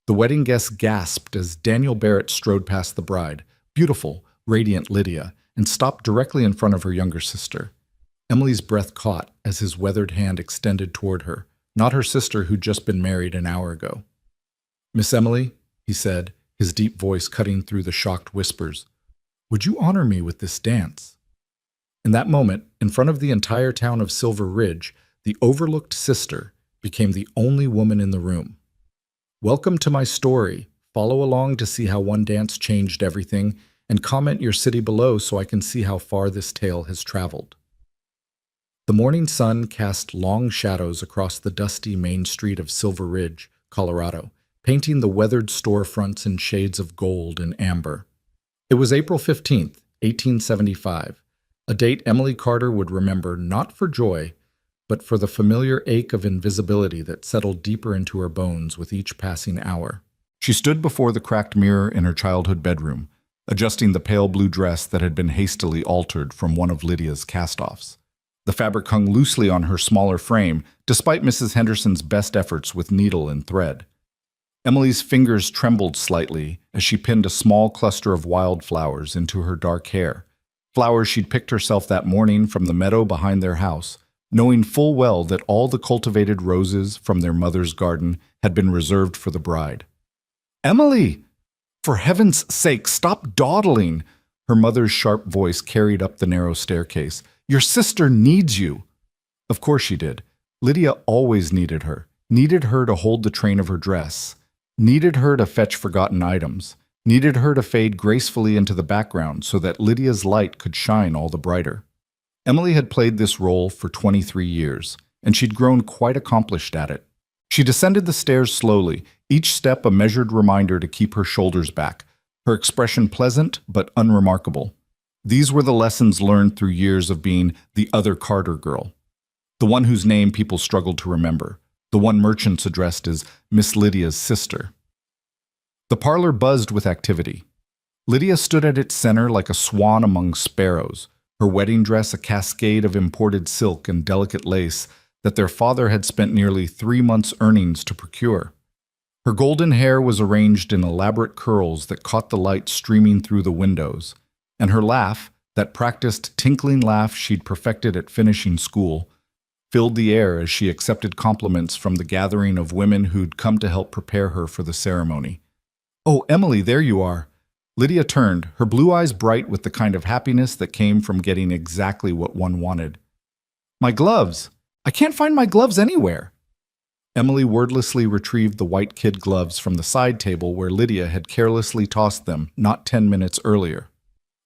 The wedding guests gasped as Daniel Barrett strode past the bride, beautiful, radiant Lydia, and stopped directly in front of her younger sister. Emily's breath caught as his weathered hand extended toward her, not her sister who'd just been married an hour ago. "Miss Emily," he said, his deep voice cutting through the shocked whispers, "would you honor me with this dance?" In that moment, in front of the entire town of Silver Ridge, the overlooked sister became the only woman in the room. Welcome to my story. Follow along to see how one dance changed everything, and comment your city below so I can see how far this tale has traveled. The morning sun cast long shadows across the dusty main street of Silver Ridge, Colorado, painting the weathered storefronts in shades of gold and amber. It was April 15th, 1875, a date Emily Carter would remember not for joy, but for the familiar ache of invisibility that settled deeper into her bones with each passing hour. She stood before the cracked mirror in her childhood bedroom, adjusting the pale blue dress that had been hastily altered from one of Lydia's cast-offs. The fabric hung loosely on her smaller frame, despite Mrs. Henderson's best efforts with needle and thread. Emily's fingers trembled slightly as she pinned a small cluster of wildflowers into her dark hair, flowers she'd picked herself that morning from the meadow behind their house, knowing full well that all the cultivated roses from their mother's garden had been reserved for the bride. "Emily! For heaven's sake, stop dawdling!" Her mother's sharp voice carried up the narrow staircase. "Your sister needs you." Of course she did. Lydia always needed her to hold the train of her dress, needed her to fetch forgotten items, needed her to fade gracefully into the background so that Lydia's light could shine all the brighter. Emily had played this role for 23 years, and she'd grown quite accomplished at it. She descended the stairs slowly, each step a measured reminder to keep her shoulders back, her expression pleasant but unremarkable. These were the lessons learned through years of being the other Carter girl, the one whose name people struggled to remember, the one merchants addressed as Miss Lydia's sister. The parlor buzzed with activity. Lydia stood at its center like a swan among sparrows, her wedding dress a cascade of imported silk and delicate lace that their father had spent nearly 3 months' earnings to procure. Her golden hair was arranged in elaborate curls that caught the light streaming through the windows, and her laugh, that practiced tinkling laugh she'd perfected at finishing school, filled the air as she accepted compliments from the gathering of women who'd come to help prepare her for the ceremony. "Oh, Emily, there you are." Lydia turned, her blue eyes bright with the kind of happiness that came from getting exactly what one wanted. "My gloves! I can't find my gloves anywhere." Emily wordlessly retrieved the white kid gloves from the side table where Lydia had carelessly tossed them not 10 minutes earlier.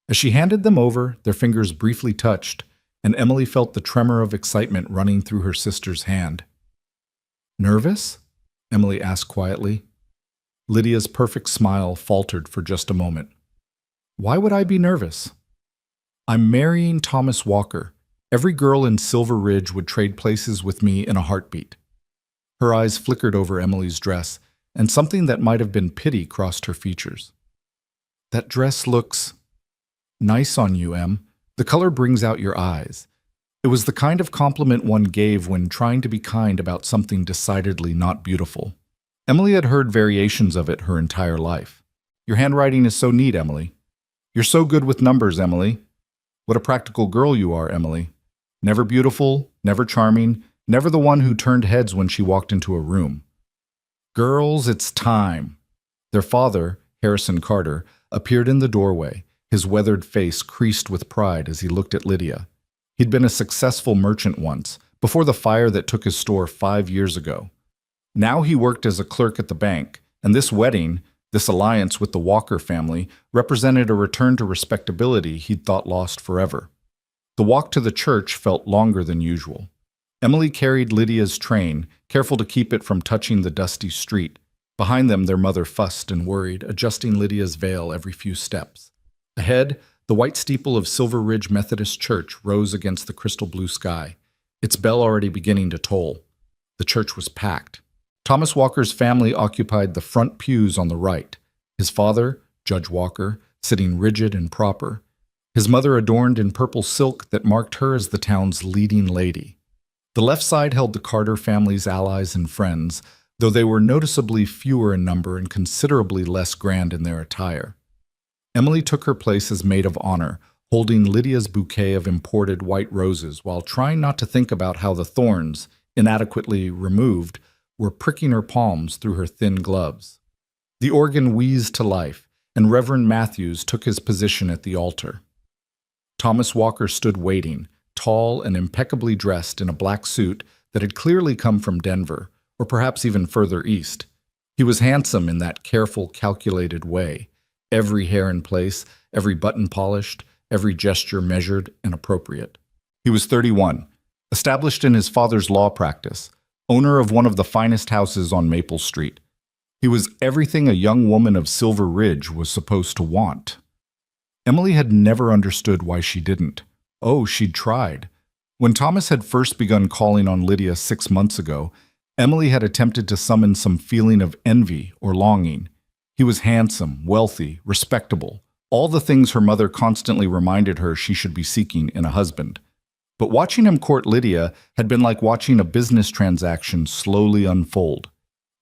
As she handed them over, their fingers briefly touched, and Emily felt the tremor of excitement running through her sister's hand. "Nervous?" Emily asked quietly. Lydia's perfect smile faltered for just a moment. "Why would I be nervous? I'm marrying Thomas Walker. Every girl in Silver Ridge would trade places with me in a heartbeat." Her eyes flickered over Emily's dress, and something that might have been pity crossed her features. "That dress looks nice on you, Em. The color brings out your eyes." It was the kind of compliment one gave when trying to be kind about something decidedly not beautiful. Emily had heard variations of it her entire life. "Your handwriting is so neat, Emily." "You're so good with numbers, Emily." "What a practical girl you are, Emily." Never beautiful, never charming, never the one who turned heads when she walked into a room. "Girls, it's time." Their father, Harrison Carter, appeared in the doorway, his weathered face creased with pride as he looked at Lydia. He'd been a successful merchant once, before the fire that took his store 5 years ago. Now he worked as a clerk at the bank, and this wedding, this alliance with the Walker family, represented a return to respectability he'd thought lost forever. The walk to the church felt longer than usual. Emily carried Lydia's train, careful to keep it from touching the dusty street. Behind them, their mother fussed and worried, adjusting Lydia's veil every few steps. Ahead, the white steeple of Silver Ridge Methodist Church rose against the crystal blue sky, its bell already beginning to toll. The church was packed. Thomas Walker's family occupied the front pews on the right, his father, Judge Walker, sitting rigid and proper, his mother adorned in purple silk that marked her as the town's leading lady. The left side held the Carter family's allies and friends, though they were noticeably fewer in number and considerably less grand in their attire. Emily took her place as maid of honor, holding Lydia's bouquet of imported white roses while trying not to think about how the thorns, inadequately removed, were pricking her palms through her thin gloves. The organ wheezed to life, and Reverend Matthews took his position at the altar. Thomas Walker stood waiting, tall and impeccably dressed in a black suit that had clearly come from Denver, or perhaps even further east. He was handsome in that careful, calculated way, every hair in place, every button polished, every gesture measured and appropriate. He was 31, established in his father's law practice, owner of one of the finest houses on Maple Street. He was everything a young woman of Silver Ridge was supposed to want. Emily had never understood why she didn't. Oh, she'd tried. When Thomas had first begun calling on Lydia 6 months ago, Emily had attempted to summon some feeling of envy or longing. He was handsome, wealthy, respectable, all the things her mother constantly reminded her she should be seeking in a husband. But watching him court Lydia had been like watching a business transaction slowly unfold.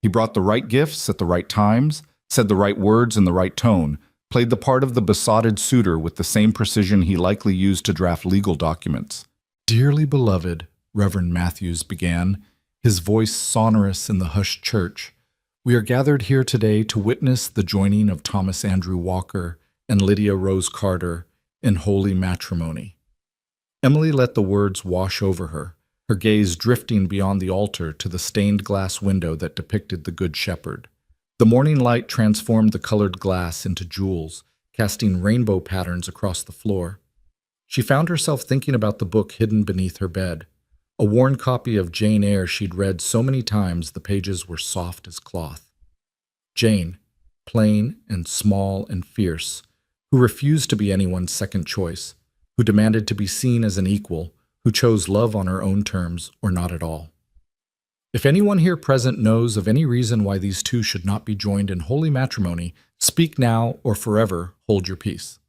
He brought the right gifts at the right times, said the right words in the right tone, played the part of the besotted suitor with the same precision he likely used to draft legal documents. "Dearly beloved," Reverend Matthews began, his voice sonorous in the hushed church, "we are gathered here today to witness the joining of Thomas Andrew Walker and Lydia Rose Carter in holy matrimony." Emily let the words wash over her, her gaze drifting beyond the altar to the stained glass window that depicted the Good Shepherd. The morning light transformed the colored glass into jewels, casting rainbow patterns across the floor. She found herself thinking about the book hidden beneath her bed, a worn copy of Jane Eyre she'd read so many times the pages were soft as cloth. Jane, plain and small and fierce, who refused to be anyone's second choice, who demanded to be seen as an equal, who chose love on her own terms or not at all. If anyone here present knows of any reason why these two should not be joined in holy matrimony, speak now or forever hold your peace.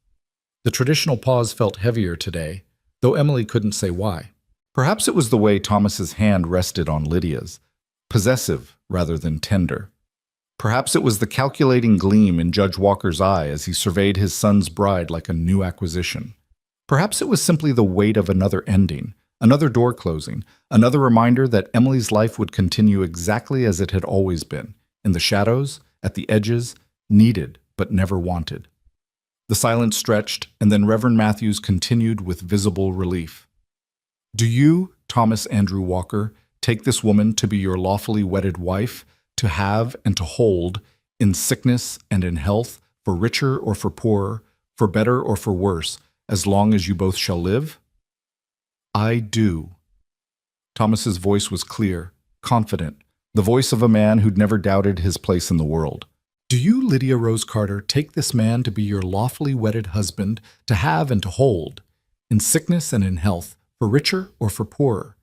The traditional pause felt heavier today, though Emily couldn't say why. Perhaps it was the way Thomas's hand rested on Lydia's, possessive rather than tender. Perhaps it was the calculating gleam in Judge Walker's eye as he surveyed his son's bride like a new acquisition. Perhaps it was simply the weight of another ending, another door closing, another reminder that Emily's life would continue exactly as it had always been, in the shadows, at the edges, needed but never wanted. The silence stretched, and then Reverend Matthews continued with visible relief. "Do you, Thomas Andrew Walker, take this woman to be your lawfully wedded wife, to have and to hold, in sickness and in health, for richer or for poorer, for better or for worse, as long as you both shall live?" "I do." Thomas's voice was clear, confident, the voice of a man who'd never doubted his place in the world. "Do you, Lydia Rose Carter, take this man to be your lawfully wedded husband, to have and to hold, in sickness and in health, for richer or for poorer,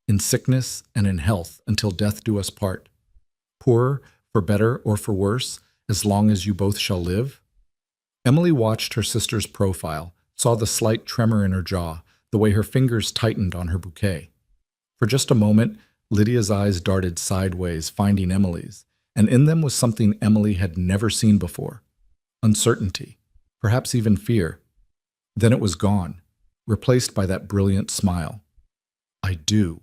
in sickness and in health, until death do us part, poorer, for better or for worse, as long as you both shall live?" Emily watched her sister's profile, saw the slight tremor in her jaw, the way her fingers tightened on her bouquet. For just a moment, Lydia's eyes darted sideways, finding Emily's, and in them was something Emily had never seen before. Uncertainty, perhaps even fear. Then it was gone, replaced by that brilliant smile. "I do."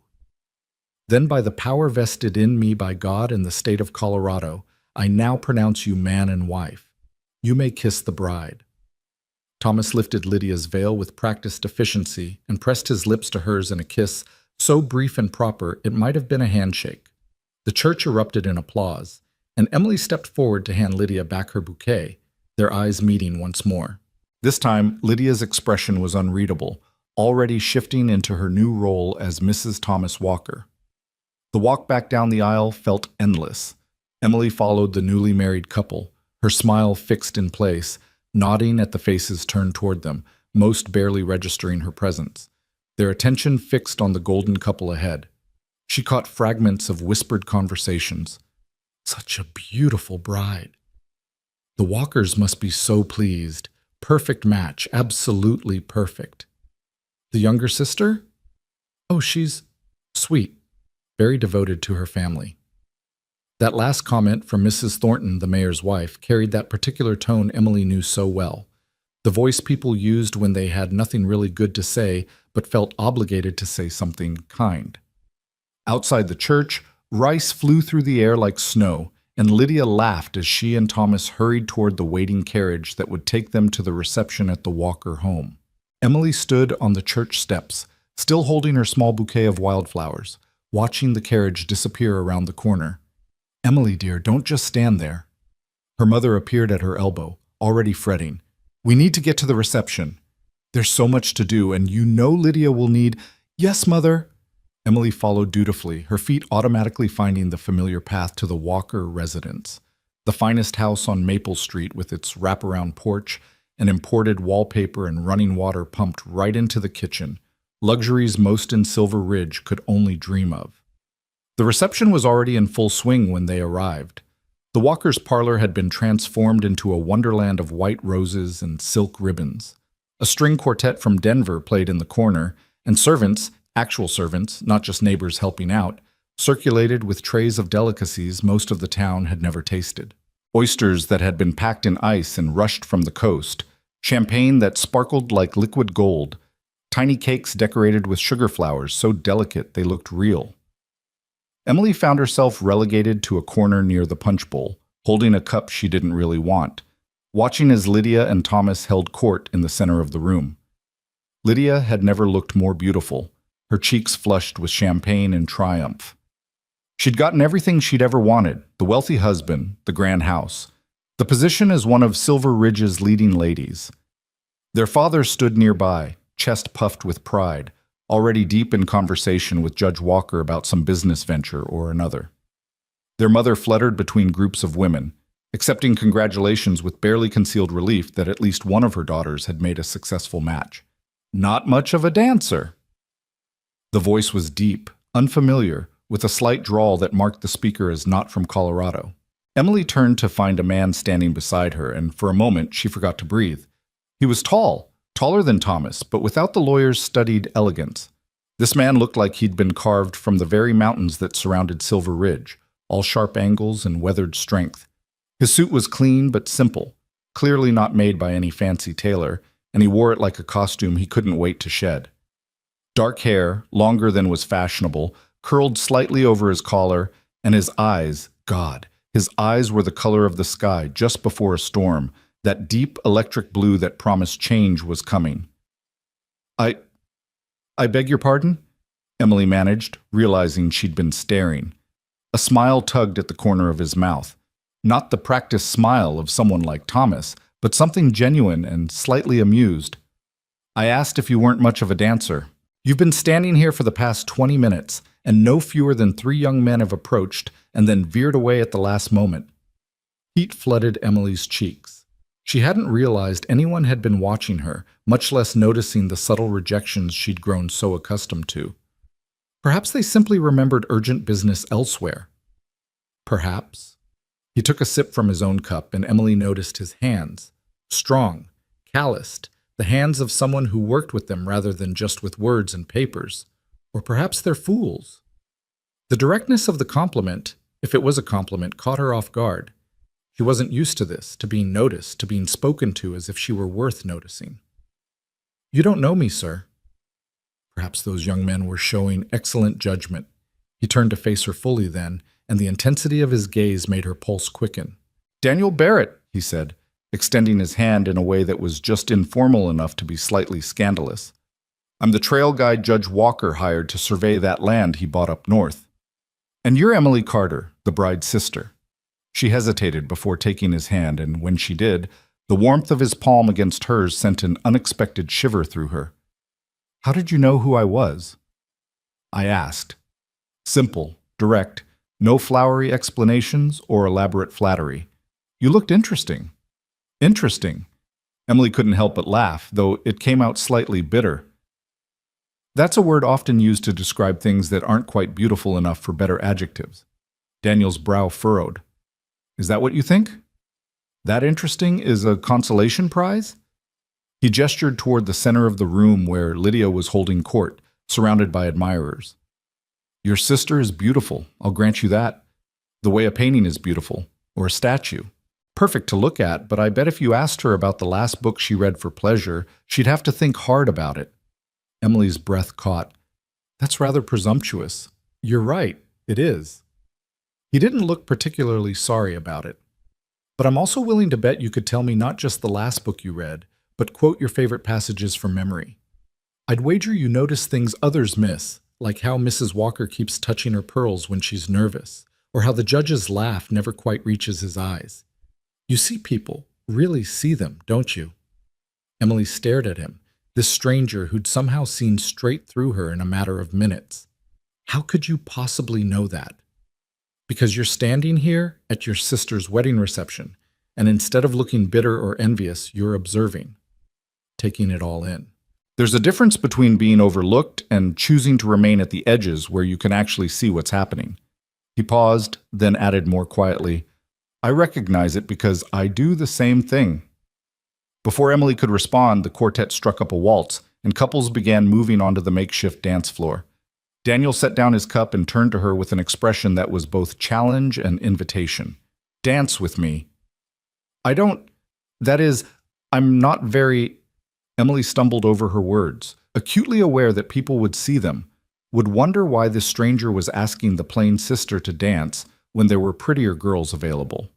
"Then by the power vested in me by God in the state of Colorado, I now pronounce you man and wife. You may kiss the bride." Thomas lifted Lydia's veil with practiced efficiency and pressed his lips to hers in a kiss so brief and proper it might have been a handshake. The church erupted in applause, and Emily stepped forward to hand Lydia back her bouquet, their eyes meeting once more. This time, Lydia's expression was unreadable, already shifting into her new role as Mrs. Thomas Walker. The walk back down the aisle felt endless. Emily followed the newly married couple, her smile fixed in place, nodding at the faces turned toward them, most barely registering her presence, their attention fixed on the golden couple ahead. She caught fragments of whispered conversations. "Such a beautiful bride. The Walkers must be so pleased. Perfect match, absolutely perfect. The younger sister? Oh, she's sweet, very devoted to her family." That last comment from Mrs. Thornton, the mayor's wife, carried that particular tone Emily knew so well. The voice people used when they had nothing really good to say, but felt obligated to say something kind. Outside the church, rice flew through the air like snow, and Lydia laughed as she and Thomas hurried toward the waiting carriage that would take them to the reception at the Walker home. Emily stood on the church steps, still holding her small bouquet of wildflowers, watching the carriage disappear around the corner. "Emily, dear, don't just stand there." Her mother appeared at her elbow, already fretting. "We need to get to the reception. There's so much to do, and you know Lydia will need—" "Yes, Mother." Emily followed dutifully, her feet automatically finding the familiar path to the Walker residence, the finest house on Maple Street with its wraparound porch and imported wallpaper and running water pumped right into the kitchen, luxuries most in Silver Ridge could only dream of. The reception was already in full swing when they arrived. The Walkers' parlor had been transformed into a wonderland of white roses and silk ribbons. A string quartet from Denver played in the corner, and servants, actual servants, not just neighbors helping out, circulated with trays of delicacies most of the town had never tasted. Oysters that had been packed in ice and rushed from the coast, champagne that sparkled like liquid gold, tiny cakes decorated with sugar flowers so delicate they looked real. Emily found herself relegated to a corner near the punch bowl, holding a cup she didn't really want, watching as Lydia and Thomas held court in the center of the room. Lydia had never looked more beautiful, her cheeks flushed with champagne and triumph. She'd gotten everything she'd ever wanted: the wealthy husband, the grand house, the position as one of Silver Ridge's leading ladies. Their father stood nearby, chest puffed with pride, already deep in conversation with Judge Walker about some business venture or another. Their mother fluttered between groups of women, accepting congratulations with barely concealed relief that at least one of her daughters had made a successful match. "Not much of a dancer." The voice was deep, unfamiliar, with a slight drawl that marked the speaker as not from Colorado. Emily turned to find a man standing beside her, and for a moment she forgot to breathe. He was tall, taller than Thomas, but without the lawyer's studied elegance. This man looked like he'd been carved from the very mountains that surrounded Silver Ridge, all sharp angles and weathered strength. His suit was clean but simple, clearly not made by any fancy tailor, and he wore it like a costume he couldn't wait to shed. Dark hair, longer than was fashionable, curled slightly over his collar, and his eyes, God, his eyes were the color of the sky just before a storm, that deep electric blue that promised change was coming. I beg your pardon?" Emily managed, realizing she'd been staring. A smile tugged at the corner of his mouth. Not the practiced smile of someone like Thomas, but something genuine and slightly amused. "I asked if you weren't much of a dancer. You've been standing here for the past 20 minutes, and no fewer than 3 young men have approached and then veered away at the last moment." Heat flooded Emily's cheeks. She hadn't realized anyone had been watching her, much less noticing the subtle rejections she'd grown so accustomed to. Perhaps they simply remembered urgent business elsewhere. Perhaps. He took a sip from his own cup, and Emily noticed his hands. Strong, calloused, the hands of someone who worked with them rather than just with words and papers. Or perhaps they're fools. The directness of the compliment, if it was a compliment, caught her off guard. She wasn't used to this, to being noticed, to being spoken to as if she were worth noticing. "You don't know me, sir." Perhaps those young men were showing excellent judgment. He turned to face her fully then, and the intensity of his gaze made her pulse quicken. "Daniel Barrett," he said, extending his hand in a way that was just informal enough to be slightly scandalous. "I'm the trail guide Judge Walker hired to survey that land he bought up north. And you're Emily Carter, the bride's sister." She hesitated before taking his hand, and when she did, the warmth of his palm against hers sent an unexpected shiver through her. "How did you know who I was?" I asked. Simple, direct, no flowery explanations or elaborate flattery. "You looked interesting." "Interesting." Emily couldn't help but laugh, though it came out slightly bitter. That's a word often used to describe things that aren't quite beautiful enough for better adjectives. Daniel's brow furrowed. "Is that what you think? That interesting is a consolation prize?" He gestured toward the center of the room where Lydia was holding court, surrounded by admirers. "Your sister is beautiful, I'll grant you that. The way a painting is beautiful, or a statue. Perfect to look at, but I bet if you asked her about the last book she read for pleasure, she'd have to think hard about it. Emily's breath caught. That's rather presumptuous. You're right, it is. He didn't look particularly sorry about it. But I'm also willing to bet you could tell me not just the last book you read, but quote your favorite passages from memory. I'd wager you notice things others miss, like how Mrs. Walker keeps touching her pearls when she's nervous, or how the judge's laugh never quite reaches his eyes. You see people, really see them, don't you? Emily stared at him, this stranger who'd somehow seen straight through her in a matter of minutes. How could you possibly know that? Because you're standing here at your sister's wedding reception, and instead of looking bitter or envious, you're observing, taking it all in. There's a difference between being overlooked and choosing to remain at the edges where you can actually see what's happening. He paused, then added more quietly, I recognize it because I do the same thing. Before Emily could respond, the quartet struck up a waltz, and couples began moving onto the makeshift dance floor. Daniel set down his cup and turned to her with an expression that was both challenge and invitation. Dance with me. I'm not very... Emily stumbled over her words, acutely aware that people would see them, would wonder why this stranger was asking the plain sister to dance when there were prettier girls available.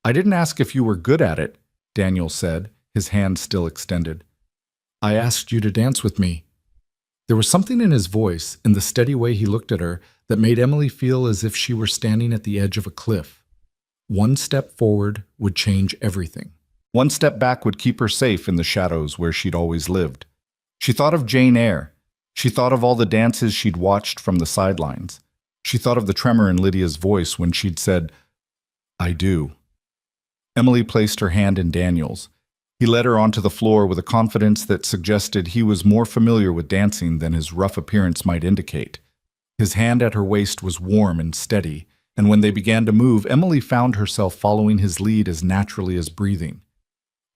I didn't ask if you were good at it, Daniel said, his hand still extended. I asked you to dance with me. There was something in his voice, in the steady way he looked at her, that made Emily feel as if she were standing at the edge of a cliff. One step forward would change everything. One step back would keep her safe in the shadows where she'd always lived. She thought of Jane Eyre. She thought of all the dances she'd watched from the sidelines. She thought of the tremor in Lydia's voice when she'd said, I do. Emily placed her hand in Daniel's. He led her onto the floor with a confidence that suggested he was more familiar with dancing than his rough appearance might indicate. His hand at her waist was warm and steady, and when they began to move, Emily found herself following his lead as naturally as breathing.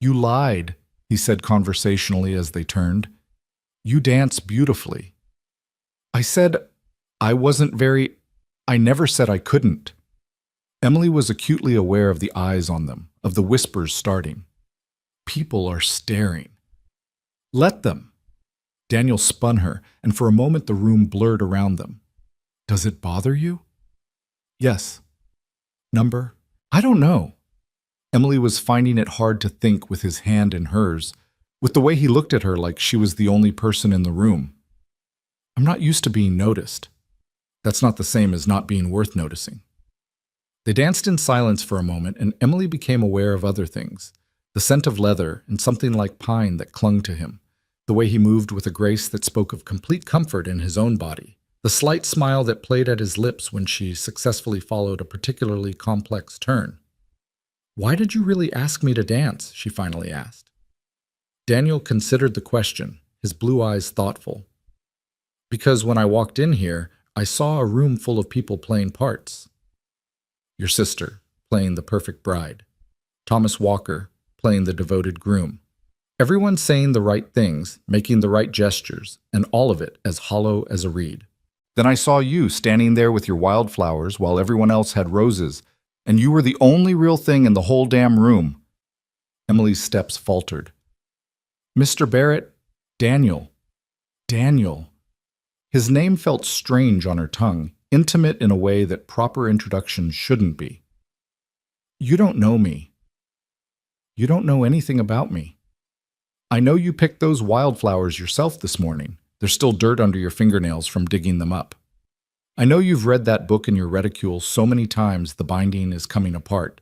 You lied, he said conversationally as they turned. You dance beautifully. I said I never said I couldn't. Emily was acutely aware of the eyes on them, of the whispers starting. People are staring. Let them. Daniel spun her, and for a moment the room blurred around them. Does it bother you? Yes. Number? I don't know. Emily was finding it hard to think with his hand in hers, with the way he looked at her like she was the only person in the room. I'm not used to being noticed. That's not the same as not being worth noticing. They danced in silence for a moment, and Emily became aware of other things, the scent of leather and something like pine that clung to him, the way he moved with a grace that spoke of complete comfort in his own body, the slight smile that played at his lips when she successfully followed a particularly complex turn. Why did you really ask me to dance? She finally asked. Daniel considered the question, his blue eyes thoughtful. Because when I walked in here, I saw a room full of people playing parts. Your sister, playing the perfect bride. Thomas Walker, playing the devoted groom. Everyone saying the right things, making the right gestures, and all of it as hollow as a reed. Then I saw you standing there with your wildflowers while everyone else had roses, and you were the only real thing in the whole damn room. Emily's steps faltered. Mr. Barrett, Daniel. Daniel. His name felt strange on her tongue, intimate in a way that proper introductions shouldn't be. You don't know me. You don't know anything about me. I know you picked those wildflowers yourself this morning. There's still dirt under your fingernails from digging them up. I know you've read that book in your reticule so many times the binding is coming apart.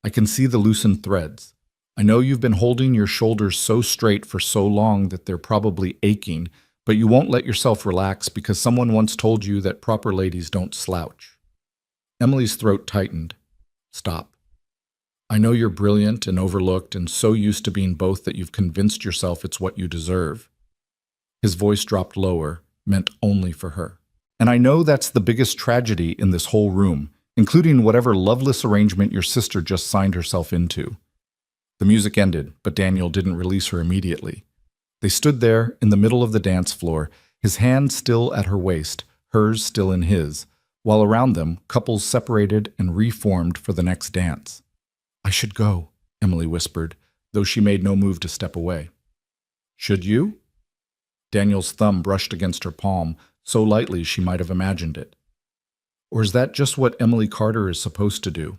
I can see the loosened threads. I know you've been holding your shoulders so straight for so long that they're probably aching, but you won't let yourself relax because someone once told you that proper ladies don't slouch. Emily's throat tightened. Stop. I know you're brilliant and overlooked and so used to being both that you've convinced yourself it's what you deserve. His voice dropped lower, meant only for her. And I know that's the biggest tragedy in this whole room, including whatever loveless arrangement your sister just signed herself into. The music ended, but Daniel didn't release her immediately. They stood there in the middle of the dance floor, his hand still at her waist, hers still in his, while around them, couples separated and reformed for the next dance. "I should go," Emily whispered, though she made no move to step away. "Should you?" Daniel's thumb brushed against her palm, so lightly she might have imagined it. Or is that just what Emily Carter is supposed to do?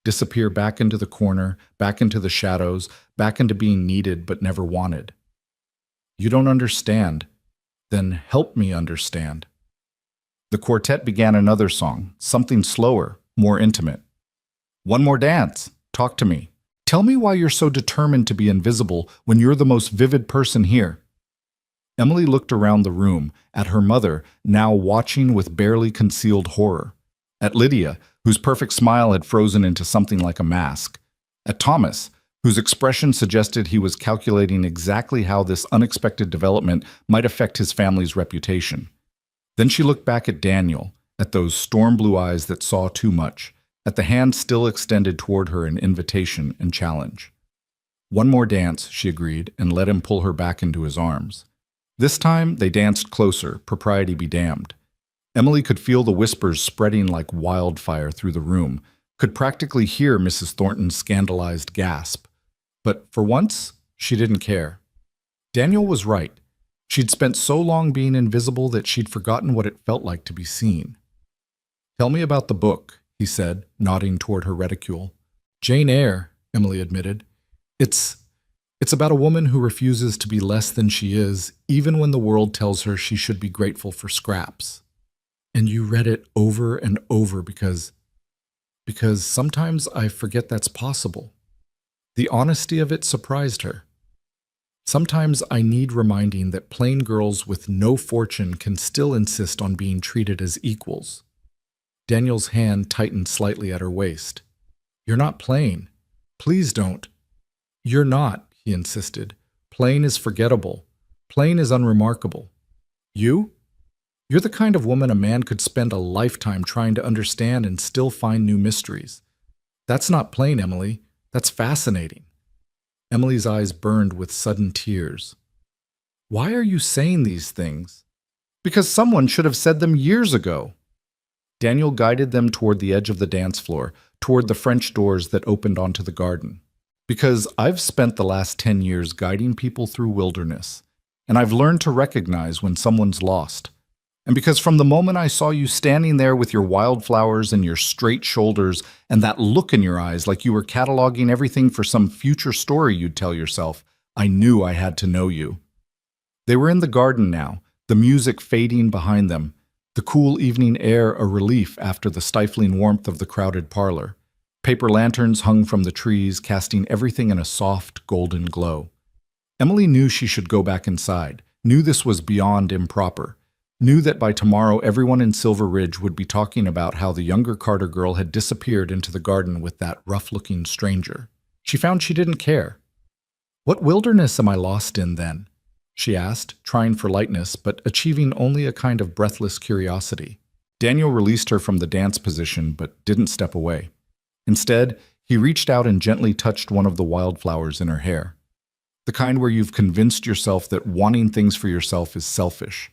Disappear back into the corner, back into the shadows, back into being needed but never wanted. "You don't understand. Then help me understand." The quartet began another song, something slower, more intimate. "One more dance. Talk to me. Tell me why you're so determined to be invisible when you're the most vivid person here." Emily looked around the room, at her mother, now watching with barely concealed horror, at Lydia, whose perfect smile had frozen into something like a mask, at Thomas, whose expression suggested he was calculating exactly how this unexpected development might affect his family's reputation. Then she looked back at Daniel, at those storm blue eyes that saw too much, at the hand still extended toward her in invitation and challenge. "One more dance," she agreed, and let him pull her back into his arms. This time, they danced closer, propriety be damned. Emily could feel the whispers spreading like wildfire through the room, could practically hear Mrs. Thornton's scandalized gasp. But for once, she didn't care. Daniel was right. She'd spent so long being invisible that she'd forgotten what it felt like to be seen. "Tell me about the book," he said, nodding toward her reticule. "Jane Eyre," Emily admitted. It's about a woman who refuses to be less than she is, even when the world tells her she should be grateful for scraps. And you read it over and over because sometimes I forget that's possible." The honesty of it surprised her. "Sometimes I need reminding that plain girls with no fortune can still insist on being treated as equals." Daniel's hand tightened slightly at her waist. "You're not plain. Please don't." "You're not," he insisted. "Plain is forgettable. Plain is unremarkable. You? You're the kind of woman a man could spend a lifetime trying to understand and still find new mysteries. That's not plain, Emily. That's fascinating." Emily's eyes burned with sudden tears. "Why are you saying these things?" "Because someone should have said them years ago." Daniel guided them toward the edge of the dance floor, toward the French doors that opened onto the garden. "Because I've spent the last 10 years guiding people through wilderness, and I've learned to recognize when someone's lost. And because from the moment I saw you standing there with your wildflowers and your straight shoulders and that look in your eyes like you were cataloging everything for some future story you'd tell yourself, I knew I had to know you." They were in the garden now, the music fading behind them, the cool evening air a relief after the stifling warmth of the crowded parlor. Paper lanterns hung from the trees, casting everything in a soft, golden glow. Emily knew she should go back inside, knew this was beyond improper, knew that by tomorrow everyone in Silver Ridge would be talking about how the younger Carter girl had disappeared into the garden with that rough-looking stranger. She found she didn't care. "What wilderness am I lost in, then?" she asked, trying for lightness, but achieving only a kind of breathless curiosity. Daniel released her from the dance position, but didn't step away. Instead, he reached out and gently touched one of the wildflowers in her hair. The kind where you've convinced yourself that wanting things for yourself is selfish.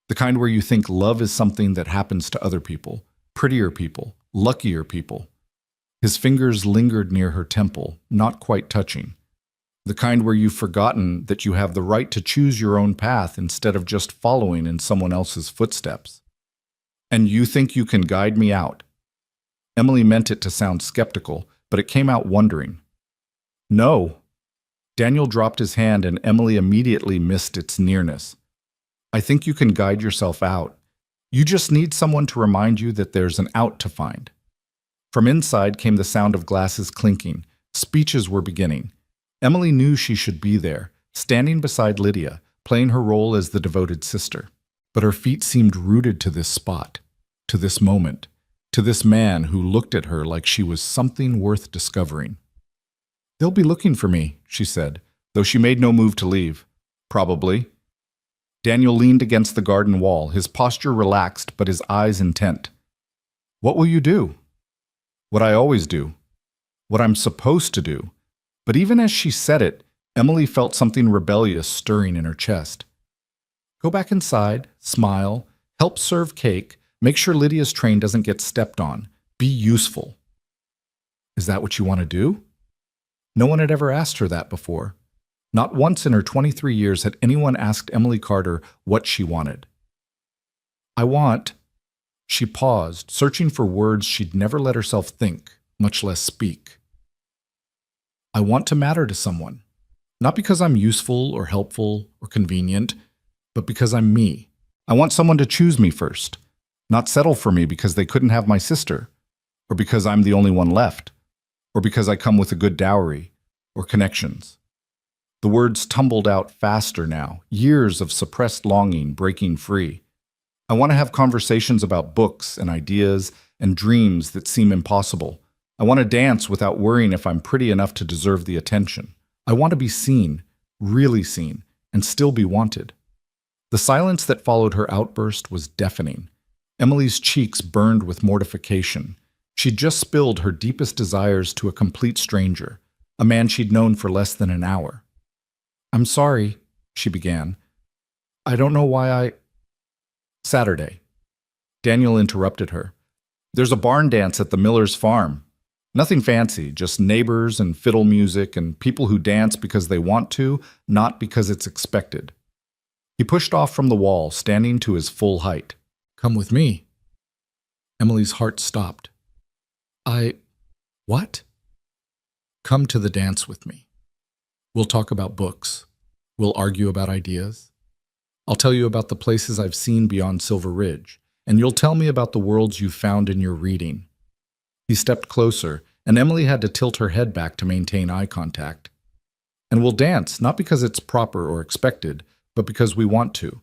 The kind where you think love is something that happens to other people, prettier people, luckier people. His fingers lingered near her temple, not quite touching. The kind where you've forgotten that you have the right to choose your own path instead of just following in someone else's footsteps. "And you think you can guide me out?" Emily meant it to sound skeptical, but it came out wondering. "No." Daniel dropped his hand and Emily immediately missed its nearness. "I think you can guide yourself out. You just need someone to remind you that there's an out to find." From inside came the sound of glasses clinking. Speeches were beginning. Emily knew she should be there, standing beside Lydia, playing her role as the devoted sister. But her feet seemed rooted to this spot, to this moment, to this man who looked at her like she was something worth discovering. "They'll be looking for me," she said, though she made no move to leave. "Probably." Daniel leaned against the garden wall, his posture relaxed but his eyes intent. "What will you do?" "What I always do. What I'm supposed to do." But even as she said it, Emily felt something rebellious stirring in her chest. "Go back inside, smile, help serve cake, Make sure Lydia's train doesn't get stepped on. Be useful. Is that what you want to do? No one had ever asked her that before. Not once in her 23 years had anyone asked Emily Carter what she wanted. I want... She paused, searching for words she'd never let herself think, much less speak. I want to matter to someone. Not because I'm useful or helpful or convenient, but because I'm me. I want someone to choose me first, not settle for me because they couldn't have my sister, or because I'm the only one left, or because I come with a good dowry, or connections. The words tumbled out faster now, years of suppressed longing breaking free. I want to have conversations about books and ideas and dreams that seem impossible. I want to dance without worrying if I'm pretty enough to deserve the attention. I want to be seen, really seen, and still be wanted. The silence that followed her outburst was deafening. Emily's cheeks burned with mortification. She'd just spilled her deepest desires to a complete stranger, a man she'd known for less than an hour. I'm sorry, she began. I don't know why I... Saturday. Daniel interrupted her. There's a barn dance at the Miller's farm. Nothing fancy, just neighbors and fiddle music and people who dance because they want to, not because it's expected. He pushed off from the wall, standing to his full height. Come with me. Emily's heart stopped. What? Come to the dance with me. We'll talk about books. We'll argue about ideas. I'll tell you about the places I've seen beyond Silver Ridge, and you'll tell me about the worlds you've found in your reading. He stepped closer, and Emily had to tilt her head back to maintain eye contact. And we'll dance, not because it's proper or expected, but because we want to.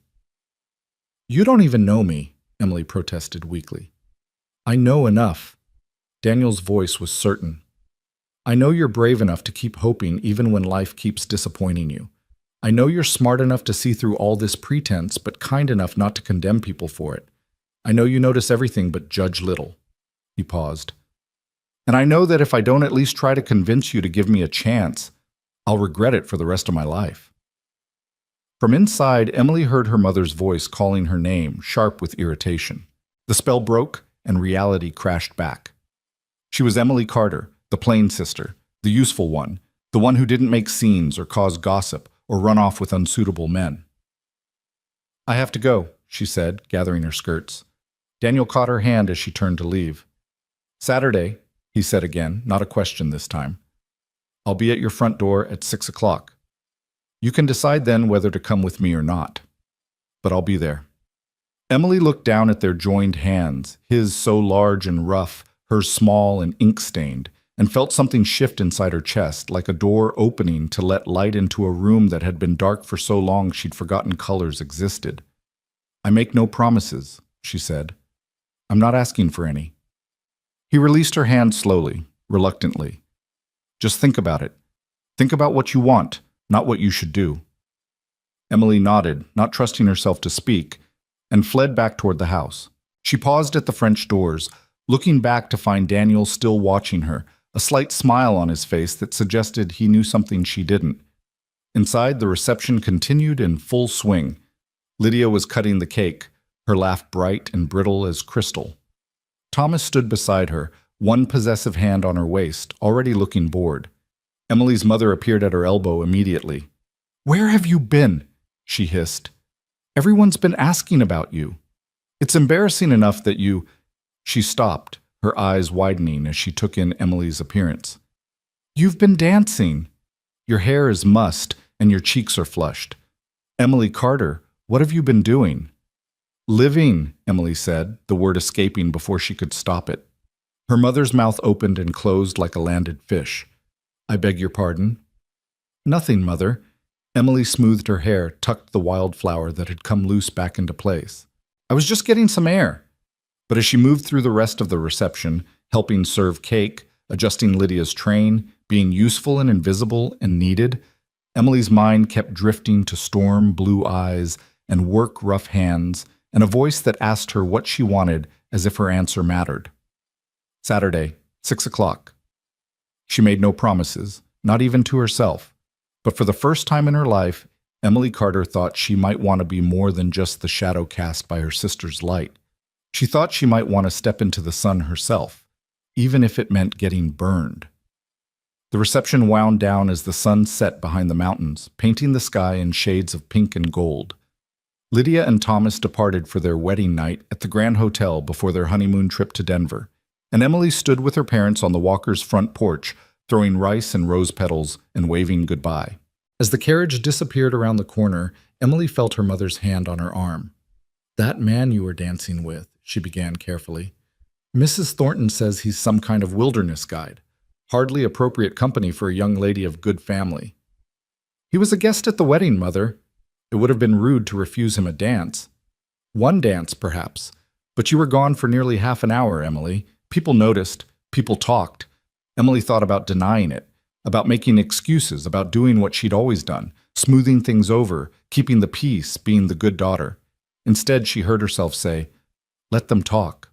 You don't even know me, Emily protested weakly. I know enough. Daniel's voice was certain. I know you're brave enough to keep hoping even when life keeps disappointing you. I know you're smart enough to see through all this pretense, but kind enough not to condemn people for it. I know you notice everything but judge little. He paused. And I know that if I don't at least try to convince you to give me a chance, I'll regret it for the rest of my life. From inside, Emily heard her mother's voice calling her name, sharp with irritation. The spell broke, and reality crashed back. She was Emily Carter, the plain sister, the useful one, the one who didn't make scenes or cause gossip or run off with unsuitable men. I have to go, she said, gathering her skirts. Daniel caught her hand as she turned to leave. Saturday, he said again, not a question this time. I'll be at your front door at 6 o'clock. You can decide then whether to come with me or not. But I'll be there. Emily looked down at their joined hands, his so large and rough, hers small and ink-stained, and felt something shift inside her chest, like a door opening to let light into a room that had been dark for so long she'd forgotten colors existed. I make no promises, she said. I'm not asking for any. He released her hand slowly, reluctantly. Just think about it. Think about what you want, not what you should do. Emily nodded, not trusting herself to speak, and fled back toward the house. She paused at the French doors, looking back to find Daniel still watching her, a slight smile on his face that suggested he knew something she didn't. Inside, the reception continued in full swing. Lydia was cutting the cake, her laugh bright and brittle as crystal. Thomas stood beside her, one possessive hand on her waist, already looking bored. Emily's mother appeared at her elbow immediately. Where have you been? She hissed. Everyone's been asking about you. It's embarrassing enough that you... She stopped, her eyes widening as she took in Emily's appearance. You've been dancing. Your hair is mussed and your cheeks are flushed. Emily Carter, what have you been doing? Living, Emily said, the word escaping before she could stop it. Her mother's mouth opened and closed like a landed fish. I beg your pardon? Nothing, Mother. Emily smoothed her hair, tucked the wildflower that had come loose back into place. I was just getting some air. But as she moved through the rest of the reception, helping serve cake, adjusting Lydia's train, being useful and invisible and needed, Emily's mind kept drifting to storm blue eyes and work rough hands and a voice that asked her what she wanted as if her answer mattered. Saturday, 6 o'clock. She made no promises, not even to herself, but for the first time in her life, Emily Carter thought she might want to be more than just the shadow cast by her sister's light. She thought she might want to step into the sun herself, even if it meant getting burned. The reception wound down as the sun set behind the mountains, painting the sky in shades of pink and gold. Lydia and Thomas departed for their wedding night at the Grand Hotel before their honeymoon trip to Denver, and Emily stood with her parents on the Walkers' front porch, throwing rice and rose petals and waving goodbye. As the carriage disappeared around the corner, Emily felt her mother's hand on her arm. "That man you were dancing with," she began carefully. "Mrs. Thornton says he's some kind of wilderness guide. Hardly appropriate company for a young lady of good family." "He was a guest at the wedding, Mother. It would have been rude to refuse him a dance." "One dance, perhaps. But you were gone for nearly half an hour, Emily. People noticed. People talked." Emily thought about denying it, about making excuses, about doing what she'd always done, smoothing things over, keeping the peace, being the good daughter. Instead, she heard herself say, "Let them talk."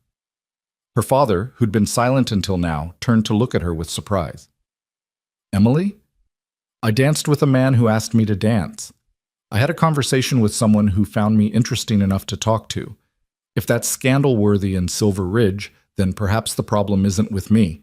Her father, who'd been silent until now, turned to look at her with surprise. "Emily? I danced with a man who asked me to dance. I had a conversation with someone who found me interesting enough to talk to. If that's scandal-worthy in Silver Ridge, then perhaps the problem isn't with me."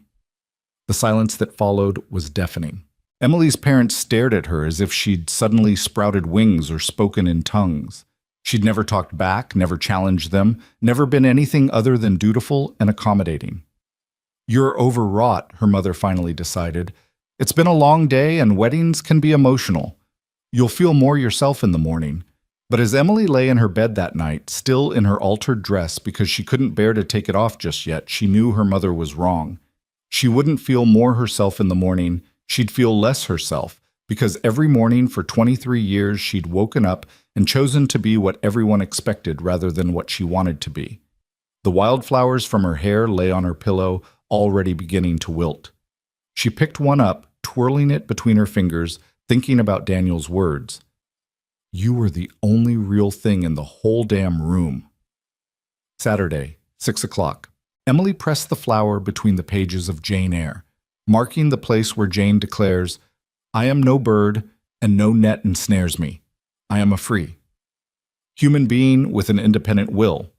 The silence that followed was deafening. Emily's parents stared at her as if she'd suddenly sprouted wings or spoken in tongues. She'd never talked back, never challenged them, never been anything other than dutiful and accommodating. "You're overwrought," her mother finally decided. "It's been a long day and weddings can be emotional. You'll feel more yourself in the morning." But as Emily lay in her bed that night, still in her altered dress because she couldn't bear to take it off just yet, she knew her mother was wrong. She wouldn't feel more herself in the morning, she'd feel less herself, because every morning for 23 years she'd woken up and chosen to be what everyone expected rather than what she wanted to be. The wildflowers from her hair lay on her pillow, already beginning to wilt. She picked one up, twirling it between her fingers, thinking about Daniel's words. "You were the only real thing in the whole damn room." Saturday, 6 o'clock. Emily pressed the flower between the pages of Jane Eyre, marking the place where Jane declares, "I am no bird, and no net ensnares me. I am a free human being with an independent will."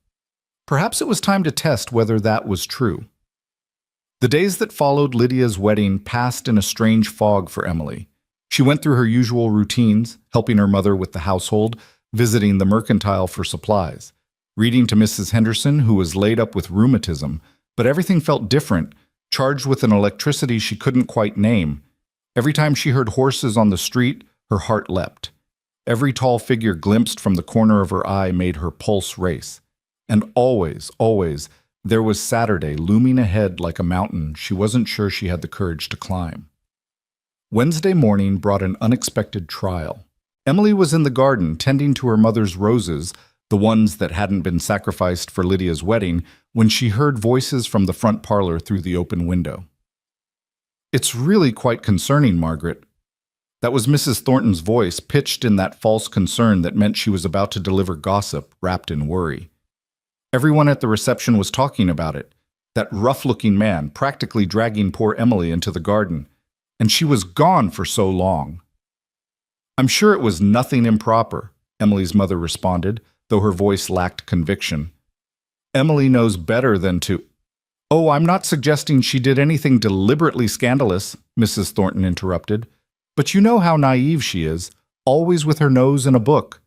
Perhaps it was time to test whether that was true. The days that followed Lydia's wedding passed in a strange fog for Emily. She went through her usual routines, helping her mother with the household, visiting the mercantile for supplies, reading to Mrs. Henderson, who was laid up with rheumatism, but everything felt different, charged with an electricity she couldn't quite name. Every time she heard horses on the street, her heart leapt. Every tall figure glimpsed from the corner of her eye made her pulse race. And always, always, there was Saturday looming ahead like a mountain she wasn't sure she had the courage to climb. Wednesday morning brought an unexpected trial. Emily was in the garden tending to her mother's roses, the ones that hadn't been sacrificed for Lydia's wedding, when she heard voices from the front parlor through the open window. "It's really quite concerning, Margaret." That was Mrs. Thornton's voice, pitched in that false concern that meant she was about to deliver gossip, wrapped in worry. Everyone at the reception was talking about it. That rough-looking man, practically dragging poor Emily into the garden. And she was gone for so long. "I'm sure it was nothing improper," Emily's mother responded, though her voice lacked conviction. "Emily knows better than to—" "Oh, I'm not suggesting she did anything deliberately scandalous," Mrs. Thornton interrupted. "But you know how naive she is, always with her nose in a book.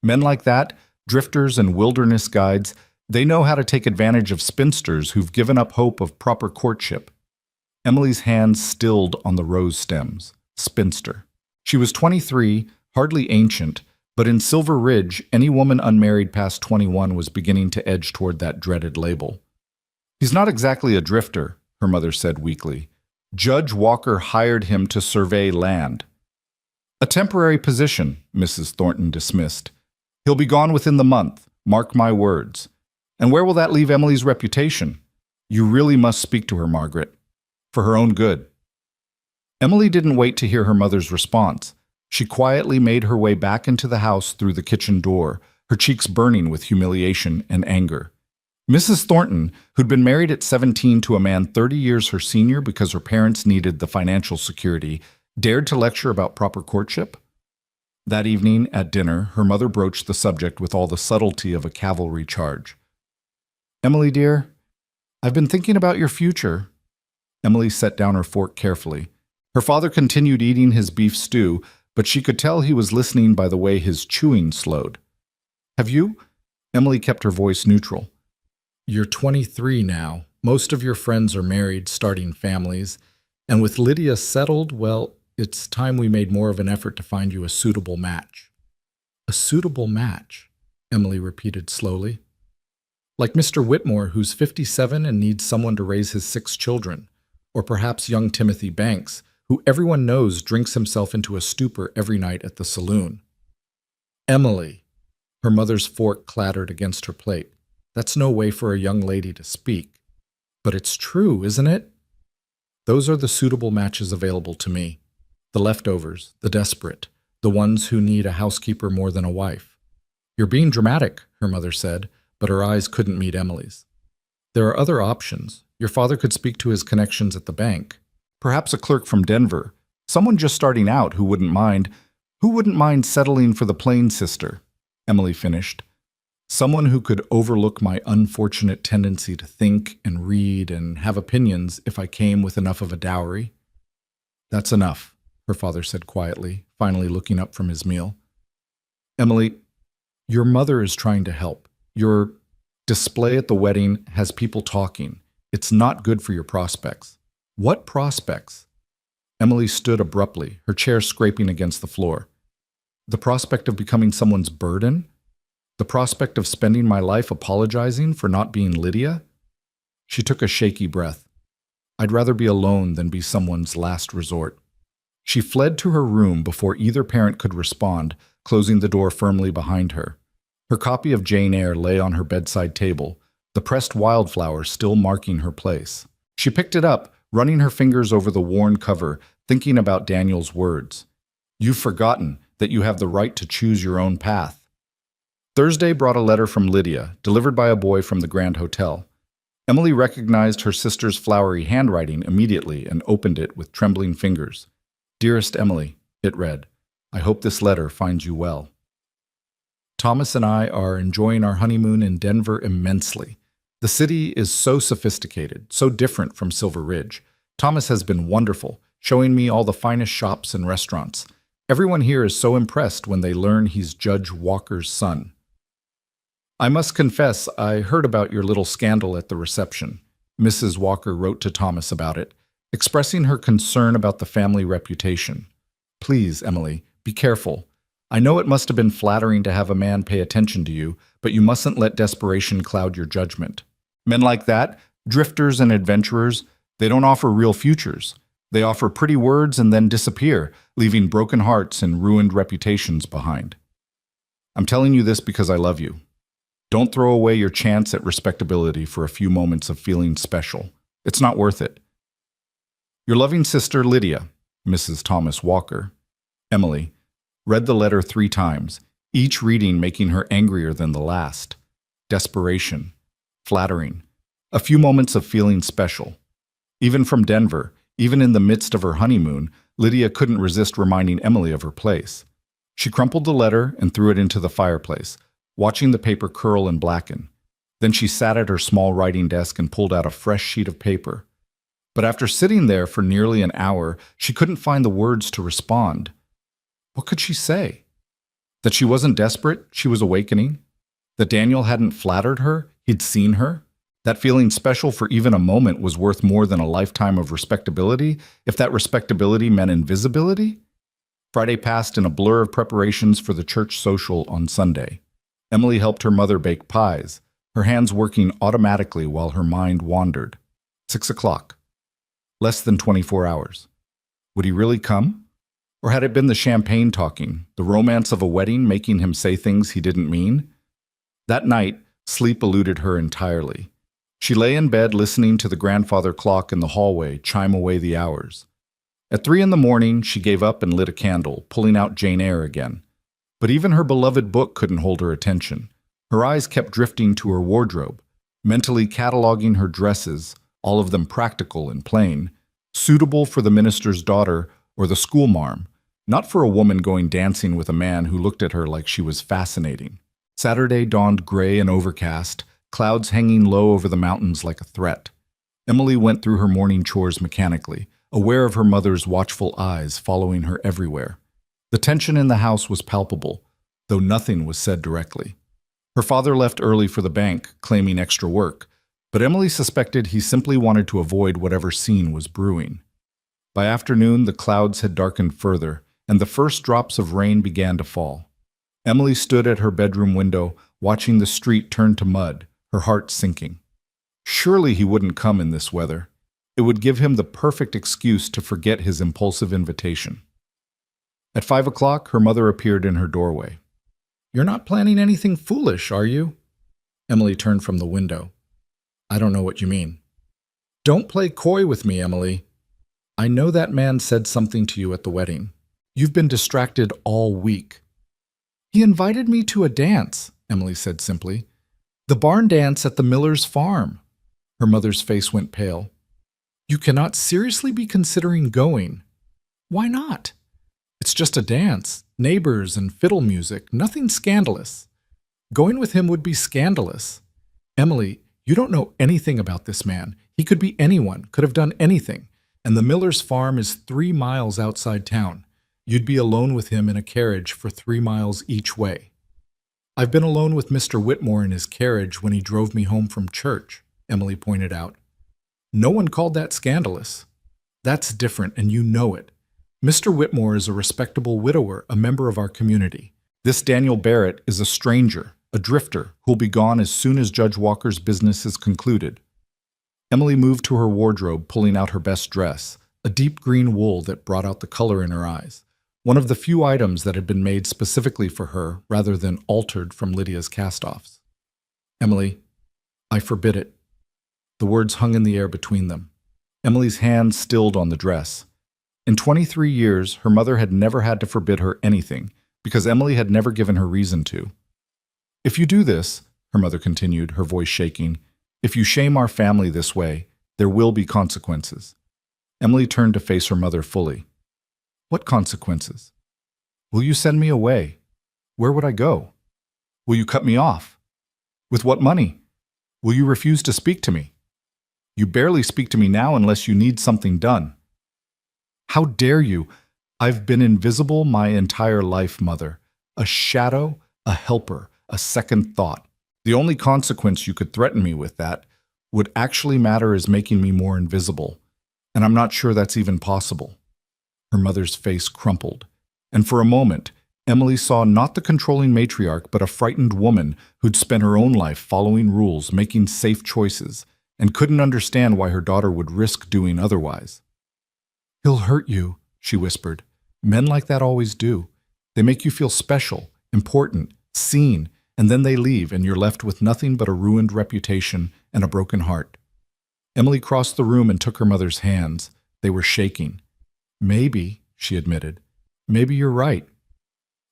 Men like that, drifters and wilderness guides, they know how to take advantage of spinsters who've given up hope of proper courtship." Emily's hands stilled on the rose stems. Spinster. She was 23, hardly ancient, but in Silver Ridge, any woman unmarried past 21 was beginning to edge toward that dreaded label. "He's not exactly a drifter," her mother said weakly. "Judge Walker hired him to survey land." "A temporary position," Mrs. Thornton dismissed. "He'll be gone within the month, mark my words. And where will that leave Emily's reputation? You really must speak to her, Margaret. For her own good." Emily didn't wait to hear her mother's response. She quietly made her way back into the house through the kitchen door, her cheeks burning with humiliation and anger. Mrs. Thornton, who'd been married at 17 to a man 30 years her senior because her parents needed the financial security, dared to lecture about proper courtship? That evening, at dinner, her mother broached the subject with all the subtlety of a cavalry charge. Emily, dear, I've been thinking about your future. Emily set down her fork carefully. Her father continued eating his beef stew, but she could tell he was listening by the way his chewing slowed. Have you? Emily kept her voice neutral. You're 23 now. Most of your friends are married, starting families. And with Lydia settled, well, it's time we made more of an effort to find you a suitable match. A suitable match, Emily repeated slowly. Like Mr. Whitmore, who's 57 and needs someone to raise his 6 children. Or perhaps young Timothy Banks, who everyone knows drinks himself into a stupor every night at the saloon. Emily. Her mother's fork clattered against her plate. That's no way for a young lady to speak. But it's true, isn't it? Those are the suitable matches available to me. The leftovers, the desperate, the ones who need a housekeeper more than a wife. You're being dramatic, her mother said, but her eyes couldn't meet Emily's. There are other options. Your father could speak to his connections at the bank. Perhaps a clerk from Denver. Someone just starting out who wouldn't mind. Who wouldn't mind settling for the plain sister? Emily finished. Someone who could overlook my unfortunate tendency to think and read and have opinions if I came with enough of a dowry. That's enough, her father said quietly, finally looking up from his meal. Emily, your mother is trying to help. Your display at the wedding has people talking. It's not good for your prospects. What prospects? Emily stood abruptly, her chair scraping against the floor. The prospect of becoming someone's burden? The prospect of spending my life apologizing for not being Lydia? She took a shaky breath. I'd rather be alone than be someone's last resort. She fled to her room before either parent could respond, closing the door firmly behind her. Her copy of Jane Eyre lay on her bedside table, the pressed wildflower still marking her place. She picked it up, running her fingers over the worn cover, thinking about Daniel's words. You've forgotten that you have the right to choose your own path. Thursday brought a letter from Lydia, delivered by a boy from the Grand Hotel. Emily recognized her sister's flowery handwriting immediately and opened it with trembling fingers. Dearest Emily, it read, I hope this letter finds you well. Thomas and I are enjoying our honeymoon in Denver immensely. The city is so sophisticated, so different from Silver Ridge. Thomas has been wonderful, showing me all the finest shops and restaurants. Everyone here is so impressed when they learn he's Judge Walker's son. I must confess, I heard about your little scandal at the reception. Mrs. Walker wrote to Thomas about it, expressing her concern about the family reputation. Please, Emily, be careful. I know it must have been flattering to have a man pay attention to you, but you mustn't let desperation cloud your judgment. Men like that, drifters and adventurers, they don't offer real futures. They offer pretty words and then disappear, leaving broken hearts and ruined reputations behind. I'm telling you this because I love you. Don't throw away your chance at respectability for a few moments of feeling special. It's not worth it. Your loving sister, Lydia, Mrs. Thomas Walker. Emily read the letter 3 times, each reading making her angrier than the last. Desperation. Flattering. A few moments of feeling special. Even from Denver, even in the midst of her honeymoon, Lydia couldn't resist reminding Emily of her place. She crumpled the letter and threw it into the fireplace, watching the paper curl and blacken. Then she sat at her small writing desk and pulled out a fresh sheet of paper. But after sitting there for nearly an hour, she couldn't find the words to respond. What could she say? That she wasn't desperate, she was awakening? That Daniel hadn't flattered her, he'd seen her? That feeling special for even a moment was worth more than a lifetime of respectability, if that respectability meant invisibility? Friday passed in a blur of preparations for the church social on Sunday. Emily helped her mother bake pies, her hands working automatically while her mind wandered. 6 o'clock. Less than 24 hours. Would he really come? Or had it been the champagne talking, the romance of a wedding making him say things he didn't mean? That night, sleep eluded her entirely. She lay in bed listening to the grandfather clock in the hallway chime away the hours. At 3 in the morning, she gave up and lit a candle, pulling out Jane Eyre again. But even her beloved book couldn't hold her attention. Her eyes kept drifting to her wardrobe, mentally cataloging her dresses, all of them practical and plain, suitable for the minister's daughter or the schoolmarm, not for a woman going dancing with a man who looked at her like she was fascinating. Saturday dawned gray and overcast, clouds hanging low over the mountains like a threat. Emily went through her morning chores mechanically, aware of her mother's watchful eyes following her everywhere. The tension in the house was palpable, though nothing was said directly. Her father left early for the bank, claiming extra work, but Emily suspected he simply wanted to avoid whatever scene was brewing. By afternoon, the clouds had darkened further, and the first drops of rain began to fall. Emily stood at her bedroom window, watching the street turn to mud, her heart sinking. Surely he wouldn't come in this weather. It would give him the perfect excuse to forget his impulsive invitation. At 5 o'clock, her mother appeared in her doorway. "You're not planning anything foolish, are you?" Emily turned from the window. "I don't know what you mean." "Don't play coy with me, Emily. I know that man said something to you at the wedding. You've been distracted all week." "He invited me to a dance," Emily said simply. "The barn dance at the Miller's farm." Her mother's face went pale. "You cannot seriously be considering going." "Why not?" "It's just a dance, neighbors and fiddle music, nothing scandalous." "Going with him would be scandalous." "Emily, you don't know anything about this man. He could be anyone, could have done anything. And the Miller's farm is 3 miles outside town. You'd be alone with him in a carriage for 3 miles each way." "I've been alone with Mr. Whitmore in his carriage when he drove me home from church," Emily pointed out. "No one called that scandalous." "That's different, and you know it. Mr. Whitmore is a respectable widower, a member of our community. This Daniel Barrett is a stranger, a drifter, who'll be gone as soon as Judge Walker's business is concluded." Emily moved to her wardrobe, pulling out her best dress, a deep green wool that brought out the color in her eyes, one of the few items that had been made specifically for her rather than altered from Lydia's cast-offs. "Emily, I forbid it." The words hung in the air between them. Emily's hand stilled on the dress. In 23 years, her mother had never had to forbid her anything, because Emily had never given her reason to. "If you do this," her mother continued, her voice shaking, "if you shame our family this way, there will be consequences." Emily turned to face her mother fully. "What consequences?" "Will you send me away? Where would I go? Will you cut me off? With what money? Will you refuse to speak to me? You barely speak to me now unless you need something done." "How dare you? I've been invisible my entire life, Mother. A shadow, a helper, a second thought. The only consequence you could threaten me with that would actually matter is making me more invisible, and I'm not sure that's even possible." Her mother's face crumpled, and for a moment, Emily saw not the controlling matriarch but a frightened woman who'd spent her own life following rules, making safe choices, and couldn't understand why her daughter would risk doing otherwise. "He'll hurt you," she whispered. "Men like that always do. They make you feel special, important, seen, and then they leave and you're left with nothing but a ruined reputation and a broken heart." Emily crossed the room and took her mother's hands. They were shaking. "Maybe," she admitted, "maybe you're right.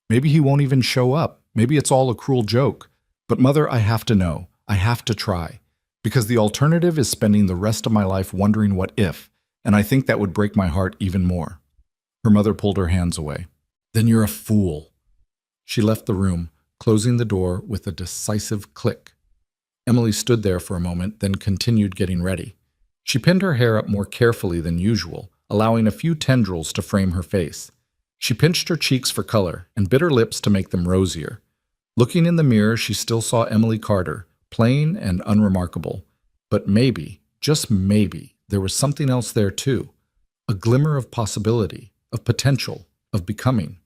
Maybe he won't even show up. Maybe it's all a cruel joke. But Mother, I have to know. I have to try. Because the alternative is spending the rest of my life wondering what if, and I think that would break my heart even more." Her mother pulled her hands away. "Then you're a fool." She left the room, closing the door with a decisive click. Emily stood there for a moment, then continued getting ready. She pinned her hair up more carefully than usual, allowing a few tendrils to frame her face. She pinched her cheeks for color and bit her lips to make them rosier. Looking in the mirror, she still saw Emily Carter, plain and unremarkable. But maybe, just maybe, there was something else there too. A glimmer of possibility, of potential, of becoming.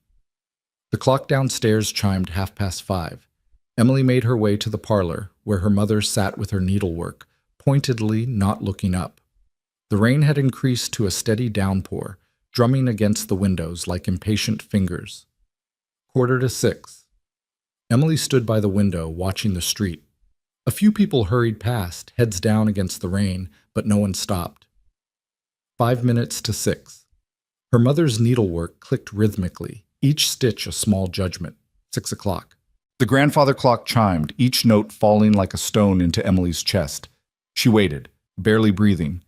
The clock downstairs chimed 5:30. Emily made her way to the parlor, where her mother sat with her needlework, pointedly not looking up. The rain had increased to a steady downpour, drumming against the windows like impatient fingers. 6:15. Emily stood by the window, watching the street. A few people hurried past, heads down against the rain, but no one stopped. 6:05. Her mother's needlework clicked rhythmically, each stitch a small judgment. 6 o'clock. The grandfather clock chimed, each note falling like a stone into Emily's chest. She waited, barely breathing.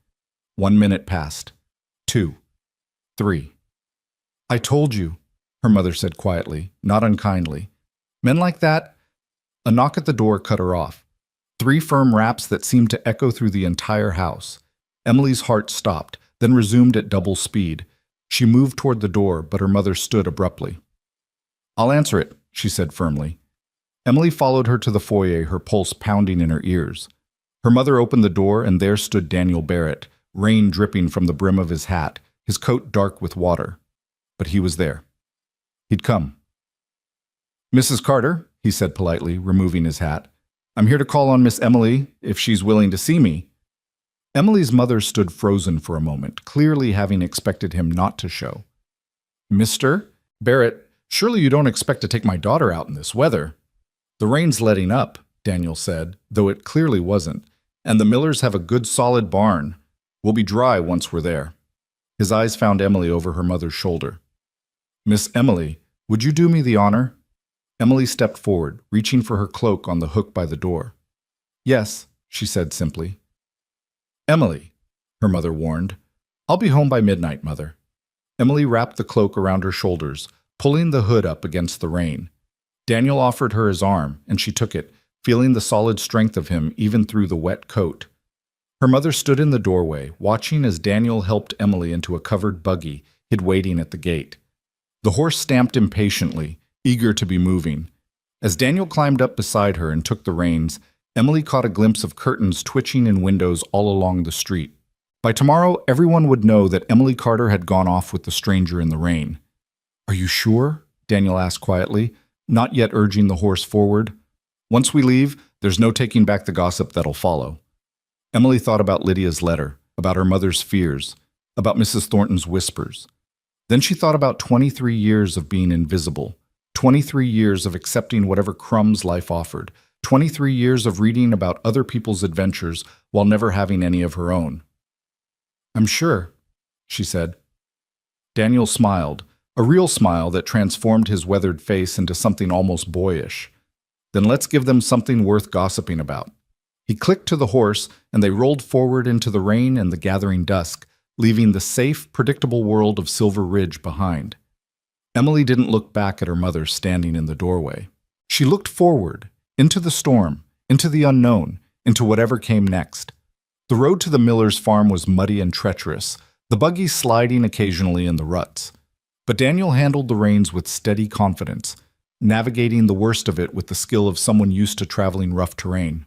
1 minute passed. 2. 3. "I told you," her mother said quietly, not unkindly. "Men like that—" A knock at the door cut her off. 3 firm raps that seemed to echo through the entire house. Emily's heart stopped, then resumed at double speed. She moved toward the door, but her mother stood abruptly. "I'll answer it," she said firmly. Emily followed her to the foyer, her pulse pounding in her ears. Her mother opened the door, and there stood Daniel Barrett, rain dripping from the brim of his hat, his coat dark with water. But he was there. He'd come. "Mrs. Carter," he said politely, removing his hat, "I'm here to call on Miss Emily, if she's willing to see me." Emily's mother stood frozen for a moment, clearly having expected him not to show. "Mr. Barrett, surely you don't expect to take my daughter out in this weather?" "The rain's letting up," Daniel said, though it clearly wasn't, "and the Millers have a good solid barn. We'll be dry once we're there." His eyes found Emily over her mother's shoulder. "Miss Emily, would you do me the honor?" Emily stepped forward, reaching for her cloak on the hook by the door. "Yes," she said simply. "Emily," her mother warned. "I'll be home by midnight, Mother." Emily wrapped the cloak around her shoulders, pulling the hood up against the rain. Daniel offered her his arm, and she took it, feeling the solid strength of him even through the wet coat. Her mother stood in the doorway, watching as Daniel helped Emily into a covered buggy hid waiting at the gate. The horse stamped impatiently, eager to be moving. As Daniel climbed up beside her and took the reins, Emily caught a glimpse of curtains twitching in windows all along the street. By tomorrow, everyone would know that Emily Carter had gone off with the stranger in the rain. "Are you sure?" Daniel asked quietly, not yet urging the horse forward. "Once we leave, there's no taking back the gossip that'll follow." Emily thought about Lydia's letter, about her mother's fears, about Mrs. Thornton's whispers. Then she thought about 23 years of being invisible, 23 years of accepting whatever crumbs life offered, 23 years of reading about other people's adventures while never having any of her own. "I'm sure," she said. Daniel smiled, a real smile that transformed his weathered face into something almost boyish. "Then let's give them something worth gossiping about." He clicked to the horse, and they rolled forward into the rain and the gathering dusk, leaving the safe, predictable world of Silver Ridge behind. Emily didn't look back at her mother standing in the doorway. She looked forward, into the storm, into the unknown, into whatever came next. The road to the Millers' farm was muddy and treacherous, the buggy sliding occasionally in the ruts. But Daniel handled the reins with steady confidence, navigating the worst of it with the skill of someone used to traveling rough terrain.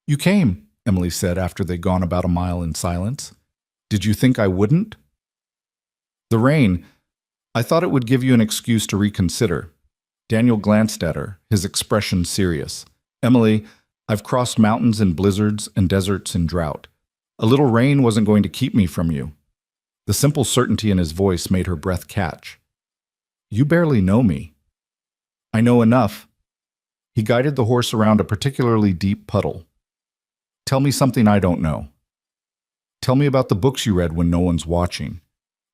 "You came," Emily said after they'd gone about a mile in silence. "Did you think I wouldn't?" "The rain. I thought it would give you an excuse to reconsider." Daniel glanced at her, his expression serious. "Emily, I've crossed mountains in blizzards and deserts in drought. A little rain wasn't going to keep me from you." The simple certainty in his voice made her breath catch. "You barely know me." "I know enough." He guided the horse around a particularly deep puddle. "Tell me something I don't know. Tell me about the books you read when no one's watching."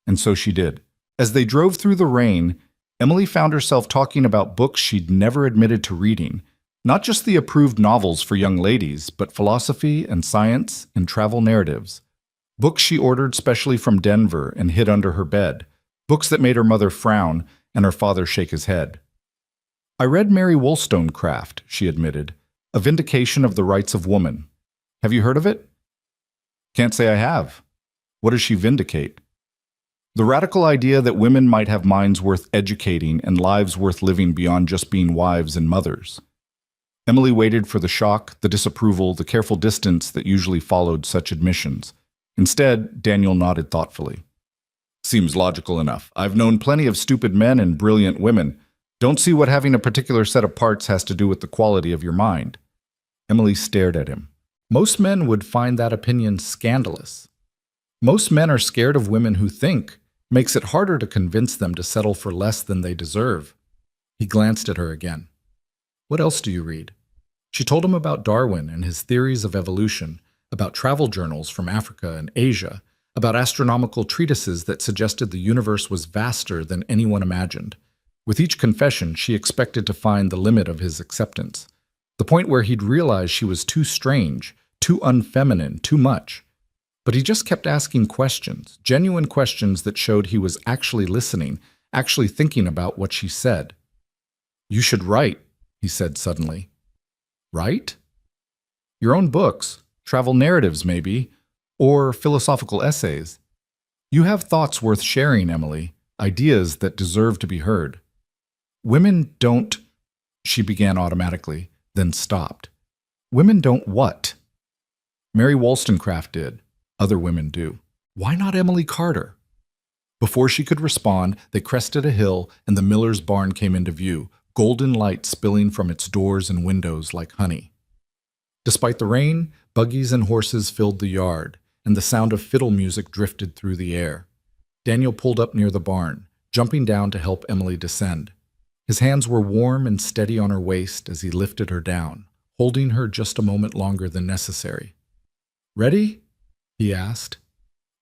And so she did. As they drove through the rain, Emily found herself talking about books she'd never admitted to reading, not just the approved novels for young ladies, but philosophy and science and travel narratives. Books she ordered specially from Denver and hid under her bed, books that made her mother frown and her father shake his head. "I read Mary Wollstonecraft," she admitted, "A Vindication of the Rights of Woman. Have you heard of it?" "Can't say I have. What does she vindicate?" "The radical idea that women might have minds worth educating and lives worth living beyond just being wives and mothers." Emily waited for the shock, the disapproval, the careful distance that usually followed such admissions. Instead, Daniel nodded thoughtfully. "Seems logical enough. I've known plenty of stupid men and brilliant women. Don't see what having a particular set of parts has to do with the quality of your mind." Emily stared at him. Most men would find that opinion scandalous. Most men are scared of women who think. Makes it harder to convince them to settle for less than they deserve. He glanced at her again. "What else do you read?" She told him about Darwin and his theories of evolution, about travel journals from Africa and Asia, about astronomical treatises that suggested the universe was vaster than anyone imagined. With each confession, she expected to find the limit of his acceptance, the point where he'd realize she was too strange, too unfeminine, too much. But he just kept asking questions, genuine questions that showed he was actually listening, actually thinking about what she said. "You should write," he said suddenly. "Write?" Your own books, travel narratives maybe, or philosophical essays. You have thoughts worth sharing, Emily, ideas that deserve to be heard. Women don't, she began automatically, then stopped. Women don't what? Mary Wollstonecraft did. Other women do. Why not Emily Carter? Before she could respond, they crested a hill and the miller's barn came into view, golden light spilling from its doors and windows like honey. Despite the rain, buggies and horses filled the yard, and the sound of fiddle music drifted through the air. Daniel pulled up near the barn, jumping down to help Emily descend. His hands were warm and steady on her waist as he lifted her down, holding her just a moment longer than necessary. "Ready?" he asked.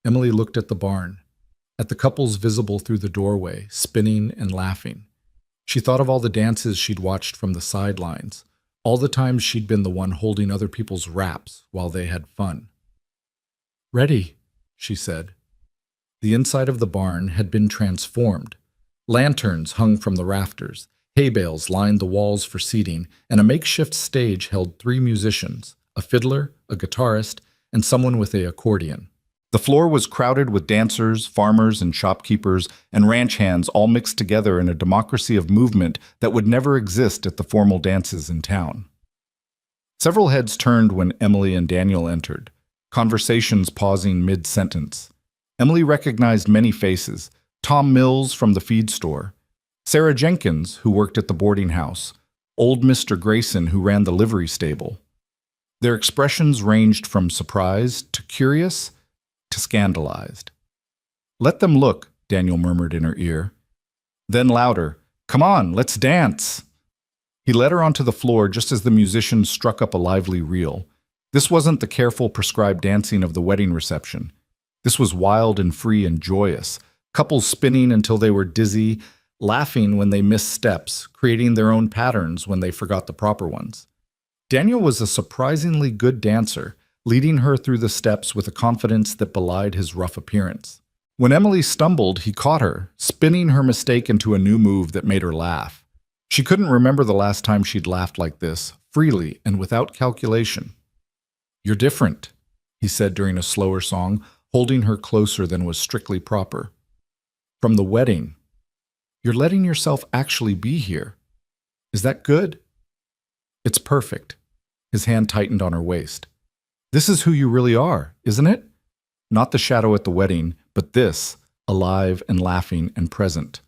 Emily looked at the barn, at the couples visible through the doorway, spinning and laughing. She thought of all the dances she'd watched from the sidelines, all the times she'd been the one holding other people's wraps while they had fun. "Ready," she said. The inside of the barn had been transformed. Lanterns hung from the rafters, hay bales lined the walls for seating, and a makeshift stage held 3 musicians, a fiddler, a guitarist, and someone with an accordion. The floor was crowded with dancers, farmers, and shopkeepers, and ranch hands all mixed together in a democracy of movement that would never exist at the formal dances in town. Several heads turned when Emily and Daniel entered, conversations pausing mid-sentence. Emily recognized many faces: Tom Mills from the feed store, Sarah Jenkins, who worked at the boarding house, old Mr. Grayson, who ran the livery stable. Their expressions ranged from surprised to curious to scandalized. "Let them look," Daniel murmured in her ear. Then louder, "Come on, let's dance." He led her onto the floor just as the musicians struck up a lively reel. This wasn't the careful, prescribed dancing of the wedding reception. This was wild and free and joyous, couples spinning until they were dizzy, laughing when they missed steps, creating their own patterns when they forgot the proper ones. Daniel was a surprisingly good dancer, leading her through the steps with a confidence that belied his rough appearance. When Emily stumbled, he caught her, spinning her mistake into a new move that made her laugh. She couldn't remember the last time she'd laughed like this, freely and without calculation. "You're different," he said during a slower song, holding her closer than was strictly proper. "From the wedding. You're letting yourself actually be here. Is that good?" "It's perfect." His hand tightened on her waist. "This is who you really are, isn't it? Not the shadow at the wedding, but this, alive and laughing and present."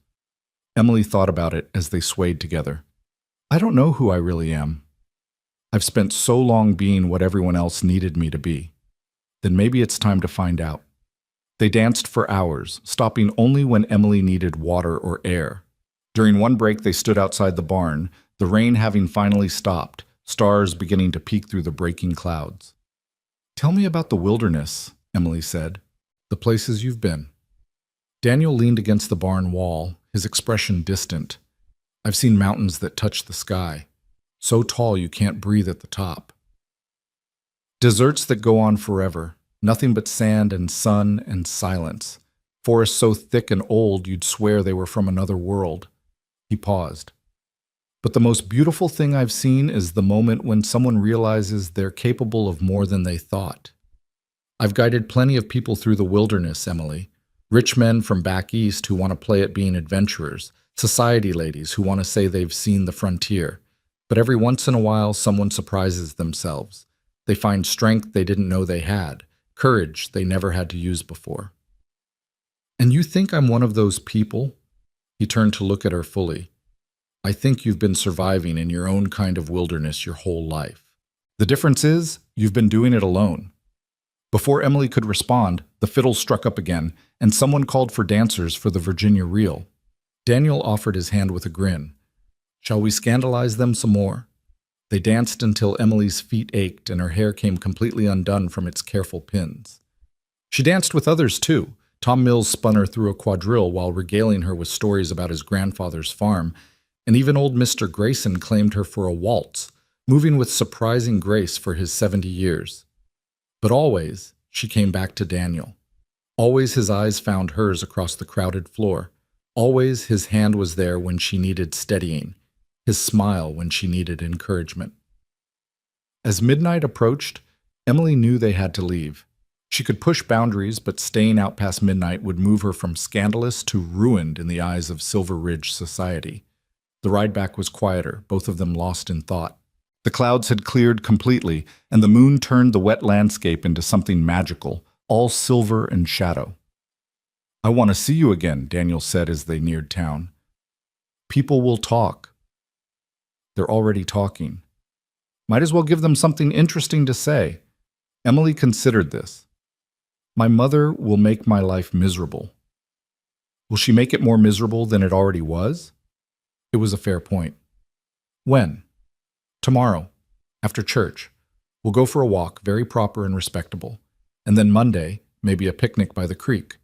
Emily thought about it as they swayed together. "I don't know who I really am. I've spent so long being what everyone else needed me to be. Then maybe it's time to find out." They danced for hours, stopping only when Emily needed water or air. During one break, they stood outside the barn, the rain having finally stopped, stars beginning to peek through the breaking clouds. "Tell me about the wilderness," Emily said. "The places you've been." Daniel leaned against the barn wall, his expression distant. "I've seen mountains that touch the sky, so tall you can't breathe at the top. Deserts that go on forever, nothing but sand and sun and silence. Forests so thick and old you'd swear they were from another world." He paused. "But the most beautiful thing I've seen is the moment when someone realizes they're capable of more than they thought. I've guided plenty of people through the wilderness, Emily. Rich men from back east who want to play at being adventurers, society ladies who want to say they've seen the frontier. But every once in a while, someone surprises themselves. They find strength they didn't know they had, courage they never had to use before." "And you think I'm one of those people?" He turned to look at her fully. "I think you've been surviving in your own kind of wilderness your whole life. The difference is, you've been doing it alone." Before Emily could respond, the fiddle struck up again, and someone called for dancers for the Virginia reel. Daniel offered his hand with a grin. "Shall we scandalize them some more?" They danced until Emily's feet ached and her hair came completely undone from its careful pins. She danced with others too. Tom Mills spun her through a quadrille while regaling her with stories about his grandfather's farm, and even old Mr. Grayson claimed her for a waltz, moving with surprising grace for his 70 years. But always, she came back to Daniel. Always his eyes found hers across the crowded floor. Always his hand was there when she needed steadying, his smile when she needed encouragement. As midnight approached, Emily knew they had to leave. She could push boundaries, but staying out past midnight would move her from scandalous to ruined in the eyes of Silver Ridge society. The ride back was quieter, both of them lost in thought. The clouds had cleared completely, and the moon turned the wet landscape into something magical, all silver and shadow. "I want to see you again," Daniel said as they neared town. "People will talk." "They're already talking." Might as well give them something interesting to say. Emily considered this. "My mother will make my life miserable." Will she make it more miserable than it already was? It was a fair point. "When?" "Tomorrow, after church. We'll go for a walk, very proper and respectable. And then Monday, maybe a picnic by the creek.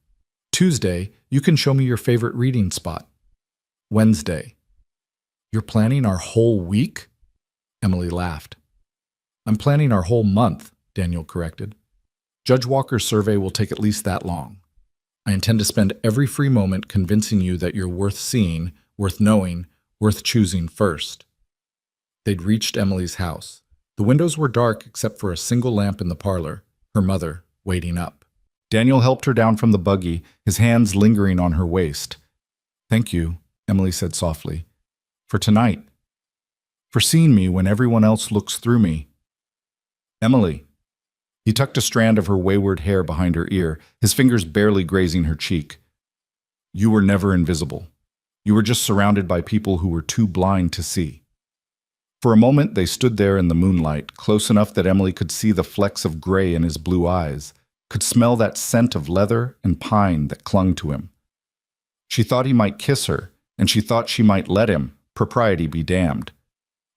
Tuesday, you can show me your favorite reading spot. Wednesday." "You're planning our whole week?" Emily laughed. "I'm planning our whole month," Daniel corrected. "Judge Walker's survey will take at least that long. I intend to spend every free moment convincing you that you're worth seeing, worth knowing, worth choosing first." They'd reached Emily's house. The windows were dark except for a single lamp in the parlor, her mother waiting up. Daniel helped her down from the buggy, his hands lingering on her waist. "Thank you," Emily said softly, "for tonight. For seeing me when everyone else looks through me." "Emily." He tucked a strand of her wayward hair behind her ear, his fingers barely grazing her cheek. "You were never invisible. You were just surrounded by people who were too blind to see." For a moment they stood there in the moonlight, close enough that Emily could see the flecks of gray in his blue eyes, could smell that scent of leather and pine that clung to him. She thought he might kiss her, and she thought she might let him, propriety be damned.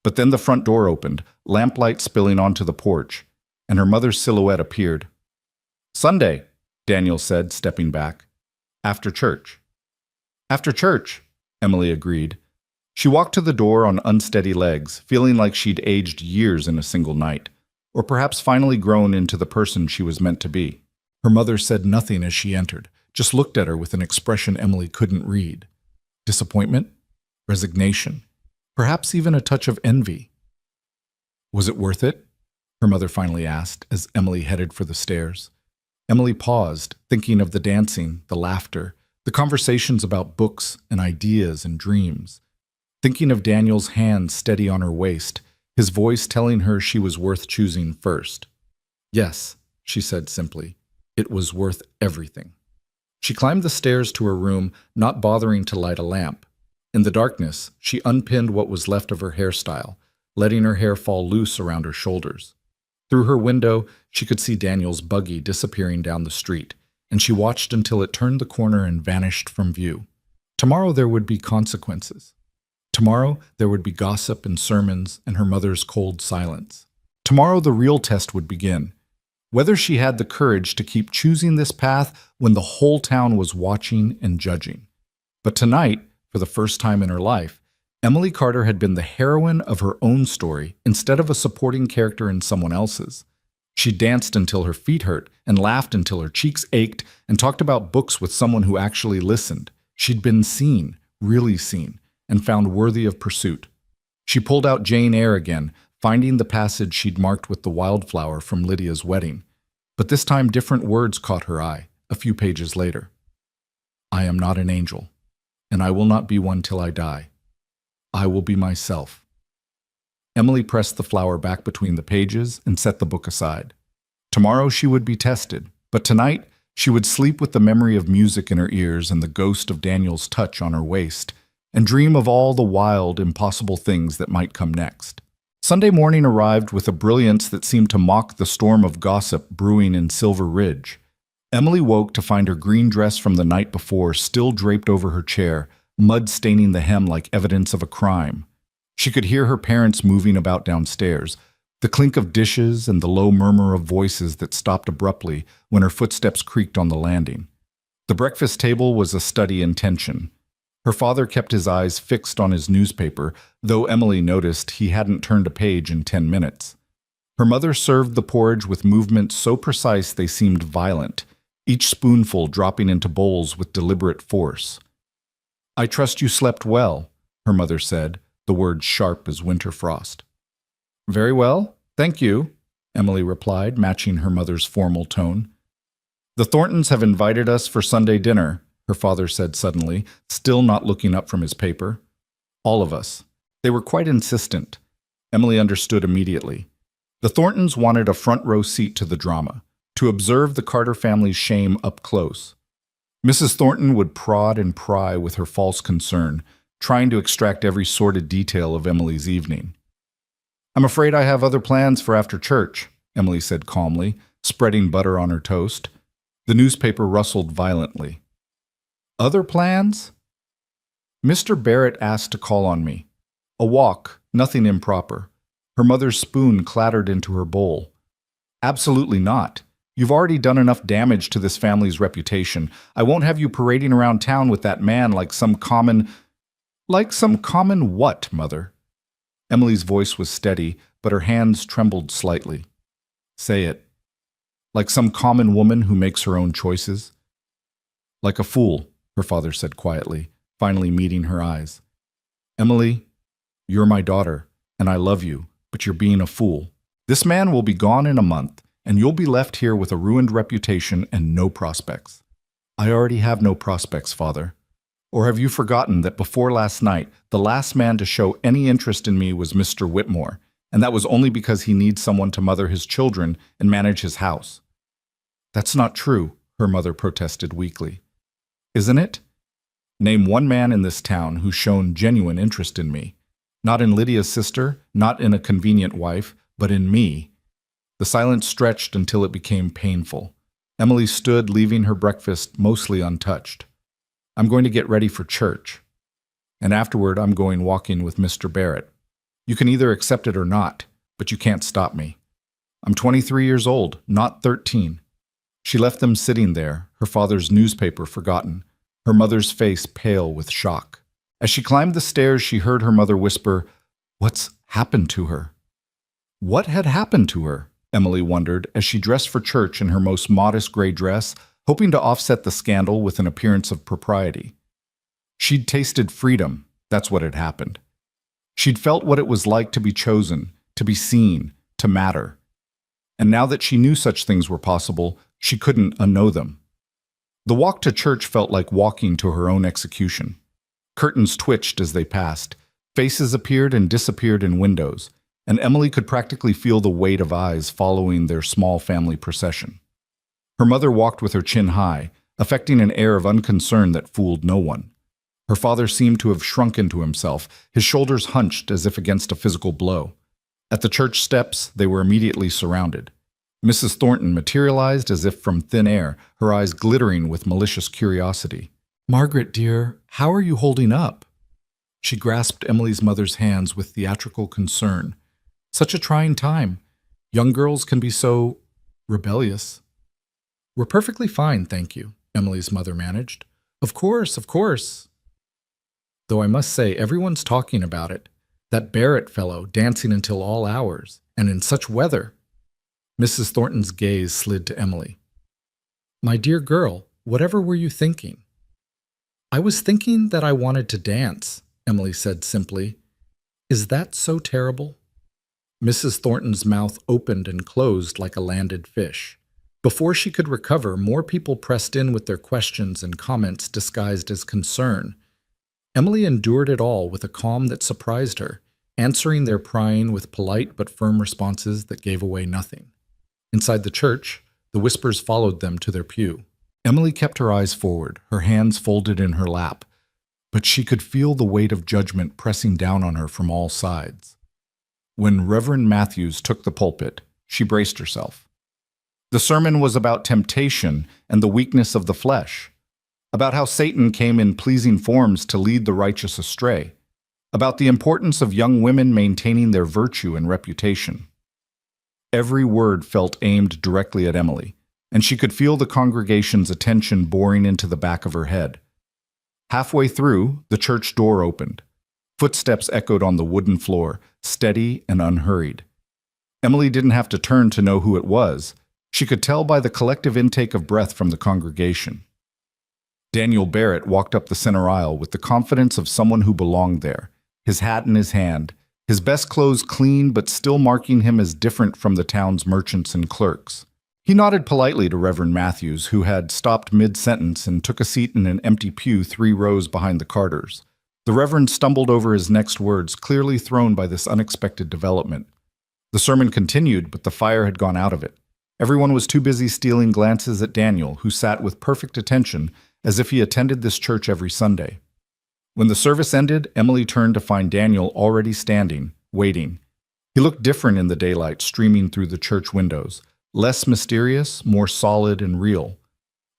But then the front door opened, lamplight spilling onto the porch, and her mother's silhouette appeared. "Sunday," Daniel said, stepping back. "After church." "After church," Emily agreed. She walked to the door on unsteady legs, feeling like she'd aged years in a single night, or perhaps finally grown into the person she was meant to be. Her mother said nothing as she entered, just looked at her with an expression Emily couldn't read. Disappointment? Resignation? Perhaps even a touch of envy. "Was it worth it?" her mother finally asked as Emily headed for the stairs. Emily paused, thinking of the dancing, the laughter, the conversations about books and ideas and dreams. Thinking of Daniel's hand steady on her waist, his voice telling her she was worth choosing first. "Yes," she said simply. "It was worth everything." She climbed the stairs to her room, not bothering to light a lamp. In the darkness, she unpinned what was left of her hairstyle, letting her hair fall loose around her shoulders. Through her window, she could see Daniel's buggy disappearing down the street, and she watched until it turned the corner and vanished from view. Tomorrow there would be consequences. Tomorrow there would be gossip and sermons and her mother's cold silence. Tomorrow the real test would begin. Whether she had the courage to keep choosing this path when the whole town was watching and judging. But tonight, for the first time in her life, Emily Carter had been the heroine of her own story instead of a supporting character in someone else's. She danced until her feet hurt and laughed until her cheeks ached and talked about books with someone who actually listened. She'd been seen, really seen, and found worthy of pursuit. She pulled out Jane Eyre again, finding the passage she'd marked with the wildflower from Lydia's wedding. But this time different words caught her eye, a few pages later. "I am not an angel, and I will not be one till I die. I will be myself." Emily pressed the flower back between the pages and set the book aside. Tomorrow she would be tested, but tonight she would sleep with the memory of music in her ears and the ghost of Daniel's touch on her waist, and dream of all the wild, impossible things that might come next. Sunday morning arrived with a brilliance that seemed to mock the storm of gossip brewing in Silver Ridge. Emily woke to find her green dress from the night before still draped over her chair, mud staining the hem like evidence of a crime. She could hear her parents moving about downstairs, the clink of dishes and the low murmur of voices that stopped abruptly when her footsteps creaked on the landing. The breakfast table was a study in tension. Her father kept his eyes fixed on his newspaper, though Emily noticed he hadn't turned a page in 10 minutes. Her mother served the porridge with movements so precise they seemed violent, each spoonful dropping into bowls with deliberate force. "I trust you slept well," her mother said, the words sharp as winter frost. "Very well," Thank you, Emily replied, matching her mother's formal tone. The Thorntons have invited us for Sunday dinner, her father said suddenly, still not looking up from his paper. All of us. They were quite insistent. Emily understood immediately. The Thorntons wanted a front row seat to the drama, to observe the Carter family's shame up close. Mrs. Thornton would prod and pry with her false concern, trying to extract every sordid detail of Emily's evening. I'm afraid I have other plans for after church, Emily said calmly, spreading butter on her toast. The newspaper rustled violently. Other plans? Mr. Barrett asked to call on me. A walk, nothing improper. Her mother's spoon clattered into her bowl. Absolutely not. You've already done enough damage to this family's reputation. I won't have you parading around town with that man like some common... Like some common what, Mother? Emily's voice was steady, but her hands trembled slightly. Say it. Like some common woman who makes her own choices? Like a fool, her father said quietly, finally meeting her eyes. Emily, you're my daughter, and I love you, but you're being a fool. This man will be gone in a month, and you'll be left here with a ruined reputation and no prospects. I already have no prospects, Father. Or have you forgotten that before last night, the last man to show any interest in me was Mr. Whitmore, and that was only because he needs someone to mother his children and manage his house? That's not true, her mother protested weakly. Isn't it? Name one man in this town who's shown genuine interest in me. Not in Lydia's sister, not in a convenient wife, but in me. The silence stretched until it became painful. Emily stood, leaving her breakfast mostly untouched. I'm going to get ready for church. And afterward, I'm going walking with Mr. Barrett. You can either accept it or not, but you can't stop me. I'm 23 years old, not 13. She left them sitting there, her father's newspaper forgotten, her mother's face pale with shock. As she climbed the stairs, she heard her mother whisper, "What's happened to her?" What had happened to her? Emily wondered as she dressed for church in her most modest gray dress, hoping to offset the scandal with an appearance of propriety. She'd tasted freedom, that's what had happened. She'd felt what it was like to be chosen, to be seen, to matter. And now that she knew such things were possible, she couldn't unknow them. The walk to church felt like walking to her own execution. Curtains twitched as they passed, faces appeared and disappeared in windows, and Emily could practically feel the weight of eyes following their small family procession. Her mother walked with her chin high, affecting an air of unconcern that fooled no one. Her father seemed to have shrunk into himself, his shoulders hunched as if against a physical blow. At the church steps, they were immediately surrounded. Mrs. Thornton materialized as if from thin air, her eyes glittering with malicious curiosity. "Margaret, dear, how are you holding up?" She grasped Emily's mother's hands with theatrical concern. Such a trying time. Young girls can be so rebellious. "We're perfectly fine, thank you," Emily's mother managed. Of course. Though I must say, everyone's talking about it. That Barrett fellow dancing until all hours, and in such weather." Mrs. Thornton's gaze slid to Emily. "My dear girl, whatever were you thinking?" "I was thinking that I wanted to dance," Emily said simply. "Is that so terrible?" Mrs. Thornton's mouth opened and closed like a landed fish. Before she could recover, more people pressed in with their questions and comments disguised as concern. Emily endured it all with a calm that surprised her, answering their prying with polite but firm responses that gave away nothing. Inside the church, the whispers followed them to their pew. Emily kept her eyes forward, her hands folded in her lap, but she could feel the weight of judgment pressing down on her from all sides. When Reverend Matthews took the pulpit, she braced herself. The sermon was about temptation and the weakness of the flesh, about how Satan came in pleasing forms to lead the righteous astray, about the importance of young women maintaining their virtue and reputation. Every word felt aimed directly at Emily, and she could feel the congregation's attention boring into the back of her head. Halfway through, the church door opened. Footsteps echoed on the wooden floor, steady and unhurried. Emily didn't have to turn to know who it was. She could tell by the collective intake of breath from the congregation. Daniel Barrett walked up the center aisle with the confidence of someone who belonged there, his hat in his hand, his best clothes clean but still marking him as different from the town's merchants and clerks. He nodded politely to Reverend Matthews, who had stopped mid-sentence and took a seat in an empty pew 3 rows behind the Carters. The Reverend stumbled over his next words, clearly thrown by this unexpected development. The sermon continued, but the fire had gone out of it. Everyone was too busy stealing glances at Daniel, who sat with perfect attention, as if he attended this church every Sunday. When the service ended, Emily turned to find Daniel already standing, waiting. He looked different in the daylight streaming through the church windows, less mysterious, more solid and real.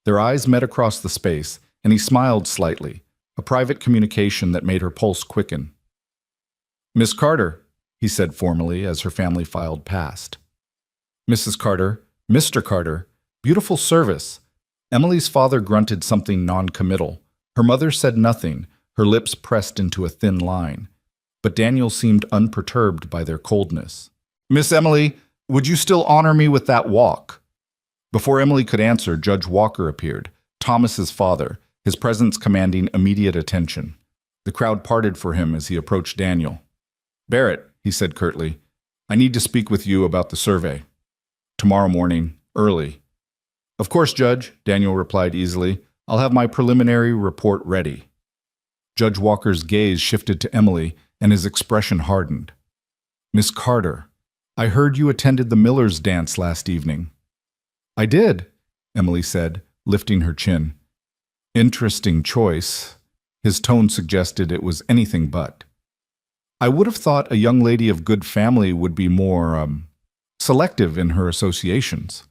Their eyes met across the space, and he smiled slightly, a private communication that made her pulse quicken. "Miss Carter," he said formally as her family filed past. "Mrs. Carter, Mr. Carter, beautiful service." Emily's father grunted something non-committal. Her mother said nothing, her lips pressed into a thin line. But Daniel seemed unperturbed by their coldness. "Miss Emily, would you still honor me with that walk?" Before Emily could answer, Judge Walker appeared, Thomas's father, his presence commanding immediate attention. The crowd parted for him as he approached Daniel. "Barrett," he said curtly, "I need to speak with you about the survey. Tomorrow morning, early." "Of course, Judge," Daniel replied easily. "I'll have my preliminary report ready." Judge Walker's gaze shifted to Emily, and his expression hardened. "Miss Carter, I heard you attended the Miller's dance last evening." "I did," Emily said, lifting her chin. "Interesting choice." His tone suggested it was anything but. "I would have thought a young lady of good family would be more, selective in her associations."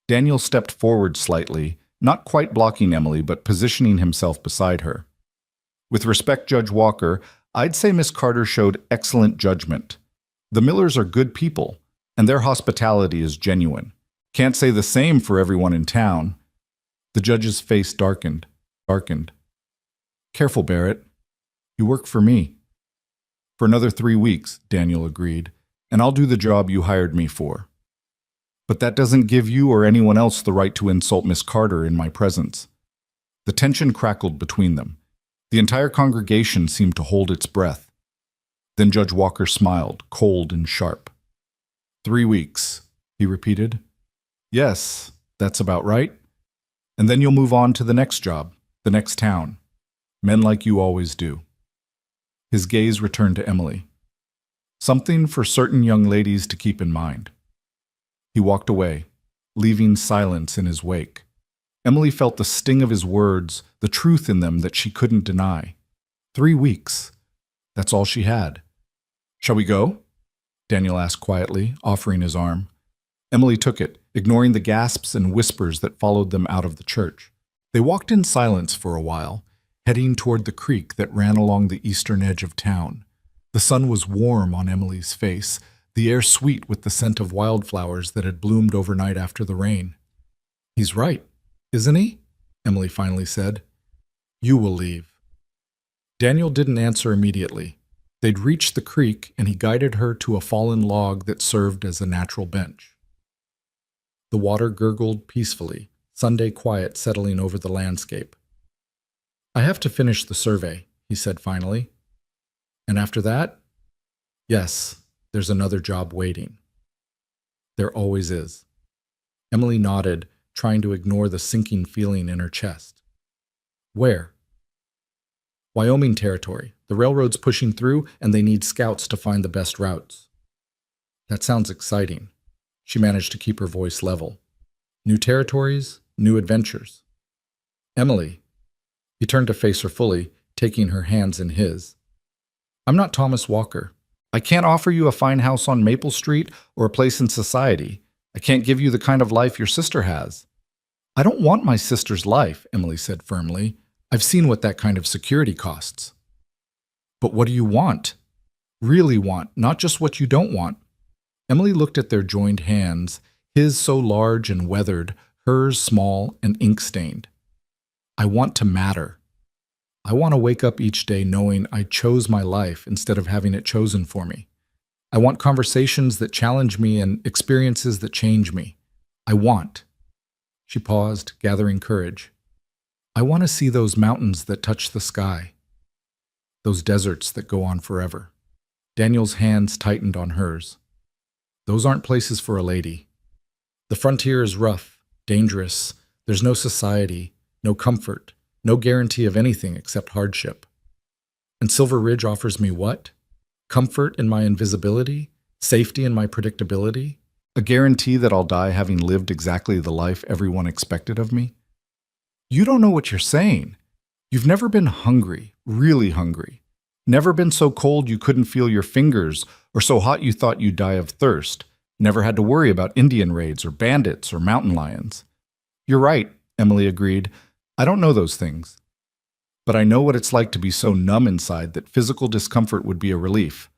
Daniel stepped forward slightly, not quite blocking Emily, but positioning himself beside her. "With respect, Judge Walker, I'd say Miss Carter showed excellent judgment. The Millers are good people, and their hospitality is genuine. Can't say the same for everyone in town." The judge's face darkened. "Careful, Barrett. You work for me." "For another 3 weeks," Daniel agreed, "and I'll do the job you hired me for." "But that doesn't give you or anyone else the right to insult Miss Carter in my presence." The tension crackled between them. The entire congregation seemed to hold its breath. Then Judge Walker smiled, cold and sharp. 3 weeks, he repeated. "Yes, that's about right. And then you'll move on to the next job, the next town. Men like you always do." His gaze returned to Emily. "Something for certain young ladies to keep in mind." He walked away, leaving silence in his wake. Emily felt the sting of his words, the truth in them that she couldn't deny. 3 weeks. That's all she had. "Shall we go?" Daniel asked quietly, offering his arm. Emily took it, ignoring the gasps and whispers that followed them out of the church. They walked in silence for a while, heading toward the creek that ran along the eastern edge of town. The sun was warm on Emily's face, the air sweet with the scent of wildflowers that had bloomed overnight after the rain. "He's right, isn't he?" Emily finally said. "You will leave." Daniel didn't answer immediately. They'd reached the creek, and he guided her to a fallen log that served as a natural bench. The water gurgled peacefully, Sunday quiet settling over the landscape. "I have to finish the survey," he said finally. "And after that?" "Yes, there's another job waiting." "There always is." Emily nodded, trying to ignore the sinking feeling in her chest. "Where?" "Wyoming territory. The railroad's pushing through, and they need scouts to find the best routes." "That sounds exciting." She managed to keep her voice level. "New territories, new adventures." "Emily." He turned to face her fully, taking her hands in his. "I'm not Thomas Walker. I can't offer you a fine house on Maple Street or a place in society. I can't give you the kind of life your sister has." "I don't want my sister's life," Emily said firmly. "I've seen what that kind of security costs." "But what do you want? Really want, not just what you don't want." Emily looked at their joined hands, his so large and weathered, hers small and ink-stained. "I want to matter. I want to wake up each day knowing I chose my life instead of having it chosen for me. I want conversations that challenge me and experiences that change me. I want." She paused, gathering courage. "I want to see those mountains that touch the sky. Those deserts that go on forever." Daniel's hands tightened on hers. Those aren't places for a lady. The frontier is rough, dangerous. There's no society, no comfort, no guarantee of anything except hardship. And Silver Ridge offers me what? Comfort in my invisibility? Safety in my predictability? A guarantee that I'll die having lived exactly the life everyone expected of me? You don't know what you're saying. You've never been hungry, really hungry. Never been so cold you couldn't feel your fingers, or so hot you thought you'd die of thirst. Never had to worry about Indian raids or bandits or mountain lions. You're right, Emily agreed. I don't know those things. But I know what it's like to be so numb inside that physical discomfort would be a relief.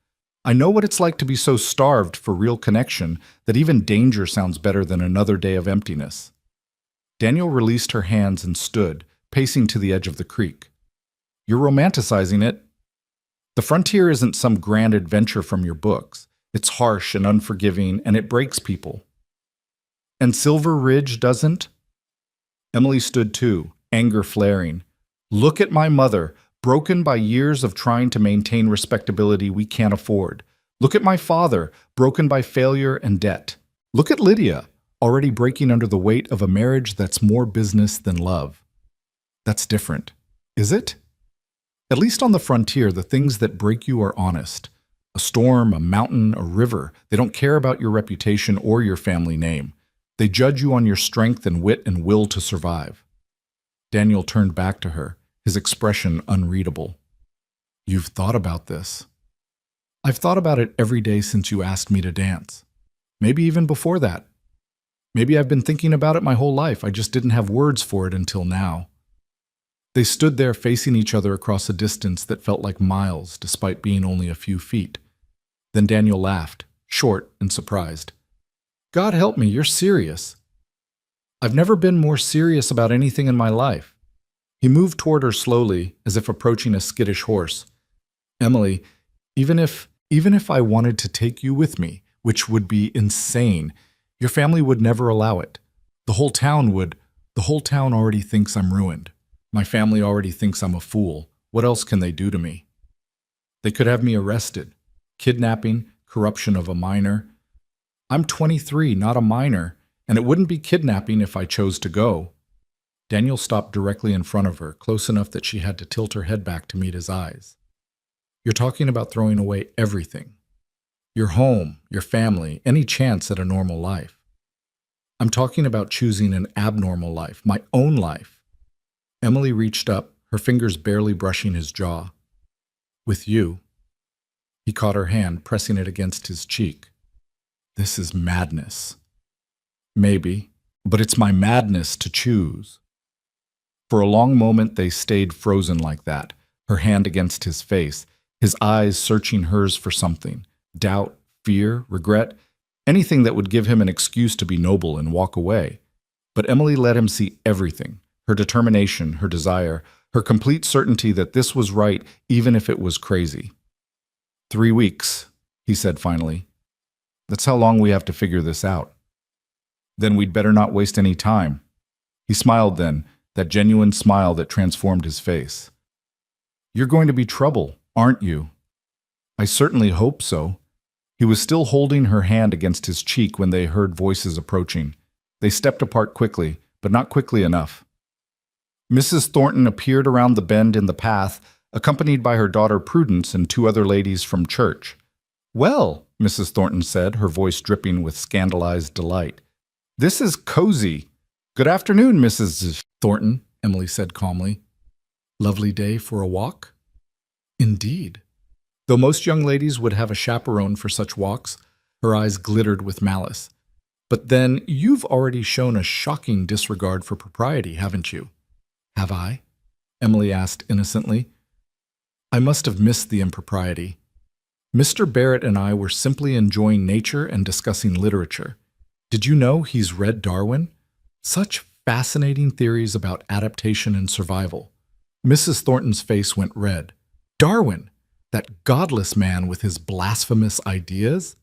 I know what it's like to be so starved for real connection that even danger sounds better than another day of emptiness. Daniel released her hands and stood, pacing to the edge of the creek. You're romanticizing it. The frontier isn't some grand adventure from your books. It's harsh and unforgiving, and it breaks people. And Silver Ridge doesn't? Emily stood too, anger flaring. Look at my mother, broken by years of trying to maintain respectability we can't afford. Look at my father, broken by failure and debt. Look at Lydia, already breaking under the weight of a marriage that's more business than love. That's different, is it? At least on the frontier, the things that break you are honest. A storm, a mountain, a river. They don't care about your reputation or your family name. They judge you on your strength and wit and will to survive. Daniel turned back to her, his expression unreadable. You've thought about this. I've thought about it every day since you asked me to dance. Maybe even before that. Maybe I've been thinking about it my whole life. I just didn't have words for it until now. They stood there facing each other across a distance that felt like miles, despite being only a few feet. Then Daniel laughed, short and surprised. God help me, you're serious. I've never been more serious about anything in my life. He moved toward her slowly, as if approaching a skittish horse. Emily, even if I wanted to take you with me, which would be insane, your family would never allow it. The whole town would. The whole town already thinks I'm ruined. My family already thinks I'm a fool. What else can they do to me? They could have me arrested. Kidnapping, corruption of a minor. I'm 23, not a minor, and it wouldn't be kidnapping if I chose to go. Daniel stopped directly in front of her, close enough that she had to tilt her head back to meet his eyes. You're talking about throwing away everything. Your home, your family, any chance at a normal life. I'm talking about choosing an abnormal life, my own life. Emily reached up, her fingers barely brushing his jaw. With you. He caught her hand, pressing it against his cheek. This is madness. Maybe, but it's my madness to choose. For a long moment they stayed frozen like that, her hand against his face, his eyes searching hers for something. Doubt, fear, regret, anything that would give him an excuse to be noble and walk away. But Emily let him see everything. Her determination, her desire, her complete certainty that this was right even if it was crazy. 3 weeks, he said finally. That's how long we have to figure this out. Then we'd better not waste any time. He smiled then, that genuine smile that transformed his face. You're going to be trouble, aren't you? I certainly hope so. He was still holding her hand against his cheek when they heard voices approaching. They stepped apart quickly, but not quickly enough. Mrs. Thornton appeared around the bend in the path, accompanied by her daughter Prudence and 2 other ladies from church. Well, Mrs. Thornton said, her voice dripping with scandalized delight. This is cozy. Good afternoon, Mrs. Thornton, Emily said calmly. Lovely day for a walk? Indeed. Though most young ladies would have a chaperone for such walks, her eyes glittered with malice. But then you've already shown a shocking disregard for propriety, haven't you? Have I? Emily asked innocently. I must have missed the impropriety. Mr. Barrett and I were simply enjoying nature and discussing literature. Did you know he's read Darwin? Such fascinating theories about adaptation and survival. Mrs. Thornton's face went red. Darwin, that godless man with his blasphemous ideas?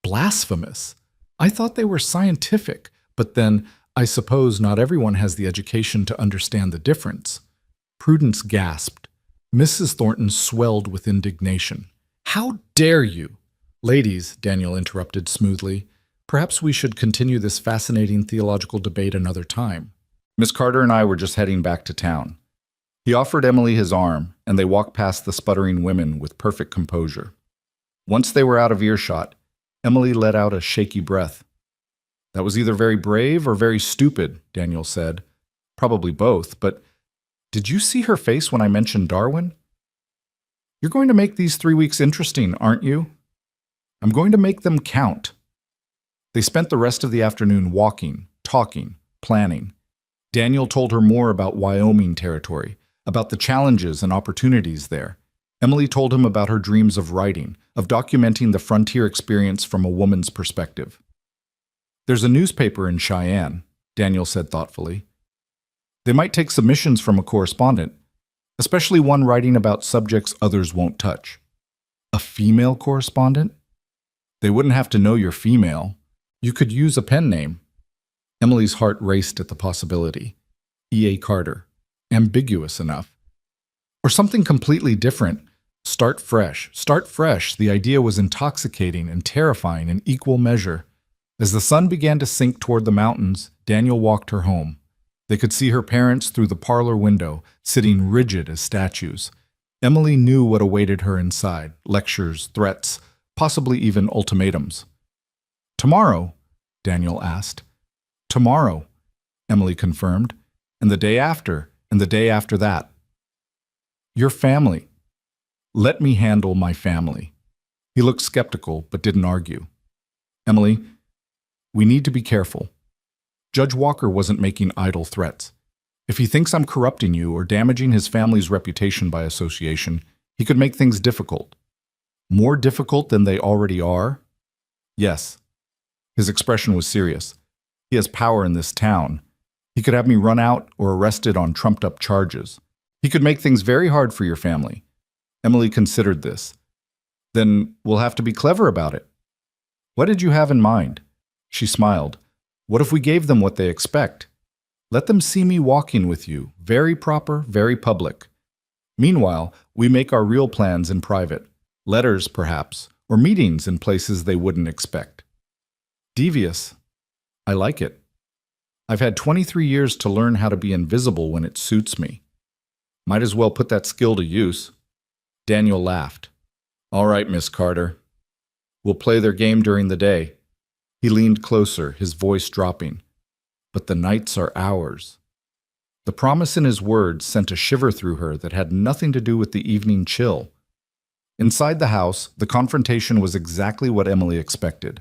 Blasphemous? I thought they were scientific, but then I suppose not everyone has the education to understand the difference. Prudence gasped. Mrs. Thornton swelled with indignation. How dare you? Ladies, Daniel interrupted smoothly, perhaps we should continue this fascinating theological debate another time. Miss Carter and I were just heading back to town. He offered Emily his arm, and they walked past the sputtering women with perfect composure. Once they were out of earshot, Emily let out a shaky breath. That was either very brave or very stupid, Daniel said. Probably both, but did you see her face when I mentioned Darwin? You're going to make these 3 weeks interesting, aren't you? I'm going to make them count. They spent the rest of the afternoon walking, talking, planning. Daniel told her more about Wyoming territory, about the challenges and opportunities there. Emily told him about her dreams of writing, of documenting the frontier experience from a woman's perspective. There's a newspaper in Cheyenne, Daniel said thoughtfully. They might take submissions from a correspondent, especially one writing about subjects others won't touch. A female correspondent? They wouldn't have to know you're female. You could use a pen name. Emily's heart raced at the possibility. E.A. Carter. Ambiguous enough. Or something completely different. Start fresh. Start fresh. The idea was intoxicating and terrifying in equal measure. As the sun began to sink toward the mountains, Daniel walked her home. They could see her parents through the parlor window, sitting rigid as statues. Emily knew what awaited her inside: lectures, threats, possibly even ultimatums. Tomorrow? Daniel asked. Tomorrow, Emily confirmed, and the day after, and the day after that. Your family. Let me handle my family. He looked skeptical, but didn't argue. Emily, we need to be careful. Judge Walker wasn't making idle threats. If he thinks I'm corrupting you or damaging his family's reputation by association, he could make things difficult. More difficult than they already are? Yes. His expression was serious. He has power in this town. He could have me run out or arrested on trumped-up charges. He could make things very hard for your family. Emily considered this. Then we'll have to be clever about it. What did you have in mind? She smiled. What if we gave them what they expect? Let them see me walking with you, very proper, very public. Meanwhile, we make our real plans in private. Letters, perhaps, or meetings in places they wouldn't expect. Devious. I like it. I've had 23 years to learn how to be invisible when it suits me. Might as well put that skill to use. Daniel laughed. All right, Miss Carter. We'll play their game during the day. He leaned closer, his voice dropping. But the nights are ours. The promise in his words sent a shiver through her that had nothing to do with the evening chill. Inside the house, the confrontation was exactly what Emily expected.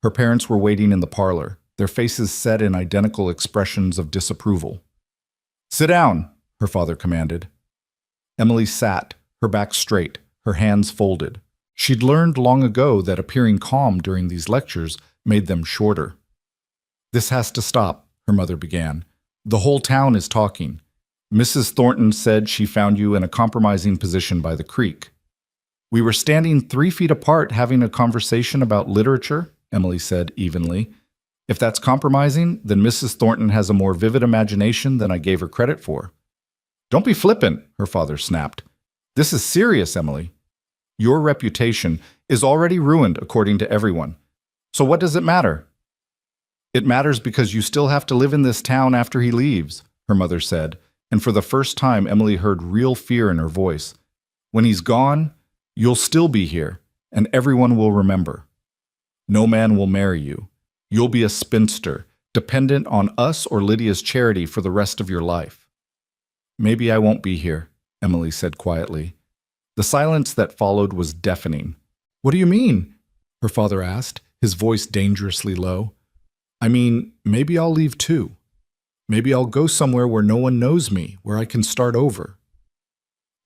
Her parents were waiting in the parlor, their faces set in identical expressions of disapproval. Sit down, her father commanded. Emily sat, her back straight, her hands folded. She'd learned long ago that appearing calm during these lectures made them shorter. This has to stop, her mother began. The whole town is talking. Mrs. Thornton said she found you in a compromising position by the creek. We were standing 3 feet apart having a conversation about literature, Emily said evenly. If that's compromising, then Mrs. Thornton has a more vivid imagination than I gave her credit for. Don't be flippant, her father snapped. This is serious, Emily. Your reputation is already ruined according to everyone. So what does it matter? It matters because you still have to live in this town after he leaves, her mother said, and for the first time Emily heard real fear in her voice. When he's gone, you'll still be here, and everyone will remember. No man will marry you. You'll be a spinster, dependent on us or Lydia's charity for the rest of your life. Maybe I won't be here, Emily said quietly. The silence that followed was deafening. What do you mean? Her father asked, his voice dangerously low. I mean, maybe I'll leave too. Maybe I'll go somewhere where no one knows me, where I can start over.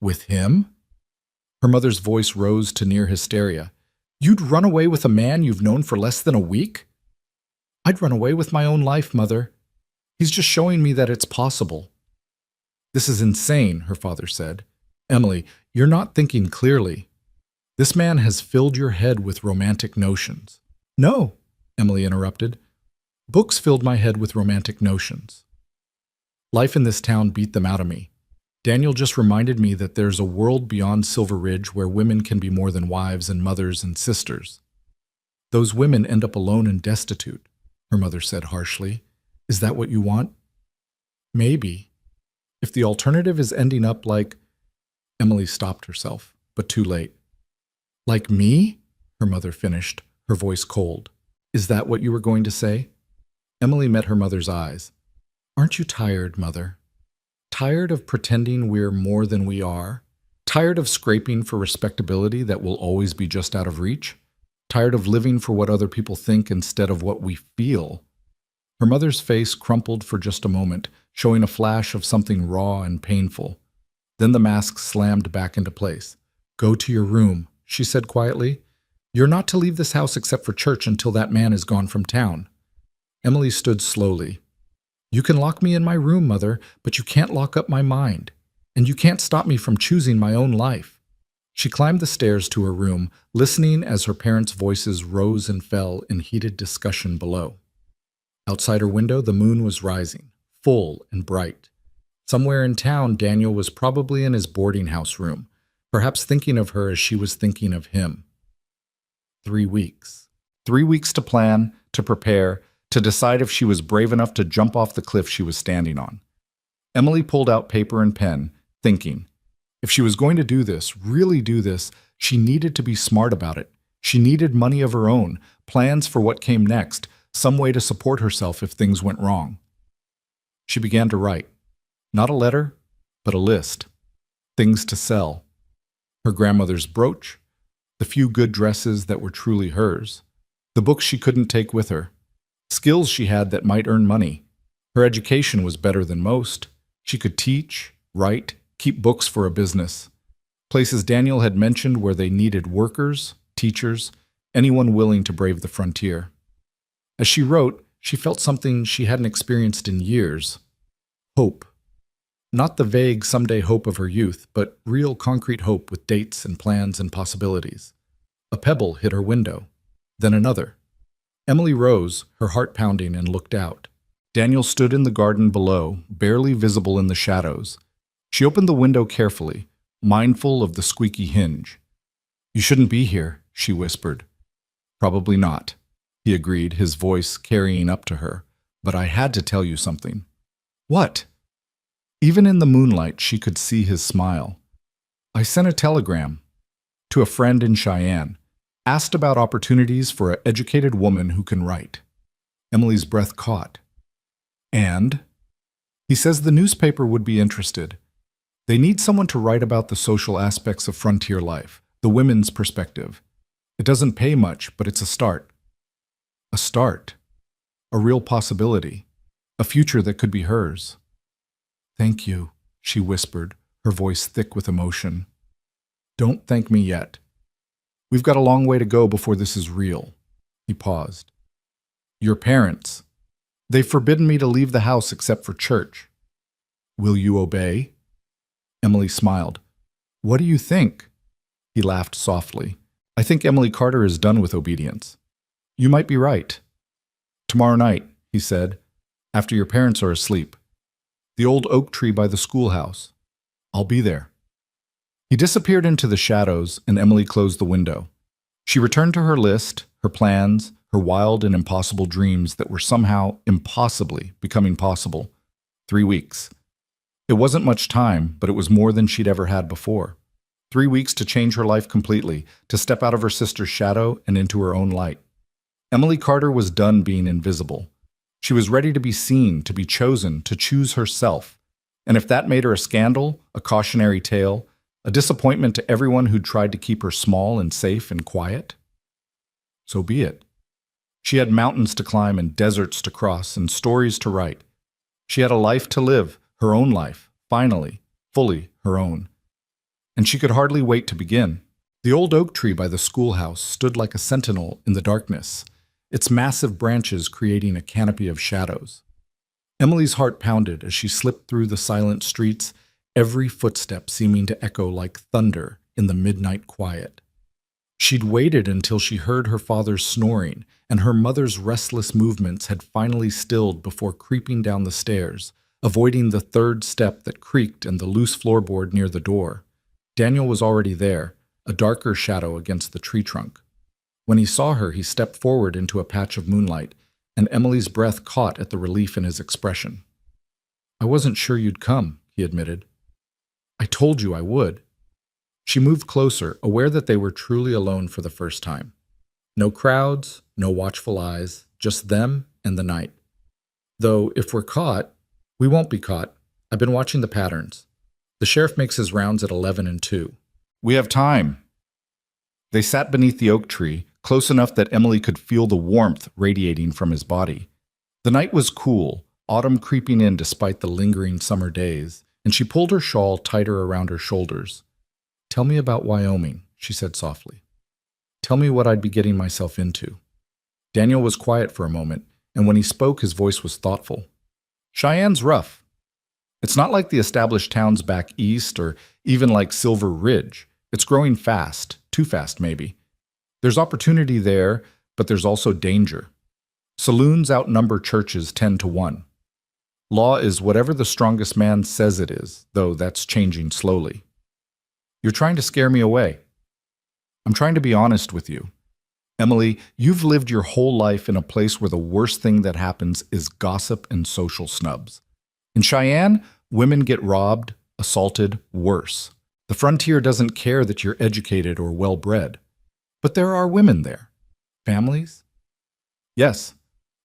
With him? Her mother's voice rose to near hysteria. You'd run away with a man you've known for less than a week? I'd run away with my own life, Mother. He's just showing me that it's possible. This is insane, her father said. Emily, you're not thinking clearly. This man has filled your head with romantic notions. No, Emily interrupted. Books filled my head with romantic notions. Life in this town beat them out of me. Daniel just reminded me that there's a world beyond Silver Ridge where women can be more than wives and mothers and sisters. Those women end up alone and destitute, her mother said harshly. Is that what you want? Maybe. If the alternative is ending up like… Emily stopped herself, but too late. Like me? Her mother finished, her voice cold. Is that what you were going to say? Emily met her mother's eyes. Aren't you tired, Mother? Tired of pretending we're more than we are? Tired of scraping for respectability that will always be just out of reach? Tired of living for what other people think instead of what we feel? Her mother's face crumpled for just a moment, showing a flash of something raw and painful. Then the mask slammed back into place. Go to your room, she said quietly. You're not to leave this house except for church until that man is gone from town. Emily stood slowly. You can lock me in my room, Mother, but you can't lock up my mind. And you can't stop me from choosing my own life. She climbed the stairs to her room, listening as her parents' voices rose and fell in heated discussion below. Outside her window, the moon was rising, full and bright. Somewhere in town, Daniel was probably in his boarding house room, perhaps thinking of her as she was thinking of him. 3 weeks. 3 weeks to plan, to prepare, to decide if she was brave enough to jump off the cliff she was standing on. Emily pulled out paper and pen, thinking. If she was going to do this, really do this, she needed to be smart about it. She needed money of her own, plans for what came next, some way to support herself if things went wrong. She began to write. Not a letter, but a list. Things to sell. Her grandmother's brooch, the few good dresses that were truly hers, the books she couldn't take with her, skills she had that might earn money. Her education was better than most. She could teach, write, keep books for a business. Places Daniel had mentioned where they needed workers, teachers, anyone willing to brave the frontier. As she wrote, she felt something she hadn't experienced in years. Hope. Not the vague someday hope of her youth, but real concrete hope with dates and plans and possibilities. A pebble hit her window, then another. Emily rose, her heart pounding, and looked out. Daniel stood in the garden below, barely visible in the shadows. She opened the window carefully, mindful of the squeaky hinge. You shouldn't be here, she whispered. Probably not, he agreed, his voice carrying up to her. But I had to tell you something. What? Even in the moonlight, she could see his smile. I sent a telegram to a friend in Cheyenne, asked about opportunities for an educated woman who can write. Emily's breath caught. And? He says the newspaper would be interested. They need someone to write about the social aspects of frontier life, the women's perspective. It doesn't pay much, but it's a start. A start. A real possibility. A future that could be hers. Thank you, she whispered, her voice thick with emotion. Don't thank me yet. We've got a long way to go before this is real. He paused. Your parents. They've forbidden me to leave the house except for church. Will you obey? Emily smiled. What do you think? He laughed softly. I think Emily Carter is done with obedience. You might be right. Tomorrow night, he said, after your parents are asleep. The old oak tree by the schoolhouse. I'll be there. He disappeared into the shadows, and Emily closed the window. She returned to her list, her plans, her wild and impossible dreams that were somehow impossibly becoming possible. 3 weeks. It wasn't much time, but it was more than she'd ever had before. 3 weeks to change her life completely, to step out of her sister's shadow and into her own light. Emily Carter was done being invisible. She was ready to be seen, to be chosen, to choose herself. And if that made her a scandal, a cautionary tale, a disappointment to everyone who'd tried to keep her small and safe and quiet, so be it. She had mountains to climb and deserts to cross and stories to write. She had a life to live, her own life, finally, fully her own. And she could hardly wait to begin. The old oak tree by the schoolhouse stood like a sentinel in the darkness, its massive branches creating a canopy of shadows. Emily's heart pounded as she slipped through the silent streets, every footstep seeming to echo like thunder in the midnight quiet. She'd waited until she heard her father's snoring, and her mother's restless movements had finally stilled before creeping down the stairs, avoiding the third step that creaked and the loose floorboard near the door. Daniel was already there, a darker shadow against the tree trunk. When he saw her, he stepped forward into a patch of moonlight, and Emily's breath caught at the relief in his expression. "I wasn't sure you'd come," he admitted. "I told you I would." She moved closer, aware that they were truly alone for the first time. No crowds, no watchful eyes, just them and the night. "Though, if we're caught, we won't be caught. I've been watching the patterns. The sheriff makes his rounds at 11 and 2. We have time." They sat beneath the oak tree, close enough that Emily could feel the warmth radiating from his body. The night was cool, autumn creeping in despite the lingering summer days, and she pulled her shawl tighter around her shoulders. "Tell me about Wyoming," she said softly. "Tell me what I'd be getting myself into." Daniel was quiet for a moment, and when he spoke, his voice was thoughtful. "Cheyenne's rough. It's not like the established towns back east or even like Silver Ridge. It's growing fast, too fast maybe. There's opportunity there, but there's also danger. Saloons outnumber churches 10 to 1. Law is whatever the strongest man says it is, though that's changing slowly. You're trying to scare me away. I'm trying to be honest with you. Emily, you've lived your whole life in a place where the worst thing that happens is gossip and social snubs. In Cheyenne, women get robbed, assaulted, worse. The frontier doesn't care that you're educated or well-bred. But there are women there. Families? Yes,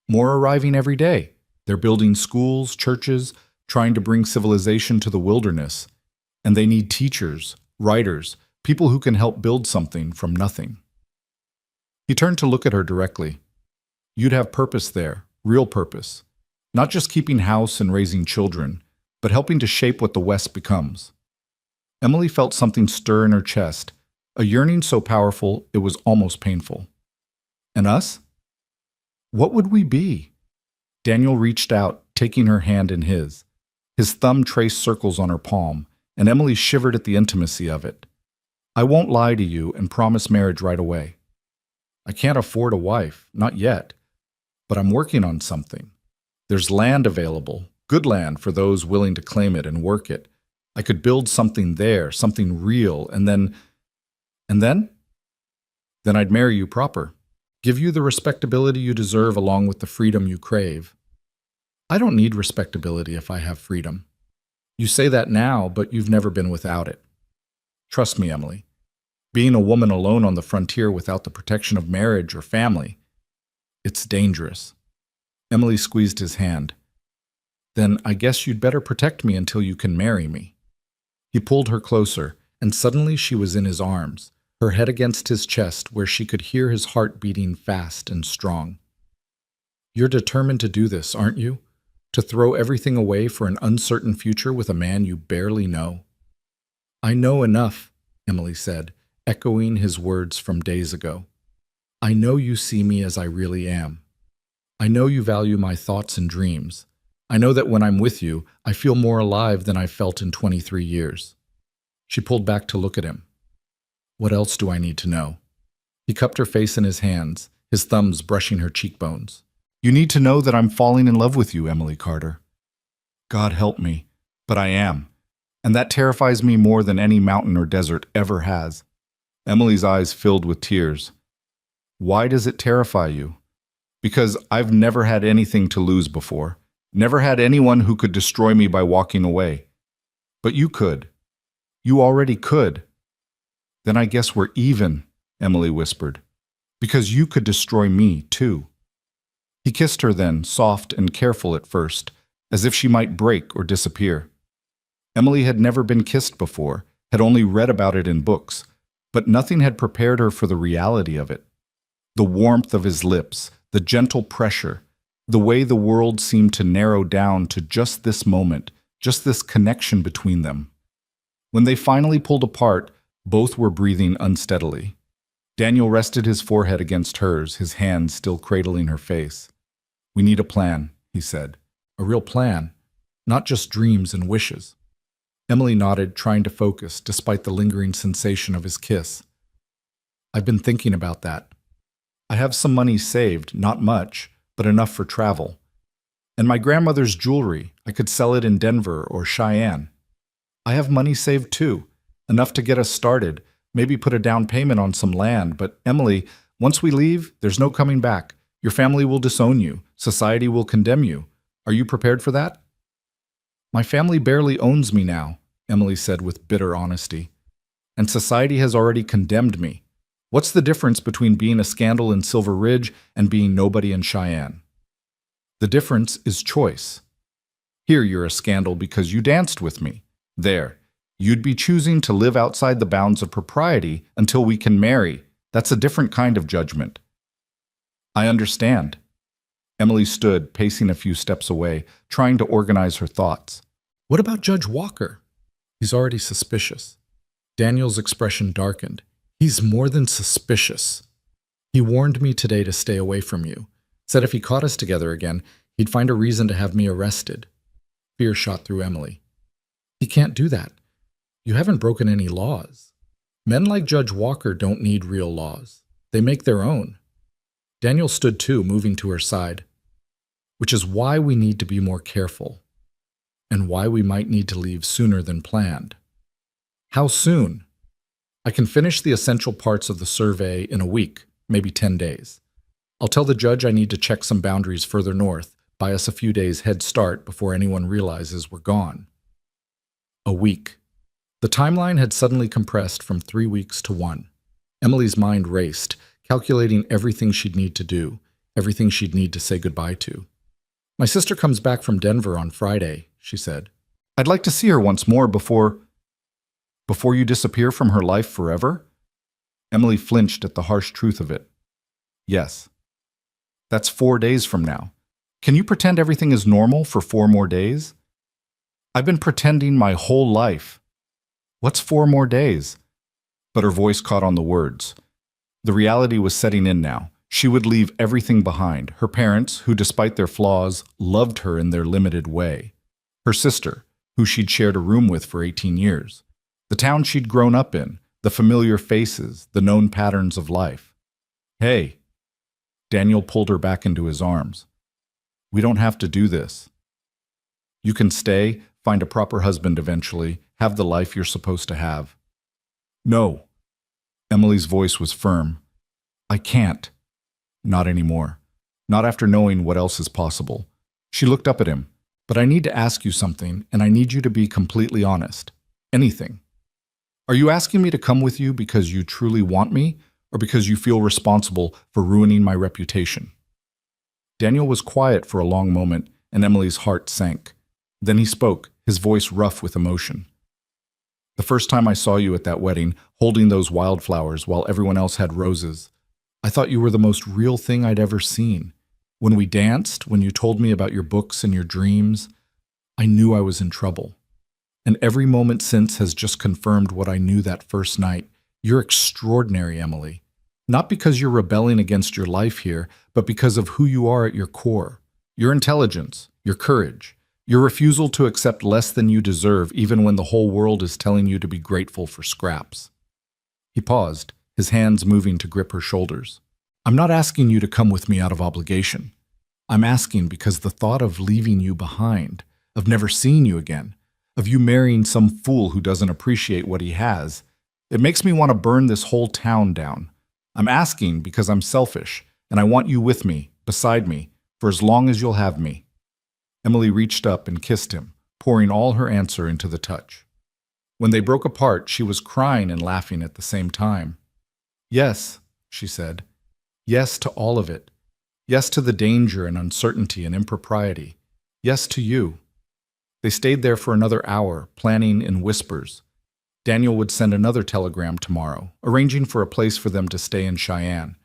more arriving every day. They're building schools, churches, trying to bring civilization to the wilderness. And they need teachers, writers, people who can help build something from nothing. He turned to look at her directly. You'd have purpose there, real purpose. Not just keeping house and raising children, but helping to shape what the West becomes. Emily felt something stir in her chest, a yearning so powerful it was almost painful. And us? What would we be? Daniel reached out, taking her hand in his. His thumb traced circles on her palm, and Emily shivered at the intimacy of it. I won't lie to you and promise marriage right away. I can't afford a wife, not yet, but I'm working on something. There's land available, good land for those willing to claim it and work it. I could build something there, something real, and then I'd marry you proper. Give you the respectability you deserve along with the freedom you crave. I don't need respectability if I have freedom. You say that now, but you've never been without it. Trust me, Emily. Being a woman alone on the frontier without the protection of marriage or family, it's dangerous. Emily squeezed his hand. Then I guess you'd better protect me until you can marry me. He pulled her closer, and suddenly she was in his arms, her head against his chest where she could hear his heart beating fast and strong. You're determined to do this, aren't you? To throw everything away for an uncertain future with a man you barely know? I know enough, Emily said, echoing his words from days ago. I know you see me as I really am. I know you value my thoughts and dreams. I know that when I'm with you, I feel more alive than I've felt in 23 years. She pulled back to look at him. What else do I need to know? He cupped her face in his hands, his thumbs brushing her cheekbones. You need to know that I'm falling in love with you, Emily Carter. God help me, but I am. And that terrifies me more than any mountain or desert ever has. Emily's eyes filled with tears. Why does it terrify you? Because I've never had anything to lose before. Never had anyone who could destroy me by walking away. But you could. You already could. Then I guess we're even, Emily whispered. Because you could destroy me, too. He kissed her then, soft and careful at first, as if she might break or disappear. Emily had never been kissed before, had only read about it in books, but nothing had prepared her for the reality of it. The warmth of his lips, the gentle pressure, the way the world seemed to narrow down to just this moment, just this connection between them. When they finally pulled apart, both were breathing unsteadily. Daniel rested his forehead against hers, his hands still cradling her face. We need a plan, he said. A real plan, not just dreams and wishes. Emily nodded, trying to focus, despite the lingering sensation of his kiss. I've been thinking about that. I have some money saved, not much, but enough for travel. And my grandmother's jewelry, I could sell it in Denver or Cheyenne. I have money saved too, enough to get us started, maybe put a down payment on some land. But Emily, once we leave, there's no coming back. Your family will disown you. Society will condemn you. Are you prepared for that? My family barely owns me now, Emily said with bitter honesty. And society has already condemned me. What's the difference between being a scandal in Silver Ridge and being nobody in Cheyenne? The difference is choice. Here you're a scandal because you danced with me. There, you'd be choosing to live outside the bounds of propriety until we can marry. That's a different kind of judgment. I understand. Emily stood, pacing a few steps away, trying to organize her thoughts. What about Judge Walker? He's already suspicious. Daniel's expression darkened. He's more than suspicious. He warned me today to stay away from you. Said if he caught us together again, he'd find a reason to have me arrested. Fear shot through Emily. He can't do that. You haven't broken any laws. Men like Judge Walker don't need real laws. They make their own. Daniel stood too, moving to her side. Which is why we need to be more careful. And why we might need to leave sooner than planned. How soon? I can finish the essential parts of the survey in a week, maybe 10 days. I'll tell the judge I need to check some boundaries further north, buy us a few days head start before anyone realizes we're gone. A week. The timeline had suddenly compressed from 3 weeks to 1. Emily's mind raced, calculating everything she'd need to do, everything she'd need to say goodbye to. My sister comes back from Denver on Friday, she said. I'd like to see her once more before you disappear from her life forever? Emily flinched at the harsh truth of it. Yes. That's 4 days from now. Can you pretend everything is normal for 4 more days? I've been pretending my whole life. What's 4 more days? But her voice caught on the words. The reality was setting in now. She would leave everything behind. Her parents, who despite their flaws, loved her in their limited way. Her sister, who she'd shared a room with for 18 years. The town she'd grown up in, the familiar faces, the known patterns of life. Hey. Daniel pulled her back into his arms. We don't have to do this. You can stay, find a proper husband eventually, have the life you're supposed to have. No. Emily's voice was firm. I can't. Not anymore. Not after knowing what else is possible. She looked up at him. But I need to ask you something, and I need you to be completely honest. Anything. Are you asking me to come with you because you truly want me, or because you feel responsible for ruining my reputation? Daniel was quiet for a long moment, and Emily's heart sank. Then he spoke, his voice rough with emotion. The first time I saw you at that wedding, holding those wildflowers while everyone else had roses, I thought you were the most real thing I'd ever seen. When we danced, when you told me about your books and your dreams, I knew I was in trouble. And every moment since has just confirmed what I knew that first night. You're extraordinary, Emily. Not because you're rebelling against your life here, but because of who you are at your core. Your intelligence, your courage, your refusal to accept less than you deserve even when the whole world is telling you to be grateful for scraps. He paused, his hands moving to grip her shoulders. I'm not asking you to come with me out of obligation. I'm asking because the thought of leaving you behind, of never seeing you again, of you marrying some fool who doesn't appreciate what he has, it makes me want to burn this whole town down. I'm asking because I'm selfish, and I want you with me, beside me, for as long as you'll have me. Emily reached up and kissed him, pouring all her answer into the touch. When they broke apart, she was crying and laughing at the same time. Yes, she said. Yes to all of it. Yes to the danger and uncertainty and impropriety. Yes to you. They stayed there for another hour, planning in whispers. Daniel would send another telegram tomorrow, arranging for a place for them to stay in Cheyenne.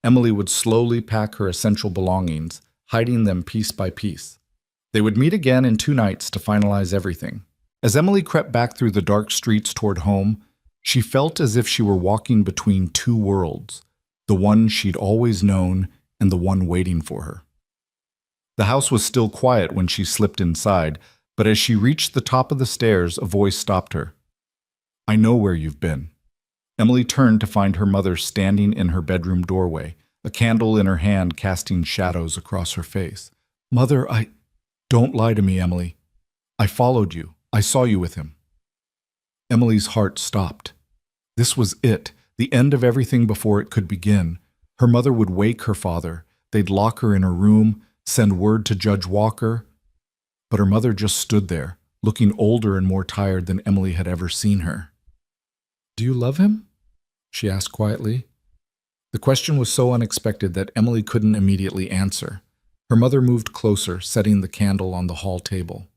Emily would slowly pack her essential belongings, hiding them piece by piece. They would meet again in 2 nights to finalize everything. As Emily crept back through the dark streets toward home, she felt as if she were walking between 2 worlds, the one she'd always known and the one waiting for her. The house was still quiet when she slipped inside, but as she reached the top of the stairs, a voice stopped her. I know where you've been. Emily turned to find her mother standing in her bedroom doorway, a candle in her hand casting shadows across her face. Mother, Don't lie to me, Emily. I followed you. I saw you with him. Emily's heart stopped. This was it, the end of everything before it could begin. Her mother would wake her father. They'd lock her in her room, send word to Judge Walker. But her mother just stood there, looking older and more tired than Emily had ever seen her. "Do you love him?" she asked quietly. The question was so unexpected that Emily couldn't immediately answer. Her mother moved closer, setting the candle on the hall table.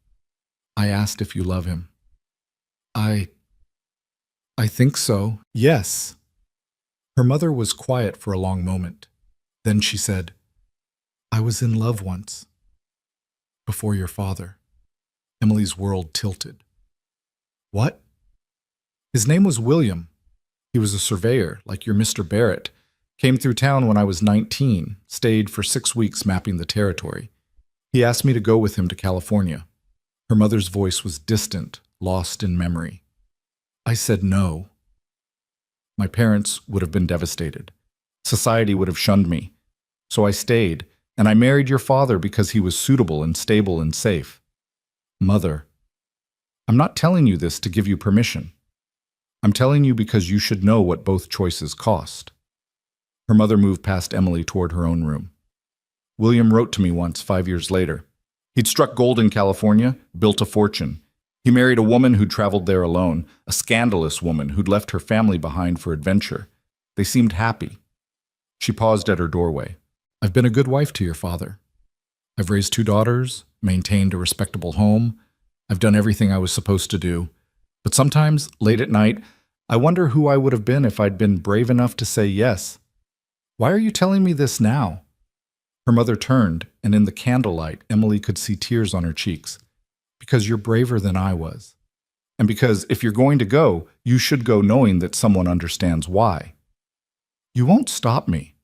"I asked if you love him." I think so, yes." Her mother was quiet for a long moment. Then she said, "I was in love once. Before your father." Emily's world tilted. "What?" "His name was William. He was a surveyor, like your Mr. Barrett. Came through town when I was 19, stayed for 6 weeks mapping the territory. He asked me to go with him to California." Her mother's voice was distant, lost in memory. "I said no. My parents would have been devastated. Society would have shunned me. So I stayed, and I married your father because he was suitable and stable and safe." "Mother, I'm not telling you this to give you permission. I'm telling you because you should know what both choices cost." Her mother moved past Emily toward her own room. "William wrote to me once, 5 years later. He'd struck gold in California, built a fortune. He married a woman who'd traveled there alone, a scandalous woman who'd left her family behind for adventure. They seemed happy." She paused at her doorway. "I've been a good wife to your father. I've raised 2 daughters, maintained a respectable home. I've done everything I was supposed to do. But sometimes, late at night, I wonder who I would have been if I'd been brave enough to say yes. Why are you telling me this now?" Her mother turned, and in the candlelight, Emily could see tears on her cheeks. "Because you're braver than I was. And because if you're going to go, you should go knowing that someone understands why." "You won't stop me."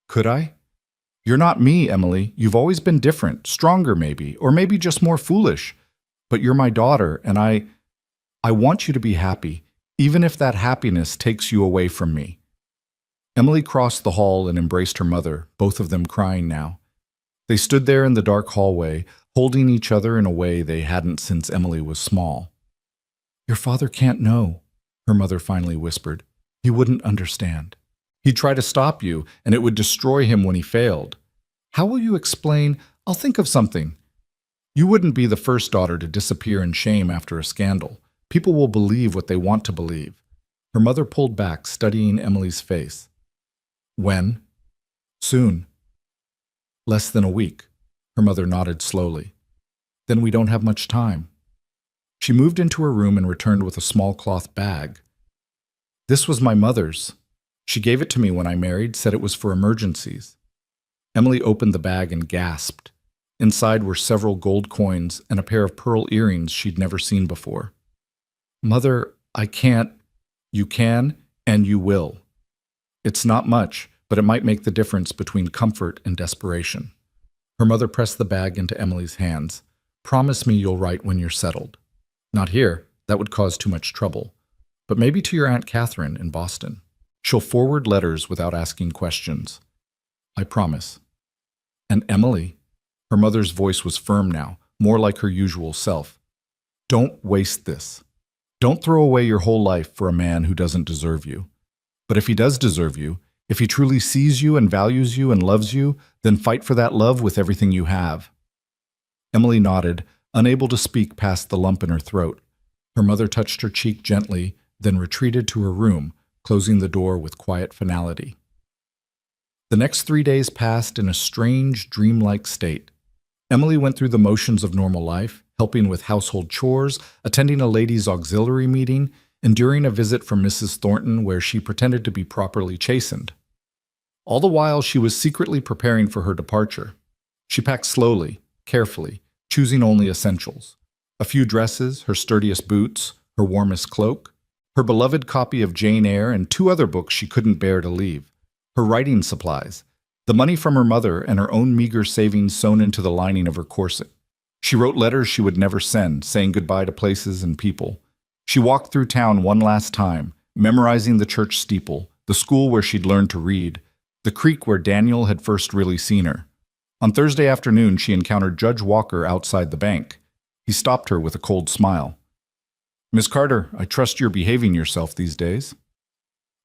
"Could I?" "You're not me, Emily. You've always been different, stronger maybe, or maybe just more foolish. But you're my daughter, and I want you to be happy, even if that happiness takes you away from me." Emily crossed the hall and embraced her mother, both of them crying now. They stood there in the dark hallway, holding each other in a way they hadn't since Emily was small. "Your father can't know," her mother finally whispered. "He wouldn't understand. He'd try to stop you, and it would destroy him when he failed. How will you explain? I'll think of something. You wouldn't be the first daughter to disappear in shame after a scandal. People will believe what they want to believe." Her mother pulled back, studying Emily's face. "When?" "Soon. Less than a week." Her mother nodded slowly. "Then we don't have much time." She moved into her room and returned with a small cloth bag. "This was my mother's. She gave it to me when I married, said it was for emergencies." Emily opened the bag and gasped. Inside were several gold coins and a pair of pearl earrings she'd never seen before. "Mother, I can't." "You can, and you will. It's not much, but it might make the difference between comfort and desperation." Her mother pressed the bag into Emily's hands. "Promise me you'll write when you're settled. Not here, that would cause too much trouble. But maybe to your Aunt Catherine in Boston. She'll forward letters without asking questions. I promise." "And Emily," her mother's voice was firm now, more like her usual self, "don't waste this. Don't throw away your whole life for a man who doesn't deserve you. But if he does deserve you, if he truly sees you and values you and loves you, then fight for that love with everything you have." Emily nodded, unable to speak past the lump in her throat. Her mother touched her cheek gently, then retreated to her room, closing the door with quiet finality. The next 3 days passed in a strange, dreamlike state. Emily went through the motions of normal life, helping with household chores, attending a ladies' auxiliary meeting, enduring a visit from Mrs. Thornton where she pretended to be properly chastened. All the while, she was secretly preparing for her departure. She packed slowly, carefully, choosing only essentials. A few dresses, her sturdiest boots, her warmest cloak, her beloved copy of Jane Eyre, and 2 other books she couldn't bear to leave, her writing supplies, the money from her mother, and her own meager savings sewn into the lining of her corset. She wrote letters she would never send, saying goodbye to places and people. She walked through town one last time, memorizing the church steeple, the school where she'd learned to read, the creek where Daniel had first really seen her. On Thursday afternoon, she encountered Judge Walker outside the bank. He stopped her with a cold smile. "Miss Carter, I trust you're behaving yourself these days."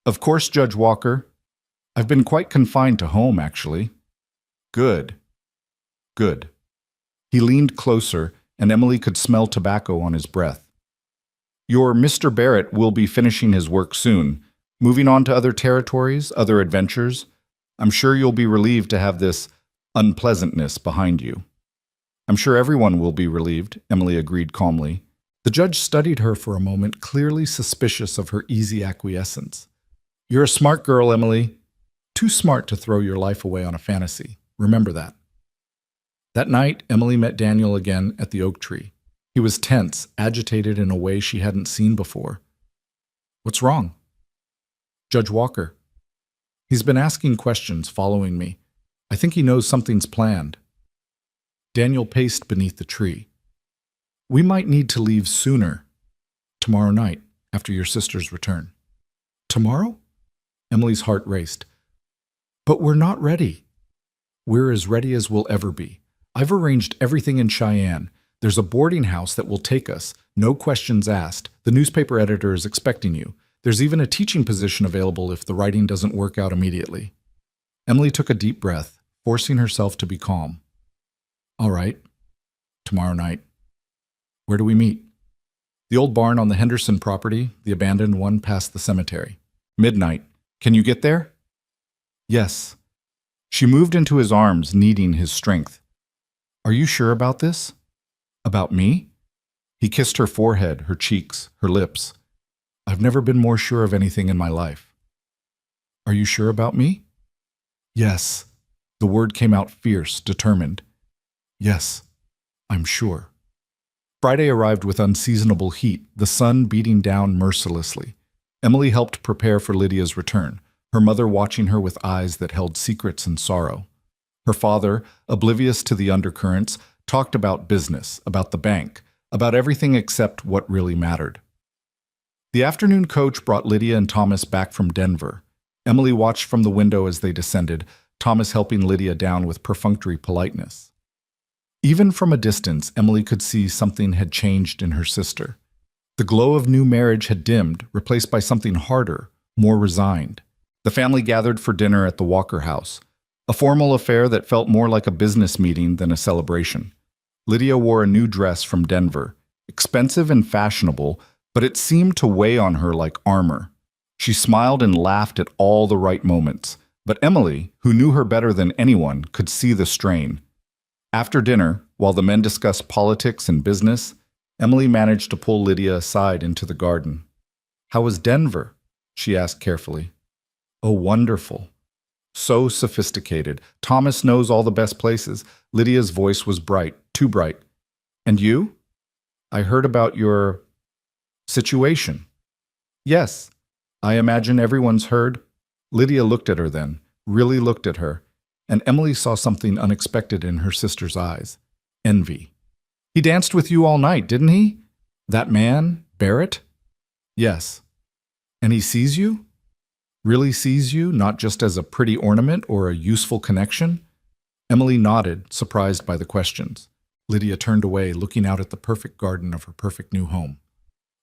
"Of course, Judge Walker. I've been quite confined to home, actually." "Good. Good." He leaned closer, and Emily could smell tobacco on his breath. "Your Mr. Barrett will be finishing his work soon, moving on to other territories, other adventures. I'm sure you'll be relieved to have this unpleasantness behind you." "I'm sure everyone will be relieved," Emily agreed calmly. The judge studied her for a moment, clearly suspicious of her easy acquiescence. "You're a smart girl, Emily. Too smart to throw your life away on a fantasy. Remember that." That night, Emily met Daniel again at the oak tree. He was tense, agitated in a way she hadn't seen before. "What's wrong?" "Judge Walker. He's been asking questions, following me. I think he knows something's planned." Daniel paced beneath the tree. "We might need to leave sooner. Tomorrow night, after your sister's return." "Tomorrow?" Emily's heart raced. "But we're not ready." "We're as ready as we'll ever be. I've arranged everything in Cheyenne. There's a boarding house that will take us, no questions asked. The newspaper editor is expecting you. There's even a teaching position available if the writing doesn't work out immediately." Emily took a deep breath, forcing herself to be calm. "All right. Tomorrow night. Where do we meet?" "The old barn on the Henderson property, the abandoned one past the cemetery. Midnight. Can you get there?" "Yes." She moved into his arms, needing his strength. "Are you sure about this?" "About me?" He kissed her forehead, her cheeks, her lips. "I've never been more sure of anything in my life." "Are you sure about me?" "Yes." The word came out fierce, determined. "Yes, I'm sure." Friday arrived with unseasonable heat, the sun beating down mercilessly. Emily helped prepare for Lydia's return, her mother watching her with eyes that held secrets and sorrow. Her father, oblivious to the undercurrents, talked about business, about the bank, about everything except what really mattered. The afternoon coach brought Lydia and Thomas back from Denver. Emily watched from the window as they descended, Thomas helping Lydia down with perfunctory politeness. Even from a distance, Emily could see something had changed in her sister. The glow of new marriage had dimmed, replaced by something harder, more resigned. The family gathered for dinner at the Walker house, a formal affair that felt more like a business meeting than a celebration. Lydia wore a new dress from Denver, expensive and fashionable, but it seemed to weigh on her like armor. She smiled and laughed at all the right moments, but Emily, who knew her better than anyone, could see the strain. After dinner, while the men discussed politics and business, Emily managed to pull Lydia aside into the garden. "How was Denver?" she asked carefully. "Oh, wonderful. So sophisticated. Thomas knows all the best places." Lydia's voice was bright, too bright. "And you? I heard about your situation." "Yes, I imagine everyone's heard." Lydia looked at her then, really looked at her, and Emily saw something unexpected in her sister's eyes. Envy. "He danced with you all night, didn't he? That man, Barrett?" "Yes." "And he sees you? Really sees you, not just as a pretty ornament or a useful connection?" Emily nodded, surprised by the questions. Lydia turned away, looking out at the perfect garden of her perfect new home.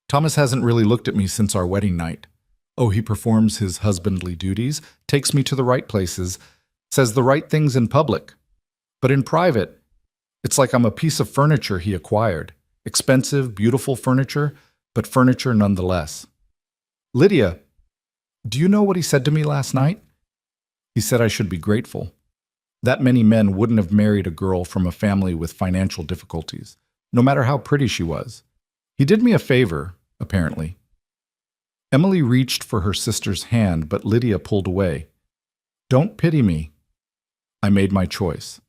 "Thomas hasn't really looked at me since our wedding night. Oh, he performs his husbandly duties, takes me to the right places, says the right things in public. But in private, it's like I'm a piece of furniture he acquired. Expensive, beautiful furniture, but furniture nonetheless." "Lydia, do you know what he said to me last night?" "He said I should be grateful. That many men wouldn't have married a girl from a family with financial difficulties, no matter how pretty she was. He did me a favor, apparently." Emily reached for her sister's hand, but Lydia pulled away. "Don't pity me. I made my choice.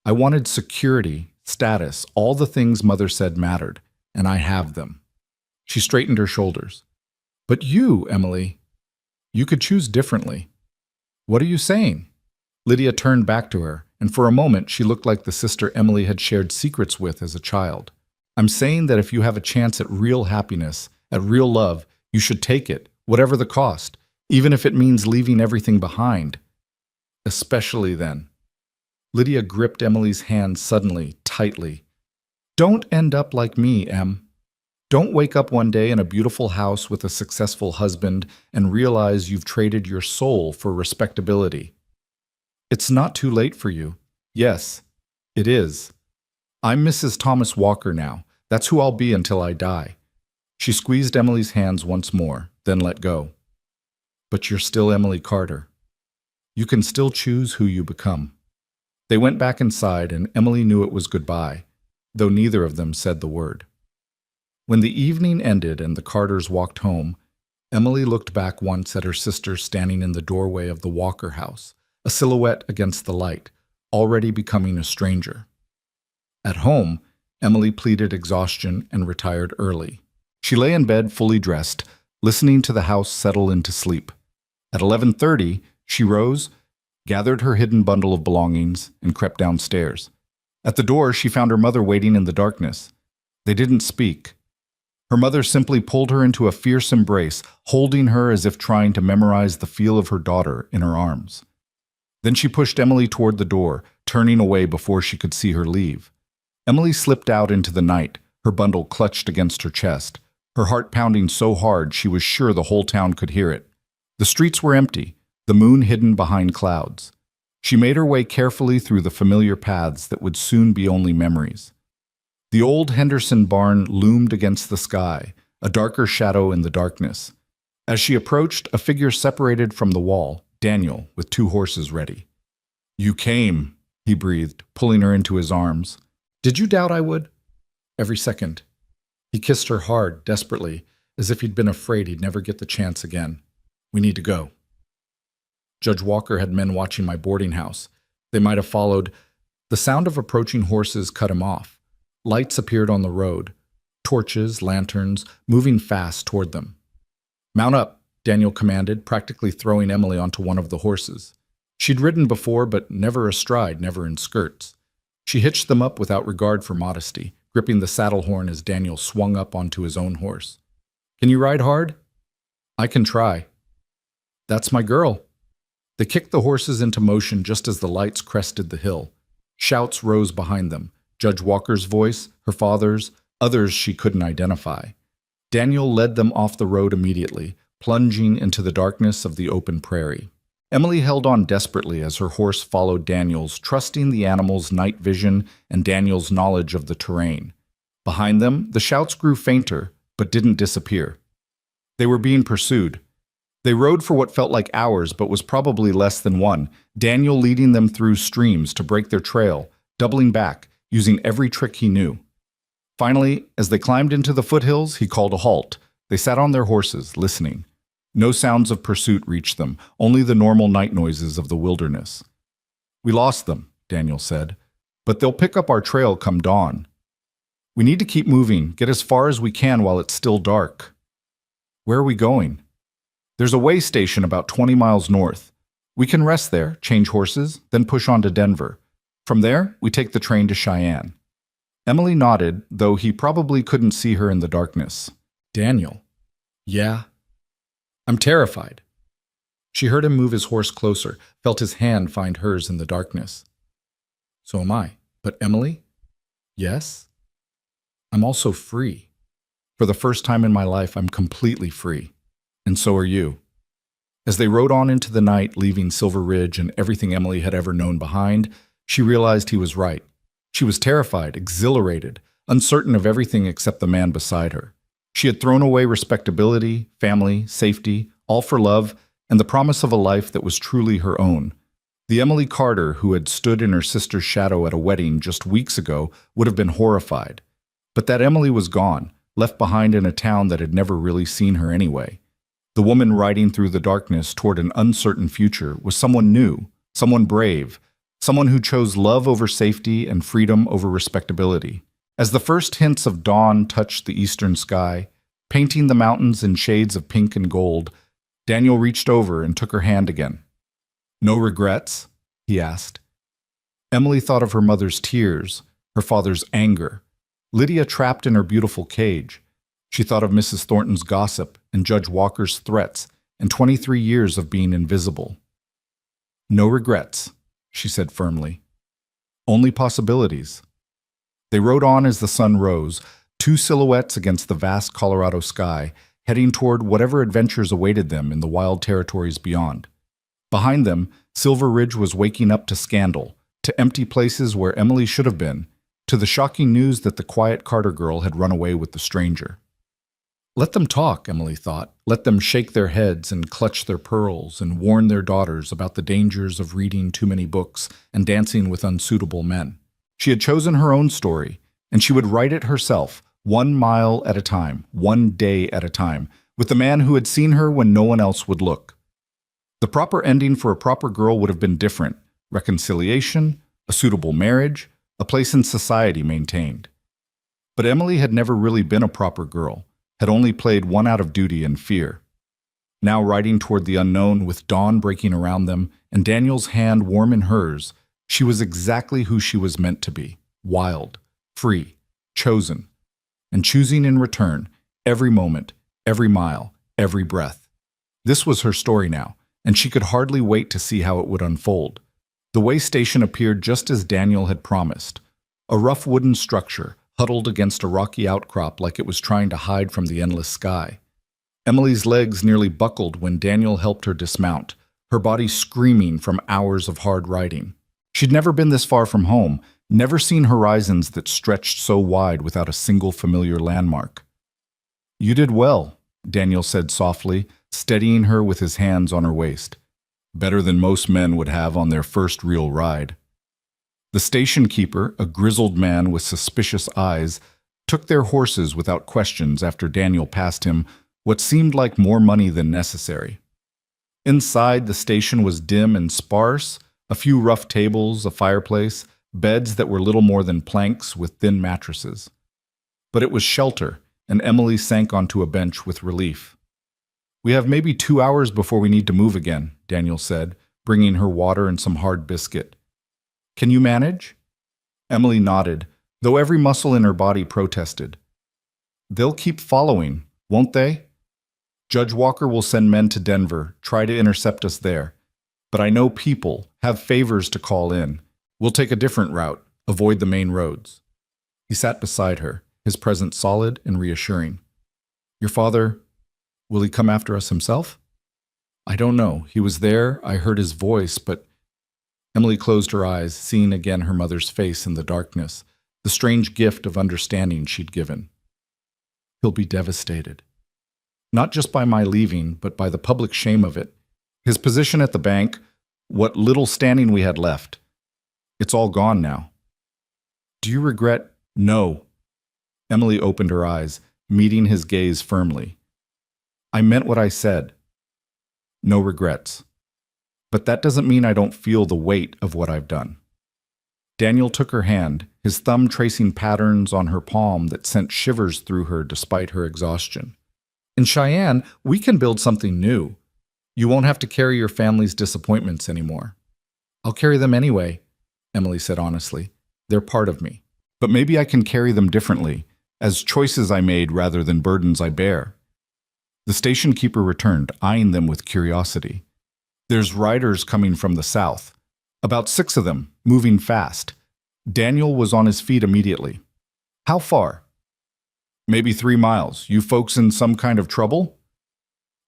I wanted security, status, all the things Mother said mattered, and I have them." She straightened her shoulders. "But you, Emily, you could choose differently." "What are you saying?" Lydia turned back to her, and for a moment she looked like the sister Emily had shared secrets with as a child. "I'm saying that if you have a chance at real happiness, at real love, you should take it, whatever the cost, even if it means leaving everything behind. Especially then." Lydia gripped Emily's hand suddenly, tightly. Don't end up like me, Em. Don't wake up one day in a beautiful house with a successful husband and realize you've traded your soul for respectability. It's not too late for you. Yes, it is. I'm Mrs. Thomas Walker now. That's who I'll be until I die. She squeezed Emily's hands once more, then let go. But you're still Emily Carter. You can still choose who you become. They went back inside, and Emily knew it was goodbye, though neither of them said the word. When the evening ended and the Carters walked home, Emily looked back once at her sister standing in the doorway of the Walker house, a silhouette against the light, already becoming a stranger. At home, Emily pleaded exhaustion and retired early. She lay in bed fully dressed, listening to the house settle into sleep. At 11:30, she rose, gathered her hidden bundle of belongings, and crept downstairs. At the door, she found her mother waiting in the darkness. They didn't speak. Her mother simply pulled her into a fierce embrace, holding her as if trying to memorize the feel of her daughter in her arms. Then she pushed Emily toward the door, turning away before she could see her leave. Emily slipped out into the night, her bundle clutched against her chest, her heart pounding so hard she was sure the whole town could hear it. The streets were empty, the moon hidden behind clouds. She made her way carefully through the familiar paths that would soon be only memories. The old Henderson barn loomed against the sky, a darker shadow in the darkness. As she approached, a figure separated from the wall, Daniel, with 2 horses ready. "You came," he breathed, pulling her into his arms. "Did you doubt I would?" "Every second." He kissed her hard, desperately, as if he'd been afraid he'd never get the chance again. "We need to go." Judge Walker had men watching my boarding house. They might have followed. The sound of approaching horses cut him off. Lights appeared on the road. Torches, lanterns, moving fast toward them. "Mount up," Daniel commanded, practically throwing Emily onto one of the horses. She'd ridden before, but never astride, never in skirts. She hitched them up without regard for modesty, gripping the saddle horn as Daniel swung up onto his own horse. "Can you ride hard?" "I can try." "That's my girl." They kicked the horses into motion just as the lights crested the hill. Shouts rose behind them. Judge Walker's voice, her father's, others she couldn't identify. Daniel led them off the road immediately, plunging into the darkness of the open prairie. Emily held on desperately as her horse followed Daniel's, trusting the animal's night vision and Daniel's knowledge of the terrain. Behind them, the shouts grew fainter, but didn't disappear. They were being pursued. They rode for what felt like hours, but was probably less than one, Daniel leading them through streams to break their trail, doubling back, using every trick he knew. Finally, as they climbed into the foothills, he called a halt. They sat on their horses, listening. No sounds of pursuit reached them, only the normal night noises of the wilderness. "We lost them," Daniel said, "but they'll pick up our trail come dawn. We need to keep moving, get as far as we can while it's still dark." "Where are we going?" "There's a way station about 20 miles north. We can rest there, change horses, then push on to Denver. From there, we take the train to Cheyenne." Emily nodded, though he probably couldn't see her in the darkness. "Daniel." "Yeah." "I'm terrified." She heard him move his horse closer, felt his hand find hers in the darkness. "So am I. But Emily?" "Yes." "I'm also free. For the first time in my life, I'm completely free. And so are you." As they rode on into the night, leaving Silver Ridge and everything Emily had ever known behind, she realized he was right. She was terrified, exhilarated, uncertain of everything except the man beside her. She had thrown away respectability, family, safety, all for love, and the promise of a life that was truly her own. The Emily Carter who had stood in her sister's shadow at a wedding just weeks ago would have been horrified. But that Emily was gone, left behind in a town that had never really seen her anyway. The woman riding through the darkness toward an uncertain future was someone new, someone brave, someone who chose love over safety and freedom over respectability. As the first hints of dawn touched the eastern sky, painting the mountains in shades of pink and gold, Daniel reached over and took her hand again. "No regrets?" he asked. Emily thought of her mother's tears, her father's anger, Lydia trapped in her beautiful cage. She thought of Mrs. Thornton's gossip and Judge Walker's threats and 23 years of being invisible. "No regrets," she said firmly. Only possibilities. They rode on as the sun rose, two silhouettes against the vast Colorado sky, heading toward whatever adventures awaited them in the wild territories beyond. Behind them, Silver Ridge was waking up to scandal, to empty places where Emily should have been, to the shocking news that the quiet Carter girl had run away with the stranger. Let them talk, Emily thought. Let them shake their heads and clutch their pearls and warn their daughters about the dangers of reading too many books and dancing with unsuitable men. She had chosen her own story, and she would write it herself, 1 mile at a time, 1 day at a time, with the man who had seen her when no one else would look. The proper ending for a proper girl would have been different: reconciliation, a suitable marriage, a place in society maintained. But Emily had never really been a proper girl, had only played one out of duty and fear. Now riding toward the unknown with dawn breaking around them and Daniel's hand warm in hers, she was exactly who she was meant to be: wild, free, chosen, and choosing in return every moment, every mile, every breath. This was her story now, and she could hardly wait to see how it would unfold. The way station appeared just as Daniel had promised, a rough wooden structure huddled against a rocky outcrop like it was trying to hide from the endless sky. Emily's legs nearly buckled when Daniel helped her dismount, her body screaming from hours of hard riding. She'd never been this far from home, never seen horizons that stretched so wide without a single familiar landmark. "You did well," Daniel said softly, steadying her with his hands on her waist. "Better than most men would have on their first real ride." The station keeper, a grizzled man with suspicious eyes, took their horses without questions after Daniel passed him what seemed like more money than necessary. Inside, the station was dim and sparse, a few rough tables, a fireplace, beds that were little more than planks with thin mattresses. But it was shelter, and Emily sank onto a bench with relief. "We have maybe 2 hours before we need to move again," Daniel said, bringing her water and some hard biscuit. "Can you manage?" Emily nodded, though every muscle in her body protested. "They'll keep following, won't they? Judge Walker will send men to Denver, try to intercept us there. But I know people have favors to call in. We'll take a different route, avoid the main roads." He sat beside her, his presence solid and reassuring. "Your father, will he come after us himself?" "I don't know. He was there, I heard his voice, but—" Emily closed her eyes, seeing again her mother's face in the darkness, the strange gift of understanding she'd given. "He'll be devastated. Not just by my leaving, but by the public shame of it. His position at the bank, what little standing we had left. It's all gone now." "Do you regret—" "No." Emily opened her eyes, meeting his gaze firmly. "I meant what I said. No regrets. But that doesn't mean I don't feel the weight of what I've done." Daniel took her hand, his thumb tracing patterns on her palm that sent shivers through her despite her exhaustion. "In Cheyenne, we can build something new. You won't have to carry your family's disappointments anymore." "I'll carry them anyway," Emily said honestly. "They're part of me. But maybe I can carry them differently, as choices I made rather than burdens I bear." The station keeper returned, eyeing them with curiosity. "There's riders coming from the south. About 6 of them, moving fast." Daniel was on his feet immediately. "How far?" "Maybe 3 miles. You folks in some kind of trouble?"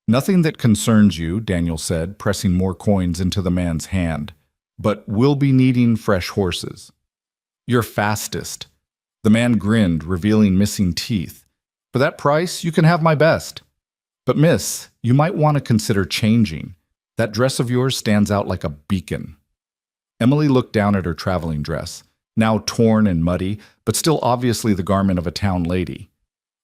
"Nothing that concerns you," Daniel said, pressing more coins into the man's hand. "But we'll be needing fresh horses." "You're fastest." The man grinned, revealing missing teeth. "For that price, you can have my best. But miss, you might want to consider changing. That dress of yours stands out like a beacon." Emily looked down at her traveling dress, now torn and muddy, but still obviously the garment of a town lady.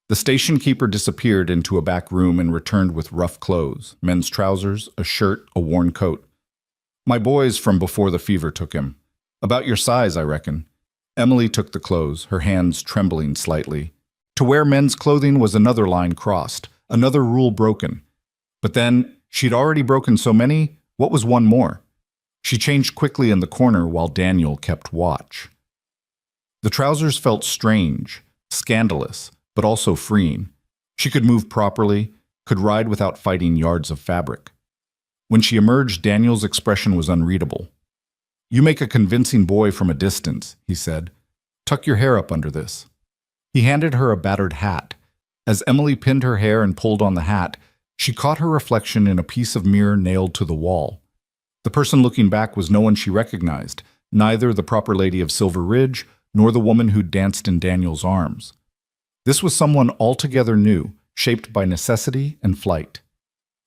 The station keeper disappeared into a back room and returned with rough clothes, men's trousers, a shirt, a worn coat. "My boy's from before the fever took him. About your size, I reckon." Emily took the clothes, her hands trembling slightly. To wear men's clothing was another line crossed, another rule broken. But then, she'd already broken so many, what was one more? She changed quickly in the corner while Daniel kept watch. The trousers felt strange, scandalous, but also freeing. She could move properly, could ride without fighting yards of fabric. When she emerged, Daniel's expression was unreadable. You make a convincing boy from a distance, he said. Tuck your hair up under this. He handed her a battered hat. As Emily pinned her hair and pulled on the hat, she caught her reflection in a piece of mirror nailed to the wall. The person looking back was no one she recognized, neither the proper lady of Silver Ridge nor the woman who danced in Daniel's arms. This was someone altogether new, shaped by necessity and flight.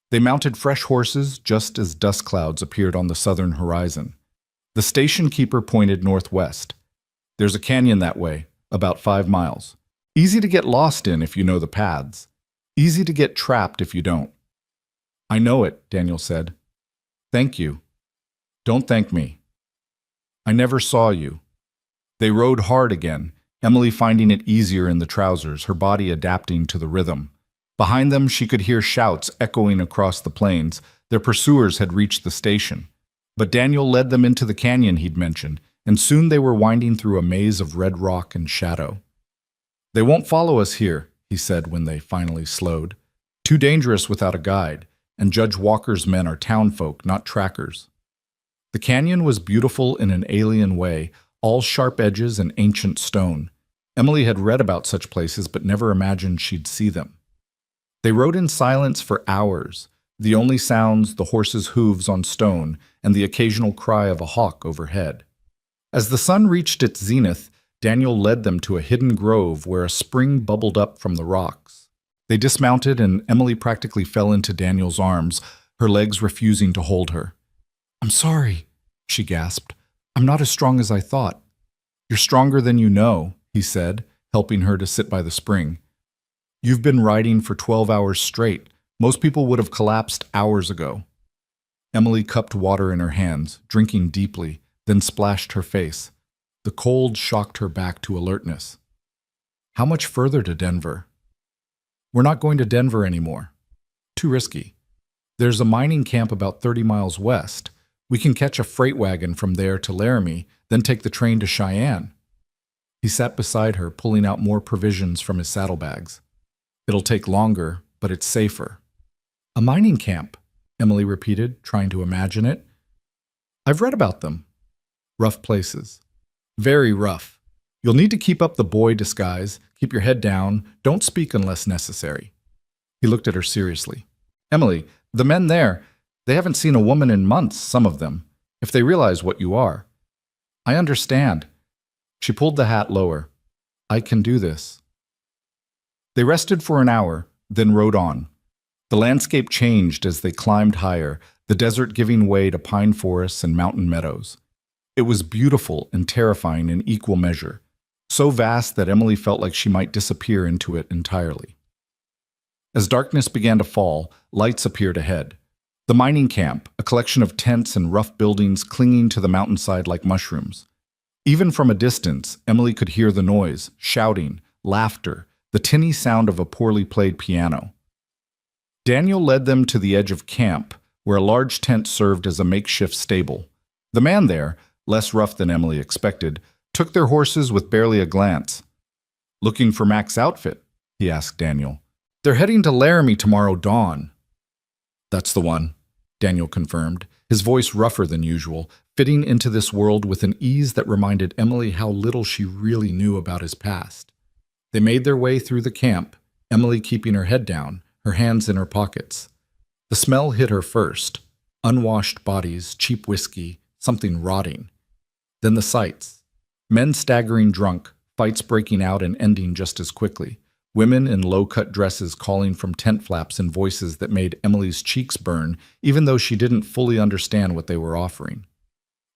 They mounted fresh horses just as dust clouds appeared on the southern horizon. The station keeper pointed northwest. There's a canyon that way, about 5 miles. Easy to get lost in if you know the paths. Easy to get trapped if you don't. I know it, Daniel said. Thank you. Don't thank me. I never saw you. They rode hard again, Emily finding it easier in the trousers, her body adapting to the rhythm. Behind them, she could hear shouts echoing across the plains. Their pursuers had reached the station. But Daniel led them into the canyon he'd mentioned, and soon they were winding through a maze of red rock and shadow. They won't follow us here, he said when they finally slowed. Too dangerous without a guide, and Judge Walker's men are townfolk, not trackers. The canyon was beautiful in an alien way, all sharp edges and ancient stone. Emily had read about such places but never imagined she'd see them. They rode in silence for hours, the only sounds the horses' hooves on stone and the occasional cry of a hawk overhead. As the sun reached its zenith, Daniel led them to a hidden grove where a spring bubbled up from the rocks. They dismounted and Emily practically fell into Daniel's arms, her legs refusing to hold her. I'm sorry, she gasped. I'm not as strong as I thought. You're stronger than you know, he said, helping her to sit by the spring. You've been riding for 12 hours straight. Most people would have collapsed hours ago. Emily cupped water in her hands, drinking deeply, then splashed her face. The cold shocked her back to alertness. How much further to Denver? We're not going to Denver anymore. Too risky. There's a mining camp about 30 miles west. We can catch a freight wagon from there to Laramie, then take the train to Cheyenne. He sat beside her, pulling out more provisions from his saddlebags. It'll take longer, but it's safer. A mining camp, Emily repeated, trying to imagine it. I've read about them. Rough places. Very rough. You'll need to keep up the boy disguise, keep your head down, don't speak unless necessary. He looked at her seriously. Emily, the men there, they haven't seen a woman in months, some of them, if they realize what you are. I understand. She pulled the hat lower. I can do this. They rested for an hour, then rode on. The landscape changed as they climbed higher, the desert giving way to pine forests and mountain meadows. It was beautiful and terrifying in equal measure, so vast that Emily felt like she might disappear into it entirely. As darkness began to fall, lights appeared ahead. The mining camp, a collection of tents and rough buildings clinging to the mountainside like mushrooms. Even from a distance, Emily could hear the noise, shouting, laughter, the tinny sound of a poorly played piano. Daniel led them to the edge of camp, where a large tent served as a makeshift stable. The man there, less rough than Emily expected, took their horses with barely a glance. Looking for Mac's outfit? He asked Daniel. They're heading to Laramie tomorrow dawn. That's the one, Daniel confirmed, his voice rougher than usual, fitting into this world with an ease that reminded Emily how little she really knew about his past. They made their way through the camp, Emily keeping her head down, her hands in her pockets. The smell hit her first. Unwashed bodies, cheap whiskey, something rotting. Then the sights. Men staggering drunk, fights breaking out and ending just as quickly. Women in low-cut dresses calling from tent flaps in voices that made Emily's cheeks burn, even though she didn't fully understand what they were offering.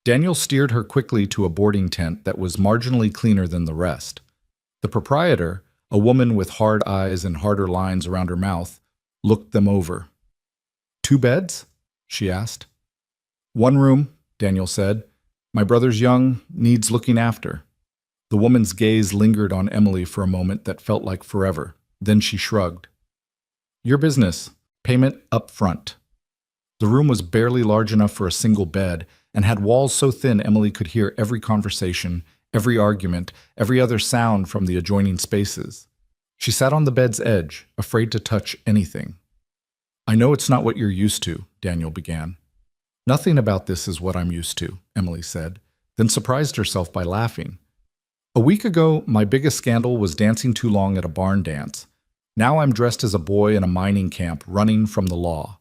Daniel steered her quickly to a boarding tent that was marginally cleaner than the rest. The proprietor, a woman with hard eyes and harder lines around her mouth, looked them over. 2 beds? She asked. 1 room, Daniel said. My brother's young, needs looking after. The woman's gaze lingered on Emily for a moment that felt like forever. Then she shrugged. Your business. Payment up front. The room was barely large enough for a single bed and had walls so thin Emily could hear every conversation, every argument, every other sound from the adjoining spaces. She sat on the bed's edge, afraid to touch anything. I know it's not what you're used to, Daniel began. Nothing about this is what I'm used to, Emily said, then surprised herself by laughing. A week ago, my biggest scandal was dancing too long at a barn dance. Now I'm dressed as a boy in a mining camp, running from the law.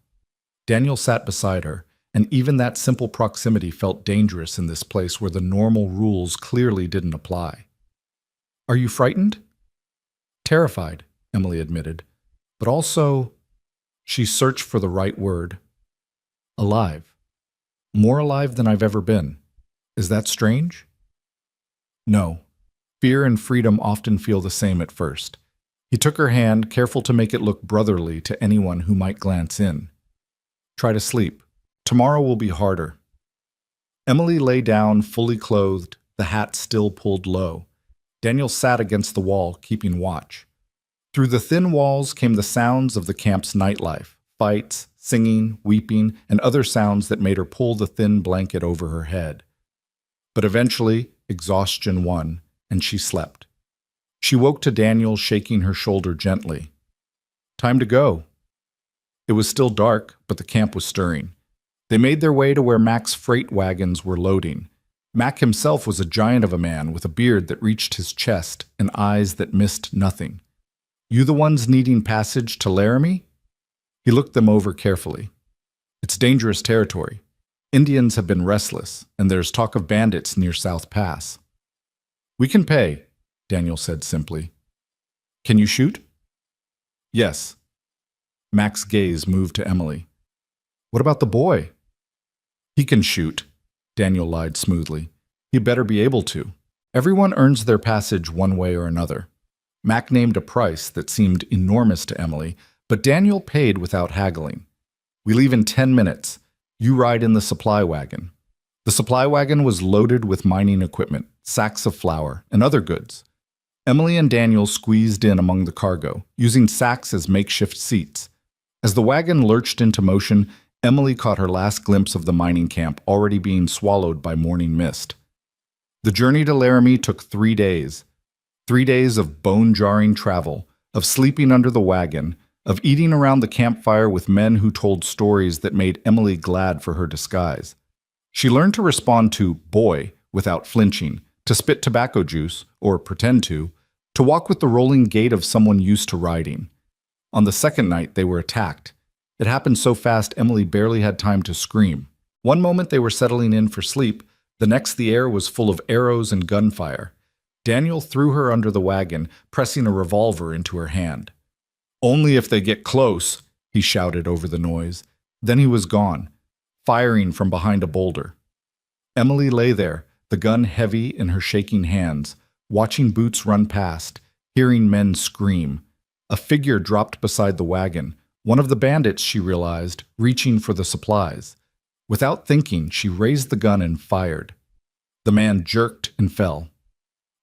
Daniel sat beside her, and even that simple proximity felt dangerous in this place where the normal rules clearly didn't apply. Are you frightened? Terrified, Emily admitted, but also, she searched for the right word, alive. More alive than I've ever been. Is that strange? No. Fear and freedom often feel the same at first. He took her hand, careful to make it look brotherly to anyone who might glance in. Try to sleep. Tomorrow will be harder. Emily lay down, fully clothed, the hat still pulled low. Daniel sat against the wall, keeping watch. Through the thin walls came the sounds of the camp's nightlife, fights, singing, weeping, and other sounds that made her pull the thin blanket over her head. But eventually, exhaustion won, and she slept. She woke to Daniel shaking her shoulder gently. Time to go. It was still dark, but the camp was stirring. They made their way to where Mac's freight wagons were loading. Mac himself was a giant of a man with a beard that reached his chest and eyes that missed nothing. You the ones needing passage to Laramie? He looked them over carefully. It's dangerous territory. Indians have been restless, and there's talk of bandits near South Pass. We can pay, Daniel said simply. Can you shoot? Yes. Mac's gaze moved to Emily. What about the boy? He can shoot, Daniel lied smoothly. He better be able to. Everyone earns their passage one way or another. Mac named a price that seemed enormous to Emily, but Daniel paid without haggling. We leave in 10 minutes. You ride in the supply wagon. The supply wagon was loaded with mining equipment, sacks of flour, and other goods. Emily and Daniel squeezed in among the cargo, using sacks as makeshift seats. As the wagon lurched into motion, Emily caught her last glimpse of the mining camp already being swallowed by morning mist. The journey to Laramie took 3 days. 3 days of bone-jarring travel, of sleeping under the wagon, of eating around the campfire with men who told stories that made Emily glad for her disguise. She learned to respond to boy without flinching, to spit tobacco juice, or pretend to walk with the rolling gait of someone used to riding. On the second night, they were attacked. It happened so fast Emily barely had time to scream. One moment they were settling in for sleep, the next the air was full of arrows and gunfire. Daniel threw her under the wagon, pressing a revolver into her hand. Only if they get close, he shouted over the noise. Then he was gone, firing from behind a boulder. Emily lay there, the gun heavy in her shaking hands, watching boots run past, hearing men scream. A figure dropped beside the wagon, one of the bandits, she realized, reaching for the supplies. Without thinking, she raised the gun and fired. The man jerked and fell.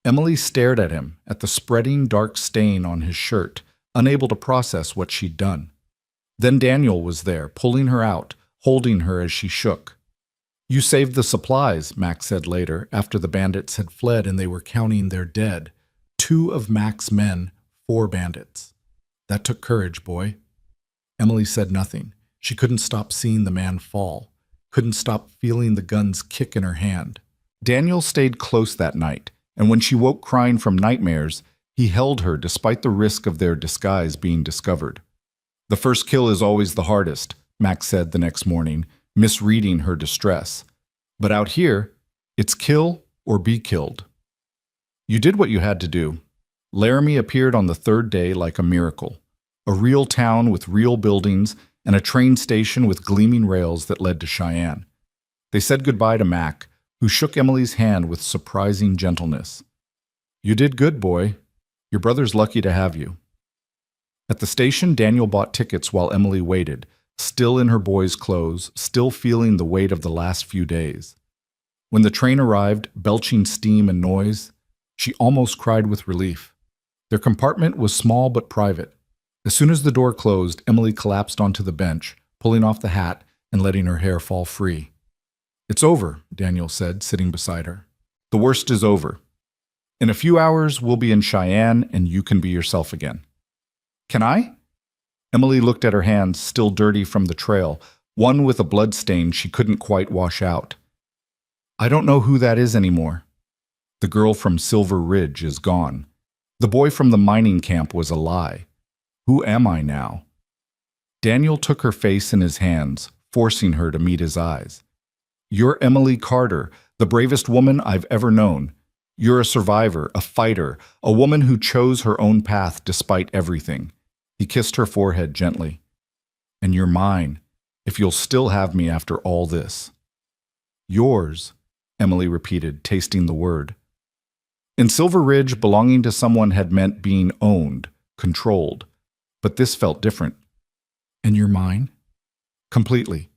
Emily stared at him, at the spreading dark stain on his shirt, unable to process what she'd done. Then Daniel was there, pulling her out, holding her as she shook. You saved the supplies, Mac said later, after the bandits had fled and they were counting their dead. 2 of Mac's men, 4 bandits. That took courage, boy. Emily said nothing. She couldn't stop seeing the man fall, couldn't stop feeling the gun's kick in her hand. Daniel stayed close that night, and when she woke crying from nightmares, he held her despite the risk of their disguise being discovered. The first kill is always the hardest, Mac said the next morning, misreading her distress. But out here, it's kill or be killed. You did what you had to do. Laramie appeared on the 3rd day like a miracle. A real town with real buildings and a train station with gleaming rails that led to Cheyenne. They said goodbye to Mac, who shook Emily's hand with surprising gentleness. You did good, boy. Your brother's lucky to have you. At the station, Daniel bought tickets while Emily waited, still in her boy's clothes, still feeling the weight of the last few days. When the train arrived, belching steam and noise, she almost cried with relief. Their compartment was small but private. As soon as the door closed, Emily collapsed onto the bench, pulling off the hat and letting her hair fall free. It's over, Daniel said, sitting beside her. The worst is over. In a few hours, we'll be in Cheyenne and you can be yourself again. Can I? Emily looked at her hands, still dirty from the trail, one with a blood stain she couldn't quite wash out. I don't know who that is anymore. The girl from Silver Ridge is gone. The boy from the mining camp was a lie. Who am I now? Daniel took her face in his hands, forcing her to meet his eyes. You're Emily Carter, the bravest woman I've ever known. You're a survivor, a fighter, a woman who chose her own path despite everything. He kissed her forehead gently. And you're mine, if you'll still have me after all this. Yours, Emily repeated, tasting the word. In Silver Ridge, belonging to someone had meant being owned, controlled. But this felt different. And you're mine? Completely.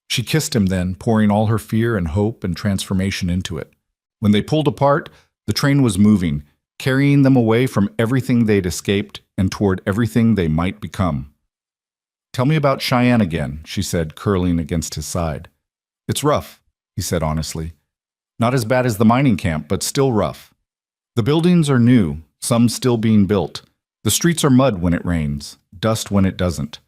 She kissed him then, pouring all her fear and hope and transformation into it. When they pulled apart, the train was moving, carrying them away from everything they'd escaped and toward everything they might become. Tell me about Cheyenne again, she said, curling against his side. It's rough, he said honestly. Not as bad as the mining camp, but still rough. The buildings are new, some still being built. The streets are mud when it rains, dust when it doesn't.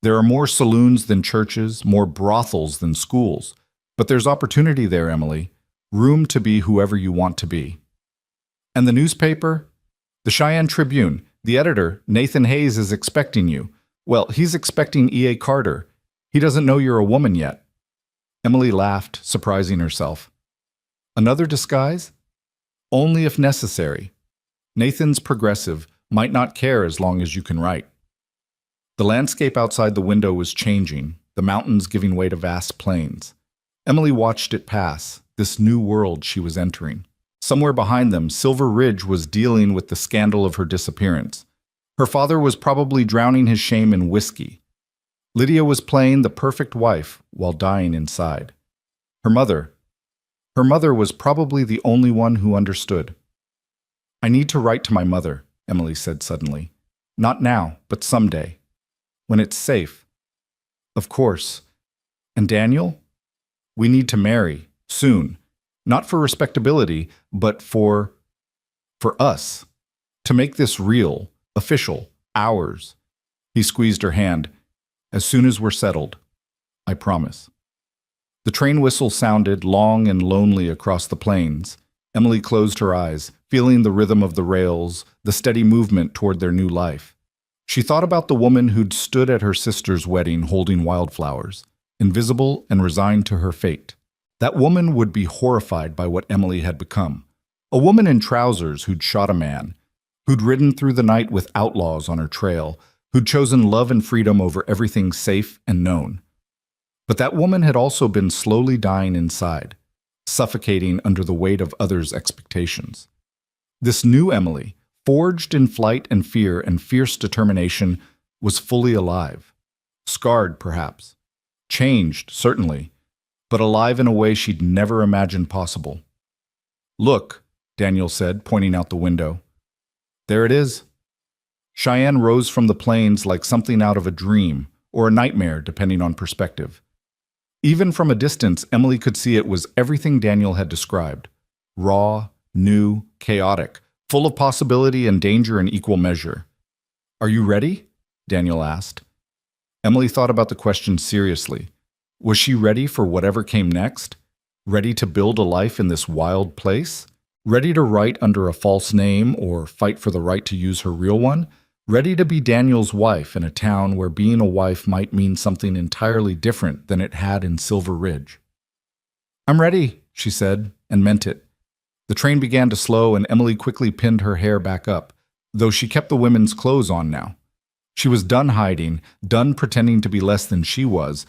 There are more saloons than churches, more brothels than schools. But there's opportunity there, Emily. Room to be whoever you want to be. And the newspaper? The Cheyenne Tribune. The editor, Nathan Hayes, is expecting you. Well, he's expecting E.A. Carter. He doesn't know you're a woman yet. Emily laughed, surprising herself. Another disguise? Only if necessary. Nathan's progressive, might not care as long as you can write. The landscape outside the window was changing, the mountains giving way to vast plains. Emily watched it pass, this new world she was entering. Somewhere behind them, Silver Ridge was dealing with the scandal of her disappearance. Her father was probably drowning his shame in whiskey. Lydia was playing the perfect wife while dying inside. Her mother was probably the only one who understood. I need to write to my mother, Emily said suddenly. Not now, but someday. When it's safe. Of course. And Daniel? We need to marry, soon. Not for respectability, but for us. To make this real, official, ours. He squeezed her hand. As soon as we're settled. I promise. The train whistle sounded long and lonely across the plains. Emily closed her eyes, feeling the rhythm of the rails, the steady movement toward their new life. She thought about the woman who'd stood at her sister's wedding holding wildflowers, invisible and resigned to her fate. That woman would be horrified by what Emily had become. A woman in trousers who'd shot a man, who'd ridden through the night with outlaws on her trail, who'd chosen love and freedom over everything safe and known. But that woman had also been slowly dying inside, suffocating under the weight of others' expectations. This new Emily, forged in flight and fear and fierce determination, was fully alive. Scarred, perhaps. Changed, certainly, but alive in a way she'd never imagined possible. Look, Daniel said, pointing out the window. There it is. Cheyenne rose from the plains like something out of a dream, or a nightmare, depending on perspective. Even from a distance, Emily could see it was everything Daniel had described. Raw, new, chaotic, full of possibility and danger in equal measure. Are you ready? Daniel asked. Emily thought about the question seriously. Was she ready for whatever came next? Ready to build a life in this wild place? Ready to write under a false name or fight for the right to use her real one? Ready to be Daniel's wife in a town where being a wife might mean something entirely different than it had in Silver Ridge? I'm ready, she said, and meant it. The train began to slow, and Emily quickly pinned her hair back up, though she kept the women's clothes on now. She was done hiding, done pretending to be less than she was.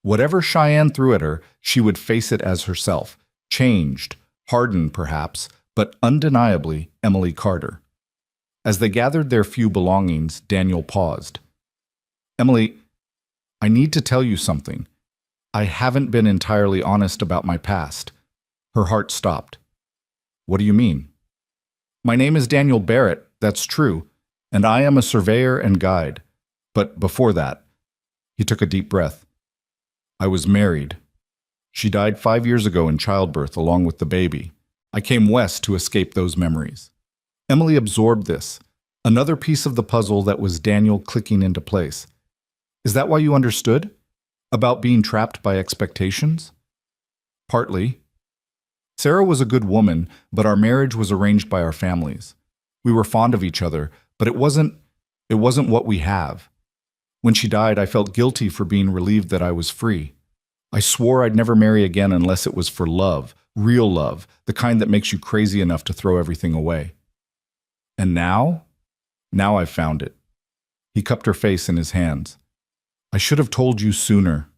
Whatever Cheyenne threw at her, she would face it as herself, changed, hardened perhaps, but undeniably Emily Carter. As they gathered their few belongings, Daniel paused. Emily, I need to tell you something. I haven't been entirely honest about my past. Her heart stopped. What do you mean? My name is Daniel Barrett, that's true, and I am a surveyor and guide. But before that, he took a deep breath. I was married. She died 5 years ago in childbirth along with the baby. I came west to escape those memories. Emily absorbed this, another piece of the puzzle that was Daniel clicking into place. Is that why you understood? About being trapped by expectations? Partly. Sarah was a good woman, but our marriage was arranged by our families. We were fond of each other, but it wasn't what we have. When she died, I felt guilty for being relieved that I was free. I swore I'd never marry again unless it was for love, real love, the kind that makes you crazy enough to throw everything away. And now? Now I've found it. He cupped her face in his hands. I should have told you sooner.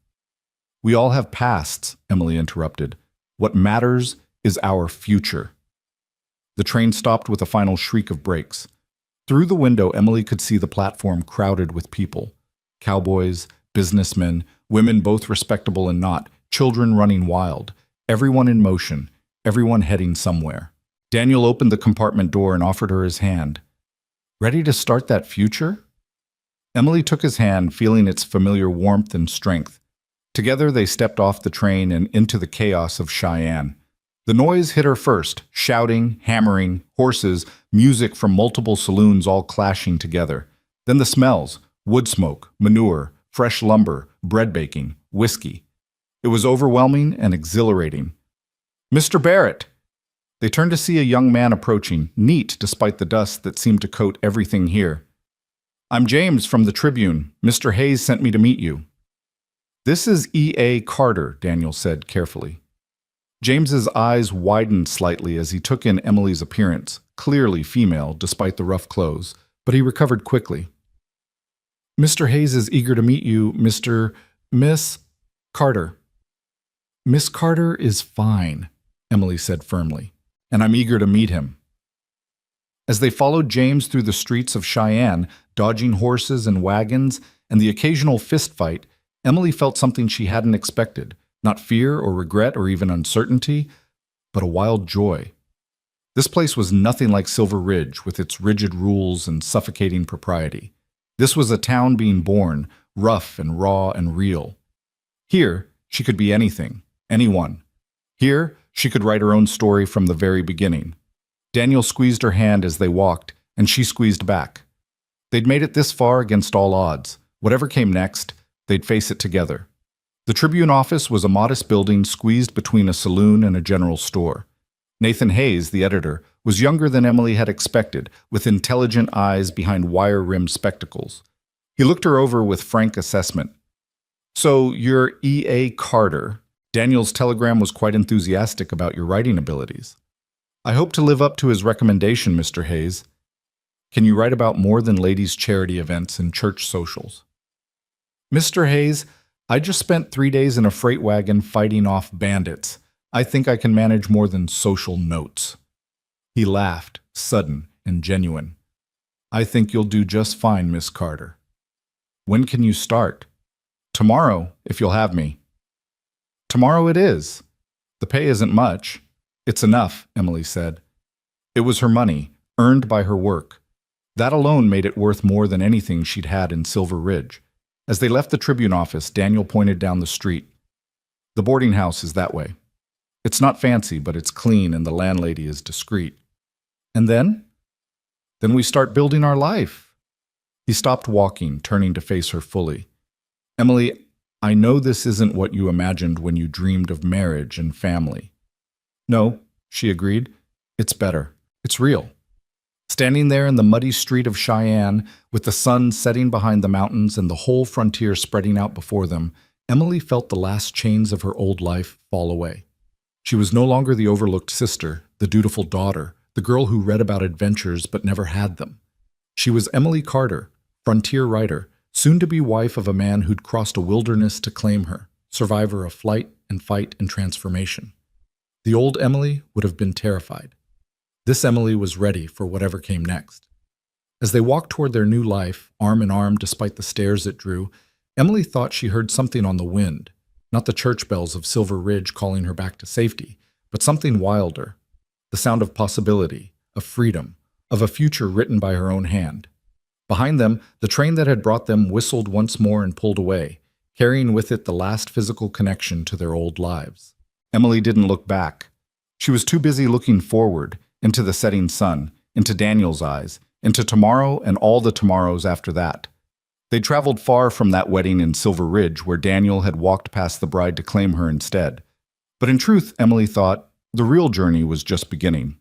We all have pasts, Emily interrupted. What matters is our future. The train stopped with a final shriek of brakes. Through the window, Emily could see the platform crowded with people. Cowboys, businessmen, women both respectable and not, children running wild, everyone in motion, everyone heading somewhere. Daniel opened the compartment door and offered her his hand. Ready to start that future? Emily took his hand, feeling its familiar warmth and strength. Together they stepped off the train and into the chaos of Cheyenne. The noise hit her first, shouting, hammering, horses, music from multiple saloons all clashing together. Then the smells, wood smoke, manure, fresh lumber, bread baking, whiskey. It was overwhelming and exhilarating. Mr. Barrett! They turned to see a young man approaching, neat despite the dust that seemed to coat everything here. I'm James from the Tribune. Mr. Hayes sent me to meet you. This is E.A. Carter, Daniel said carefully. James's eyes widened slightly as he took in Emily's appearance, clearly female despite the rough clothes, but he recovered quickly. Mr. Hayes is eager to meet you, Miss Carter. Miss Carter is fine, Emily said firmly, and I'm eager to meet him. As they followed James through the streets of Cheyenne, dodging horses and wagons and the occasional fistfight, Emily felt something she hadn't expected, not fear or regret or even uncertainty, but a wild joy. This place was nothing like Silver Ridge with its rigid rules and suffocating propriety. This was a town being born, rough and raw and real. Here, she could be anything, anyone. Here, she could write her own story from the very beginning. Daniel squeezed her hand as they walked, and she squeezed back. They'd made it this far against all odds. Whatever came next, they'd face it together. The Tribune office was a modest building squeezed between a saloon and a general store. Nathan Hayes, the editor, was younger than Emily had expected, with intelligent eyes behind wire-rimmed spectacles. He looked her over with frank assessment. So you're E.A. Carter. Daniel's telegram was quite enthusiastic about your writing abilities. I hope to live up to his recommendation, Mr. Hayes. Can you write about more than ladies' charity events and church socials? Mr. Hayes, I just spent 3 days in a freight wagon fighting off bandits. I think I can manage more than social notes. He laughed, sudden and genuine. I think you'll do just fine, Miss Carter. When can you start? Tomorrow, if you'll have me. Tomorrow it is. The pay isn't much. It's enough, Emily said. It was her money, earned by her work. That alone made it worth more than anything she'd had in Silver Ridge. As they left the Tribune office, Daniel pointed down the street. The boarding house is that way. It's not fancy, but it's clean and the landlady is discreet. And then? Then we start building our life. He stopped walking, turning to face her fully. Emily, I know this isn't what you imagined when you dreamed of marriage and family. No, she agreed. It's better. It's real. Standing there in the muddy street of Cheyenne, with the sun setting behind the mountains and the whole frontier spreading out before them, Emily felt the last chains of her old life fall away. She was no longer the overlooked sister, the dutiful daughter, the girl who read about adventures but never had them. She was Emily Carter, frontier writer, soon-to-be wife of a man who'd crossed a wilderness to claim her, survivor of flight and fight and transformation. The old Emily would have been terrified. This Emily was ready for whatever came next. As they walked toward their new life, arm in arm despite the stares it drew, Emily thought she heard something on the wind, not the church bells of Silver Ridge calling her back to safety, but something wilder, the sound of possibility, of freedom, of a future written by her own hand. Behind them, the train that had brought them whistled once more and pulled away, carrying with it the last physical connection to their old lives. Emily didn't look back. She was too busy looking forward, into the setting sun, into Daniel's eyes, into tomorrow and all the tomorrows after that. They traveled far from that wedding in Silver Ridge where Daniel had walked past the bride to claim her instead. But in truth, Emily thought, the real journey was just beginning.